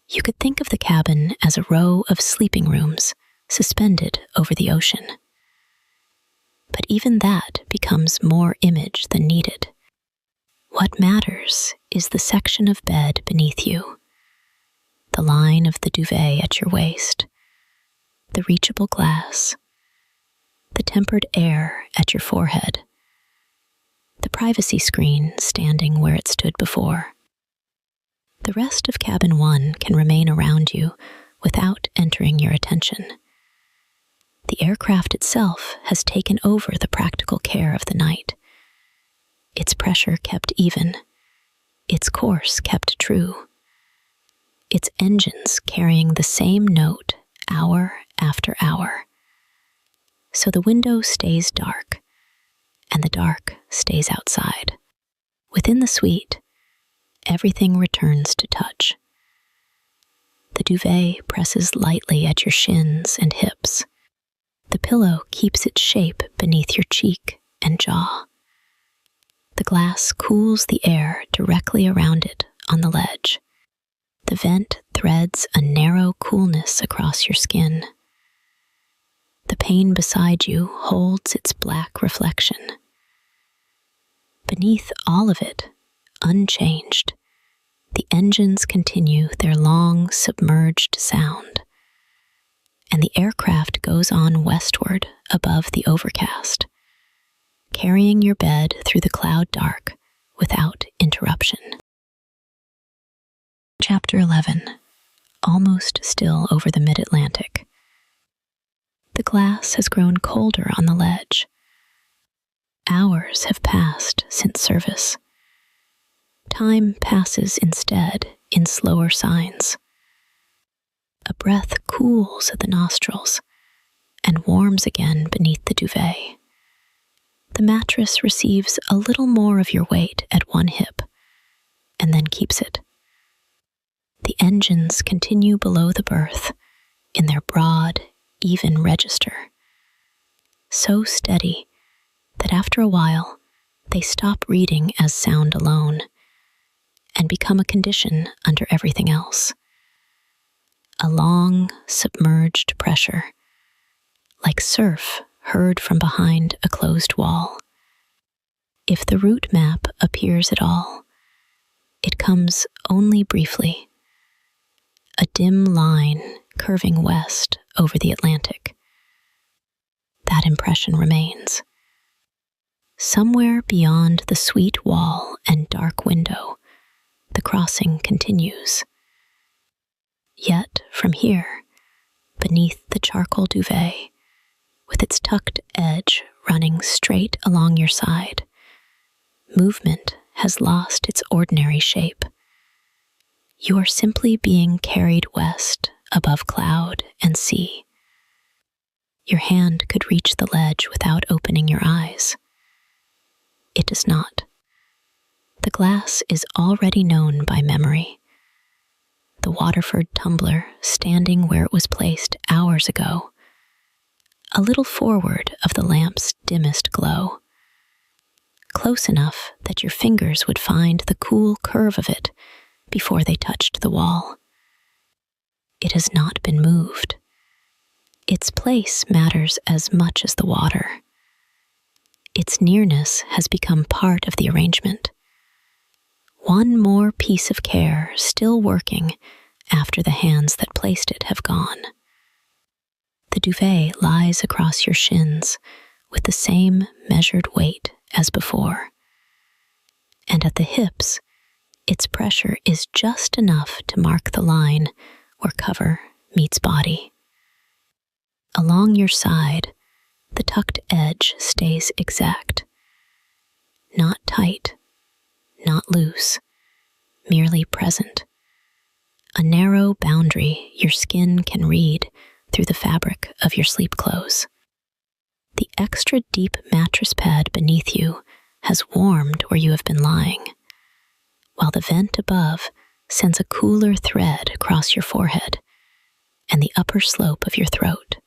You could think of the cabin as a row of sleeping rooms suspended over the ocean. But even that becomes more image than needed. What matters is the section of bed beneath you, the line of the duvet at your waist, the reachable glass, the tempered air at your forehead, the privacy screen standing where it stood before. The rest of Cabin 1 can remain around you without entering your attention. The aircraft itself has taken over the practical care of the night. Its pressure kept even, its course kept true, its engines carrying the same note hour after hour. So the window stays dark, and the dark stays outside. Within the suite, everything returns to touch. The duvet presses lightly at your shins and hips. The pillow keeps its shape beneath your cheek and jaw. The glass cools the air directly around it on the ledge. The vent threads a narrow coolness across your skin. The pane beside you holds its black reflection. Beneath all of it, unchanged, the engines continue their long, submerged sound, and the aircraft goes on westward above the overcast, carrying your bed through the cloud dark without interruption. Chapter 11. Almost still over the mid-Atlantic. The glass has grown colder on the ledge. Hours have passed since service. Time passes instead in slower signs. A breath cools at the nostrils and warms again beneath the duvet. The mattress receives a little more of your weight at one hip and then keeps it. The engines continue below the berth in their broad, even register, so steady that after a while they stop reading as sound alone and become a condition under everything else. A long, submerged pressure, like surf heard from behind a closed wall. If the route map appears at all, it comes only briefly. A dim line curving west over the Atlantic. That impression remains. Somewhere beyond the sweet wall and dark window, the crossing continues. Yet from here, beneath the charcoal duvet, with its tucked edge running straight along your side, movement has lost its ordinary shape. You are simply being carried west above cloud and sea. Your hand could reach the ledge without opening your eyes. It does not. The glass is already known by memory. The Waterford tumbler standing where it was placed hours ago, a little forward of the lamp's dimmest glow, close enough that your fingers would find the cool curve of it before they touched the wall. It has not been moved. Its place matters as much as the water. Its nearness has become part of the arrangement. One more piece of care still working after the hands that placed it have gone. The duvet lies across your shins with the same measured weight as before. And at the hips, its pressure is just enough to mark the line where cover meets body. Along your side, the tucked edge stays exact. Not tight, not loose, merely present. A narrow boundary your skin can read through the fabric of your sleep clothes. The extra deep mattress pad beneath you has warmed where you have been lying, while the vent above sends a cooler thread across your forehead and the upper slope of your throat.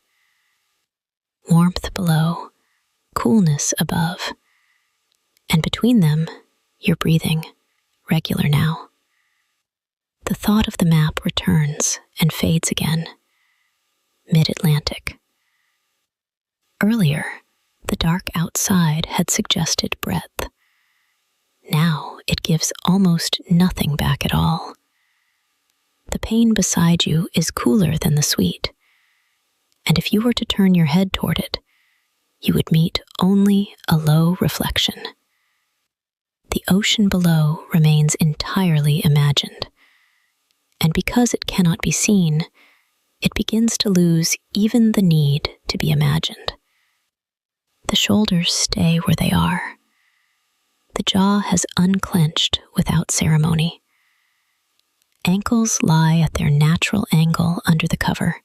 Warmth below, coolness above, and between them, your breathing, regular now. The thought of the map returns and fades again. Mid-Atlantic. Earlier, the dark outside had suggested breadth. Now it gives almost nothing back at all. The pane beside you is cooler than the sweet, and if you were to turn your head toward it, you would meet only a low reflection. The ocean below remains entirely imagined, and because it cannot be seen, it begins to lose even the need to be imagined. The shoulders stay where they are. The jaw has unclenched without ceremony. Ankles lie at their natural angle under the cover,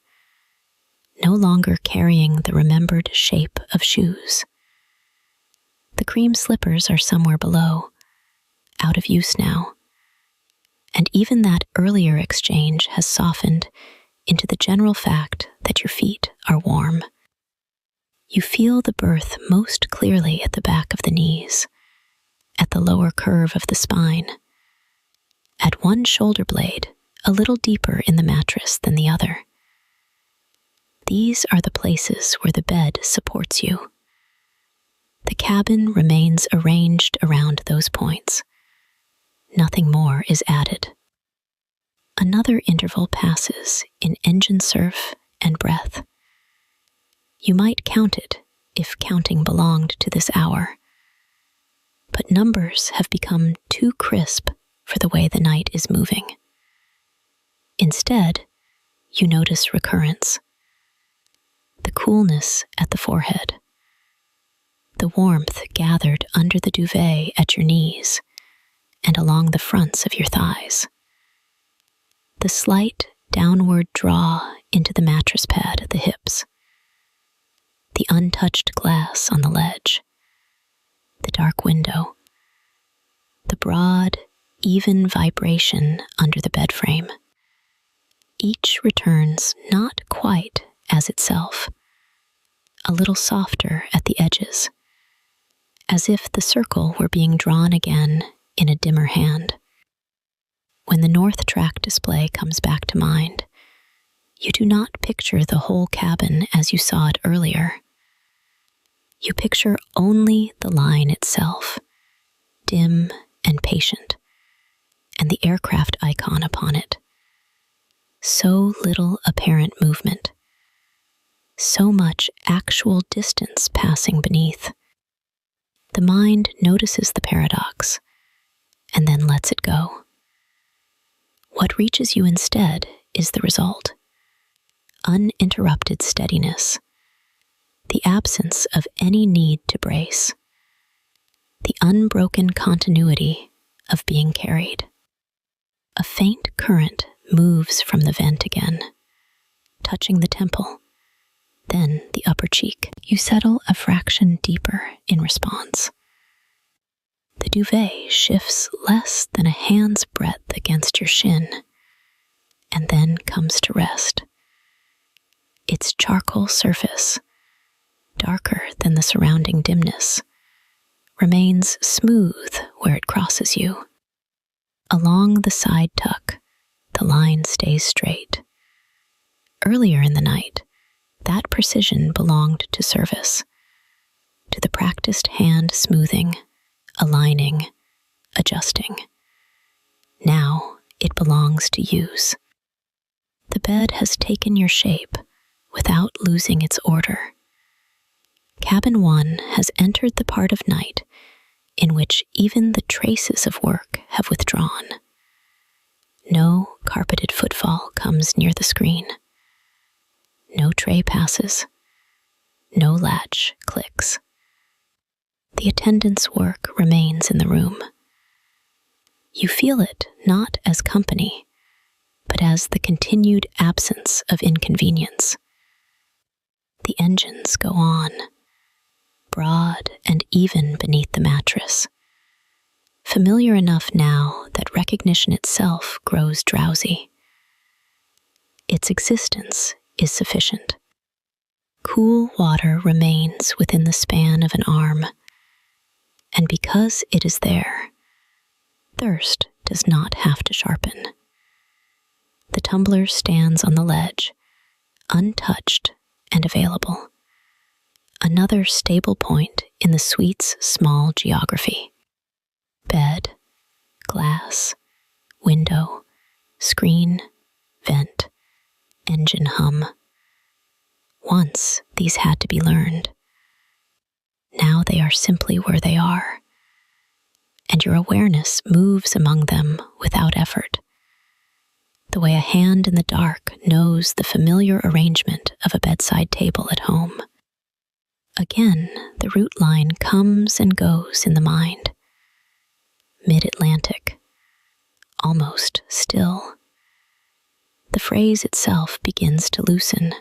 no longer carrying the remembered shape of shoes. The cream slippers are somewhere below, out of use now, and even that earlier exchange has softened into the general fact that your feet are warm. You feel the berth most clearly at the back of the knees, at the lower curve of the spine, at one shoulder blade a little deeper in the mattress than the other. These are the places where the bed supports you. The cabin remains arranged around those points. Nothing more is added. Another interval passes in engine surf and breath. You might count it if counting belonged to this hour. But numbers have become too crisp for the way the night is moving. Instead, you notice recurrence. The coolness at the forehead. The warmth gathered under the duvet at your knees and along the fronts of your thighs. The slight downward draw into the mattress pad at the hips. The untouched glass on the ledge. The dark window. The broad, even vibration under the bed frame. Each returns not quite as itself, a little softer at the edges, as if the circle were being drawn again in a dimmer hand. When the North Track display comes back to mind, you do not picture the whole cabin as you saw it earlier. You picture only the line itself, dim and patient, and the aircraft icon upon it. So little apparent movement, so much actual distance passing beneath. The mind notices the paradox and then lets it go. What reaches you instead is the result: uninterrupted steadiness, the absence of any need to brace, the unbroken continuity of being carried. A faint current moves from the vent again, touching the temple, then the upper cheek. You settle a fraction deeper in response. The duvet shifts less than a hand's breadth against your shin, and then comes to rest. Its charcoal surface, darker than the surrounding dimness, remains smooth where it crosses you. Along the side tuck, the line stays straight. Earlier in the night, that precision belonged to service, to the practiced hand smoothing, aligning, adjusting. Now it belongs to use. The bed has taken your shape without losing its order. Cabin 1 has entered the part of night in which even the traces of work have withdrawn. No carpeted footfall comes near the screen. No tray passes. No latch clicks. The attendant's work remains in the room. You feel it not as company, but as the continued absence of inconvenience. The engines go on, broad and even beneath the mattress, familiar enough now that recognition itself grows drowsy. Its existence is sufficient. Cool water remains within the span of an arm, and because it is there, thirst does not have to sharpen. The tumbler stands on the ledge, untouched and available. Another stable point in the suite's small geography. Bed, glass, window, screen, vent, engine hum. Once these had to be learned. Now they are simply where they are, and your awareness moves among them without effort, the way a hand in the dark knows the familiar arrangement of a bedside table at home. Again, the route line comes and goes in the mind. Mid-Atlantic, almost still. The phrase itself begins to loosen.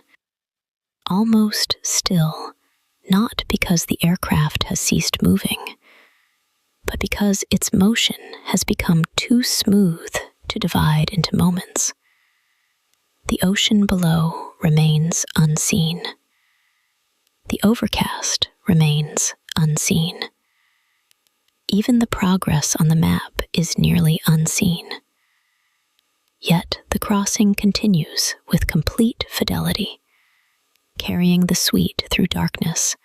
Almost still, not because the aircraft has ceased moving, but because its motion has become too smooth to divide into moments. The ocean below remains unseen. The overcast remains unseen. Even the progress on the map is nearly unseen. Yet the crossing continues with complete fidelity, carrying the suite through darkness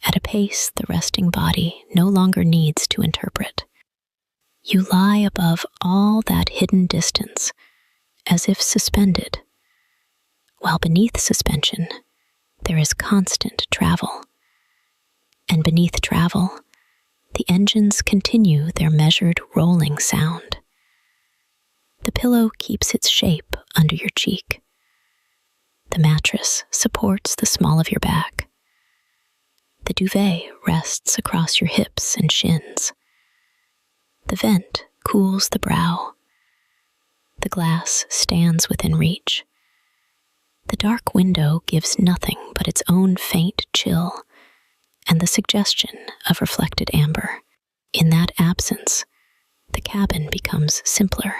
at a pace the resting body no longer needs to interpret. You lie above all that hidden distance, as if suspended, while beneath suspension there is constant travel. And beneath travel, the engines continue their measured rolling sound. The pillow keeps its shape under your cheek. The mattress supports the small of your back. The duvet rests across your hips and shins. The vent cools the brow. The glass stands within reach. The dark window gives nothing but its own faint chill and the suggestion of reflected amber. In that absence, the cabin becomes simpler.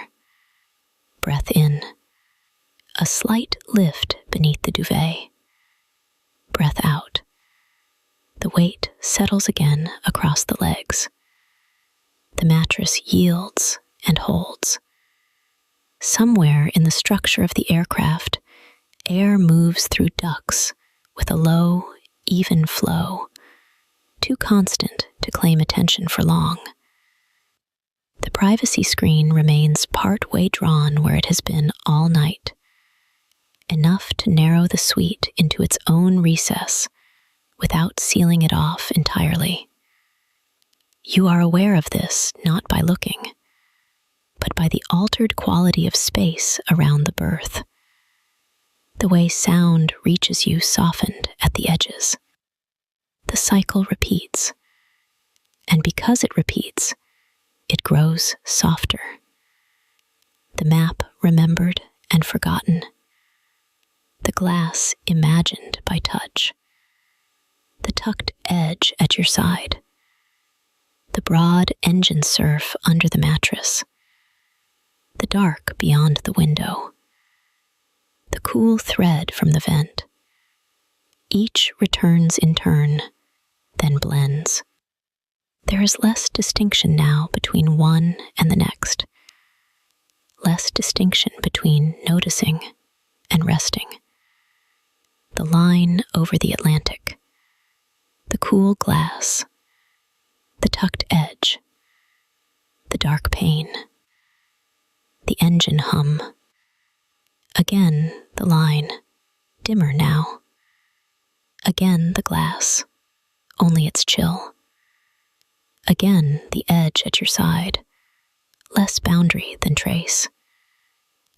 Breath in. A slight lift beneath the duvet. Breath out. The weight settles again across the legs. The mattress yields and holds. Somewhere in the structure of the aircraft, air moves through ducts with a low, even flow, too constant to claim attention for long. The privacy screen remains part-way drawn where it has been all night, enough to narrow the suite into its own recess without sealing it off entirely. You are aware of this not by looking, but by the altered quality of space around the berth, the way sound reaches you softened at the edges. The cycle repeats, and because it repeats, it grows softer. The map remembered and forgotten, the glass imagined by touch, the tucked edge at your side, the broad engine surf under the mattress, the dark beyond the window, the cool thread from the vent. Each returns in turn, then blends. There is less distinction now between one and the next, less distinction between noticing and resting. The line over the Atlantic, the cool glass, the tucked edge, the dark pane, the engine hum. Again the line, dimmer now. Again the glass, only it's chill. Again the edge at your side, less boundary than trace.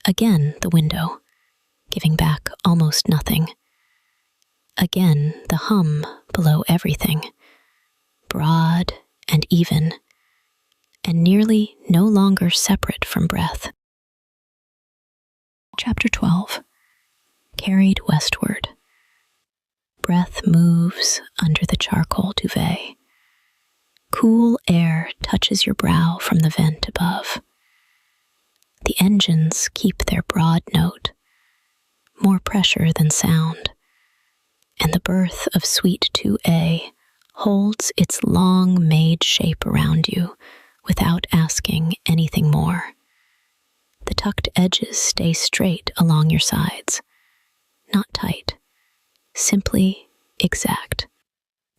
Again the window, giving back almost nothing. Again the hum below everything, broad and even, and nearly no longer separate from breath. Chapter 12. Carried Westward. Breath moves under the charcoal duvet. Cool air touches your brow from the vent above. The engines keep their broad note, more pressure than sound, and the berth of Suite 2A holds its long-made shape around you without asking anything more. The tucked edges stay straight along your sides, not tight, simply exact.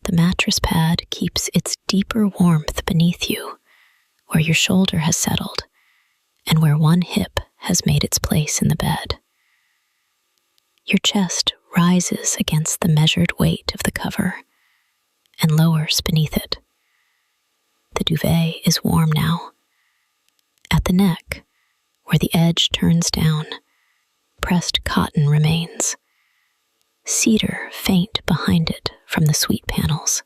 The mattress pad keeps its deeper warmth beneath you, where your shoulder has settled, and where one hip has made its place in the bed. Your chest rises against the measured weight of the cover, and lowers beneath it. The duvet is warm now. At the neck, where the edge turns down, pressed cotton remains. Cedar faint behind it from the suite panels.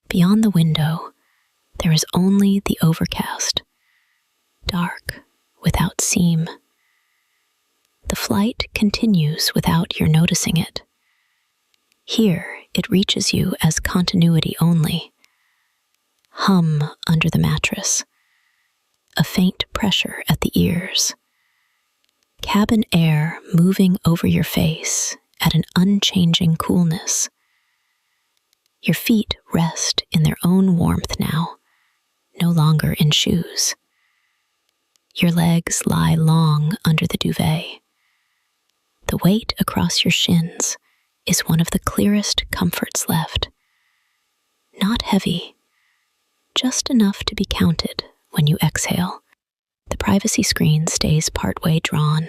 Beyond the window, there is only the overcast, dark without seam. The flight continues without your noticing it. Here it reaches you as continuity only. Hum under the mattress, a faint pressure at the ears. Cabin air moving over your face at an unchanging coolness. Your feet rest in their own warmth now, no longer in shoes. Your legs lie long under the duvet. The weight across your shins is one of the clearest comforts left. Not heavy, just enough to be counted when you exhale. The privacy screen stays partway drawn,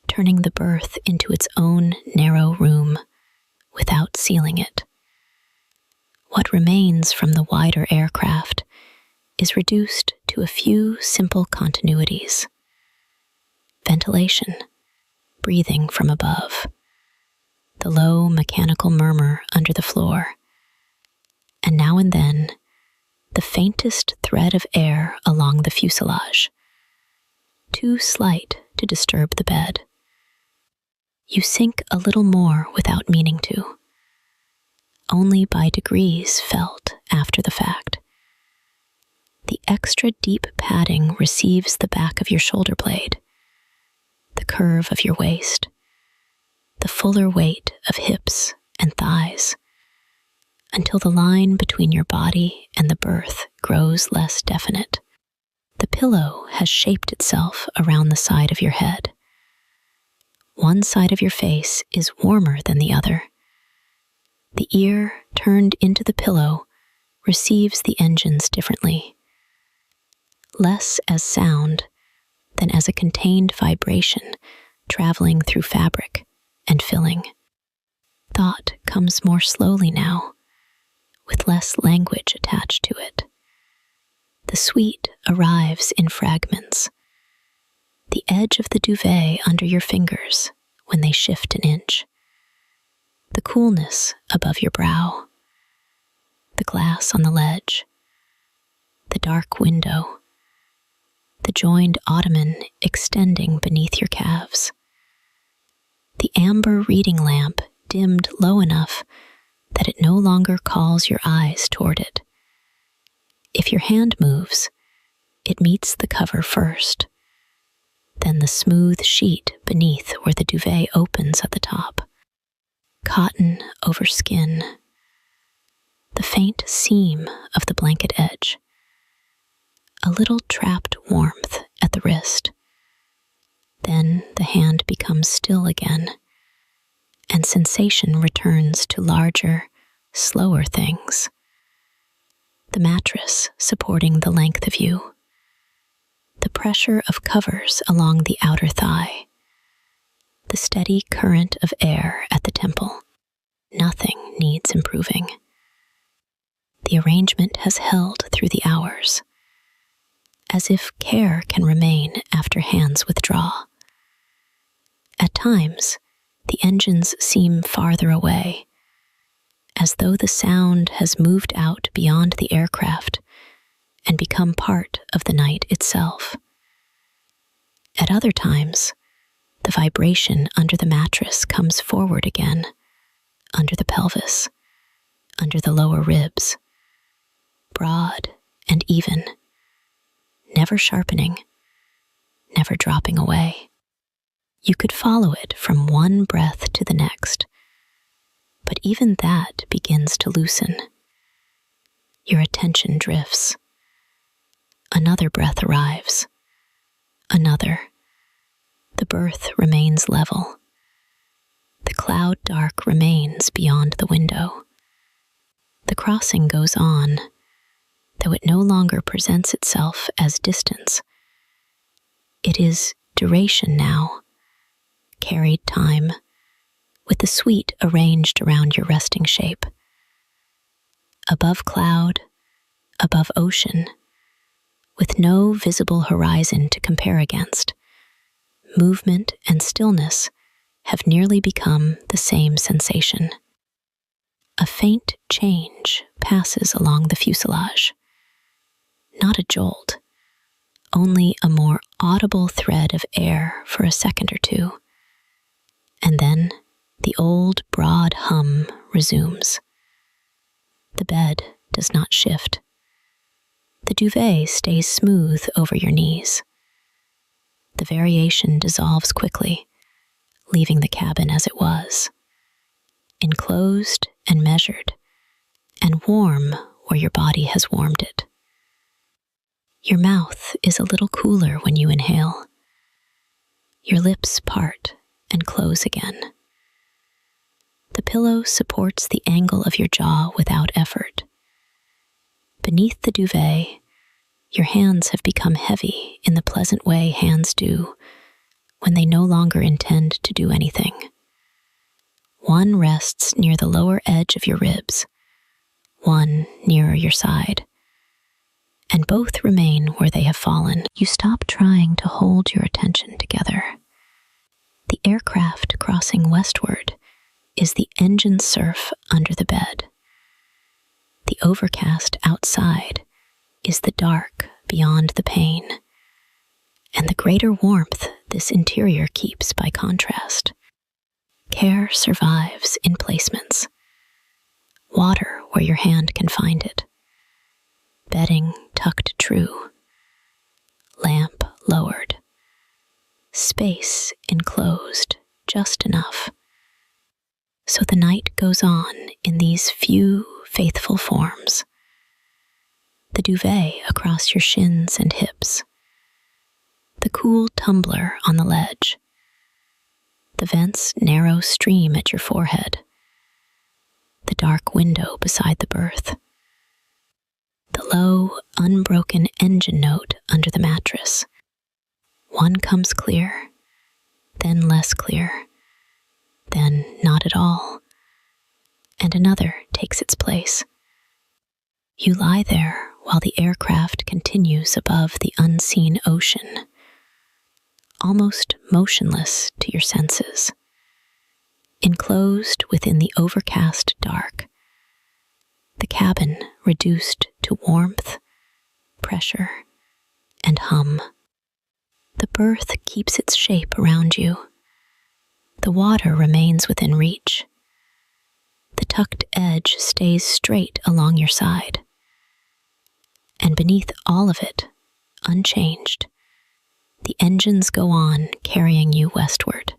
turning the berth into its own narrow room without sealing it. What remains from the wider aircraft is reduced to a few simple continuities. Ventilation, breathing from above, the low mechanical murmur under the floor, and now and then, the faintest thread of air along the fuselage, too slight to disturb the bed. You sink a little more without meaning to, only by degrees felt after the fact. The extra deep padding receives the back of your shoulder blade, the curve of your waist, the fuller weight of hips and thighs, until the line between your body and the berth grows less definite. The pillow has shaped itself around the side of your head. One side of your face is warmer than the other. The ear, turned into the pillow, receives the engines differently, less as sound than as a contained vibration traveling through fabric and filling. Thought comes more slowly now, with less language attached to it. The sweet arrives in fragments, the edge of the duvet under your fingers when they shift an inch, the coolness above your brow, the glass on the ledge, the dark window, the joined ottoman extending beneath your calves, the amber reading lamp dimmed low enough that it no longer calls your eyes toward it. If your hand moves, it meets the cover first, then the smooth sheet beneath where the duvet opens at the top. Cotton over skin, the faint seam of the blanket edge, a little trapped warmth at the wrist. Then the hand becomes still again, and sensation returns to larger, slower things. The mattress supporting the length of you, the pressure of covers along the outer thigh, the steady current of air at the temple. Nothing needs improving. The arrangement has held through the hours, as if care can remain after hands withdraw. At times, the engines seem farther away, as though the sound has moved out beyond the aircraft and become part of the night itself. At other times, the vibration under the mattress comes forward again, under the pelvis, under the lower ribs, broad and even, never sharpening, never dropping away. You could follow it from one breath to the next, but even that begins to loosen. Your attention drifts. Another breath arrives. Another. The berth remains level. The cloud dark remains beyond the window. The crossing goes on, though it no longer presents itself as distance. It is duration now, carried time, with the suite arranged around your resting shape. Above cloud, above ocean, with no visible horizon to compare against, movement and stillness have nearly become the same sensation. A faint change passes along the fuselage. Not a jolt, only a more audible thread of air for a second or two. And then the old broad hum resumes. The bed does not shift. The duvet stays smooth over your knees. The variation dissolves quickly, leaving the cabin as it was, enclosed and measured, and warm where your body has warmed it. Your mouth is a little cooler when you inhale. Your lips part and close again. The pillow supports the angle of your jaw without effort. Beneath the duvet, your hands have become heavy in the pleasant way hands do when they no longer intend to do anything. One rests near the lower edge of your ribs, one nearer your side, and both remain where they have fallen. You stop trying to hold your attention together. The aircraft crossing westward is the engine surf under the bed. The overcast outside is the dark beyond the pane, and the greater warmth this interior keeps by contrast. Care survives in placements. Water where your hand can find it. Bedding tucked true. Lamp lowered. Space enclosed just enough. So the night goes on in these few faithful forms. The duvet across your shins and hips. The cool tumbler on the ledge. The vent's narrow stream at your forehead. the dark window beside the berth, the low, unbroken engine note under the mattress. One comes clear, then less clear, then not at all, and another takes its place. You lie there while the aircraft continues above the unseen ocean, almost motionless to your senses, enclosed within the overcast dark, the cabin reduced to warmth, pressure, and hum. The berth keeps its shape around you. The water remains within reach. The tucked edge stays straight along your side. And beneath all of it, unchanged, the engines go on carrying you westward.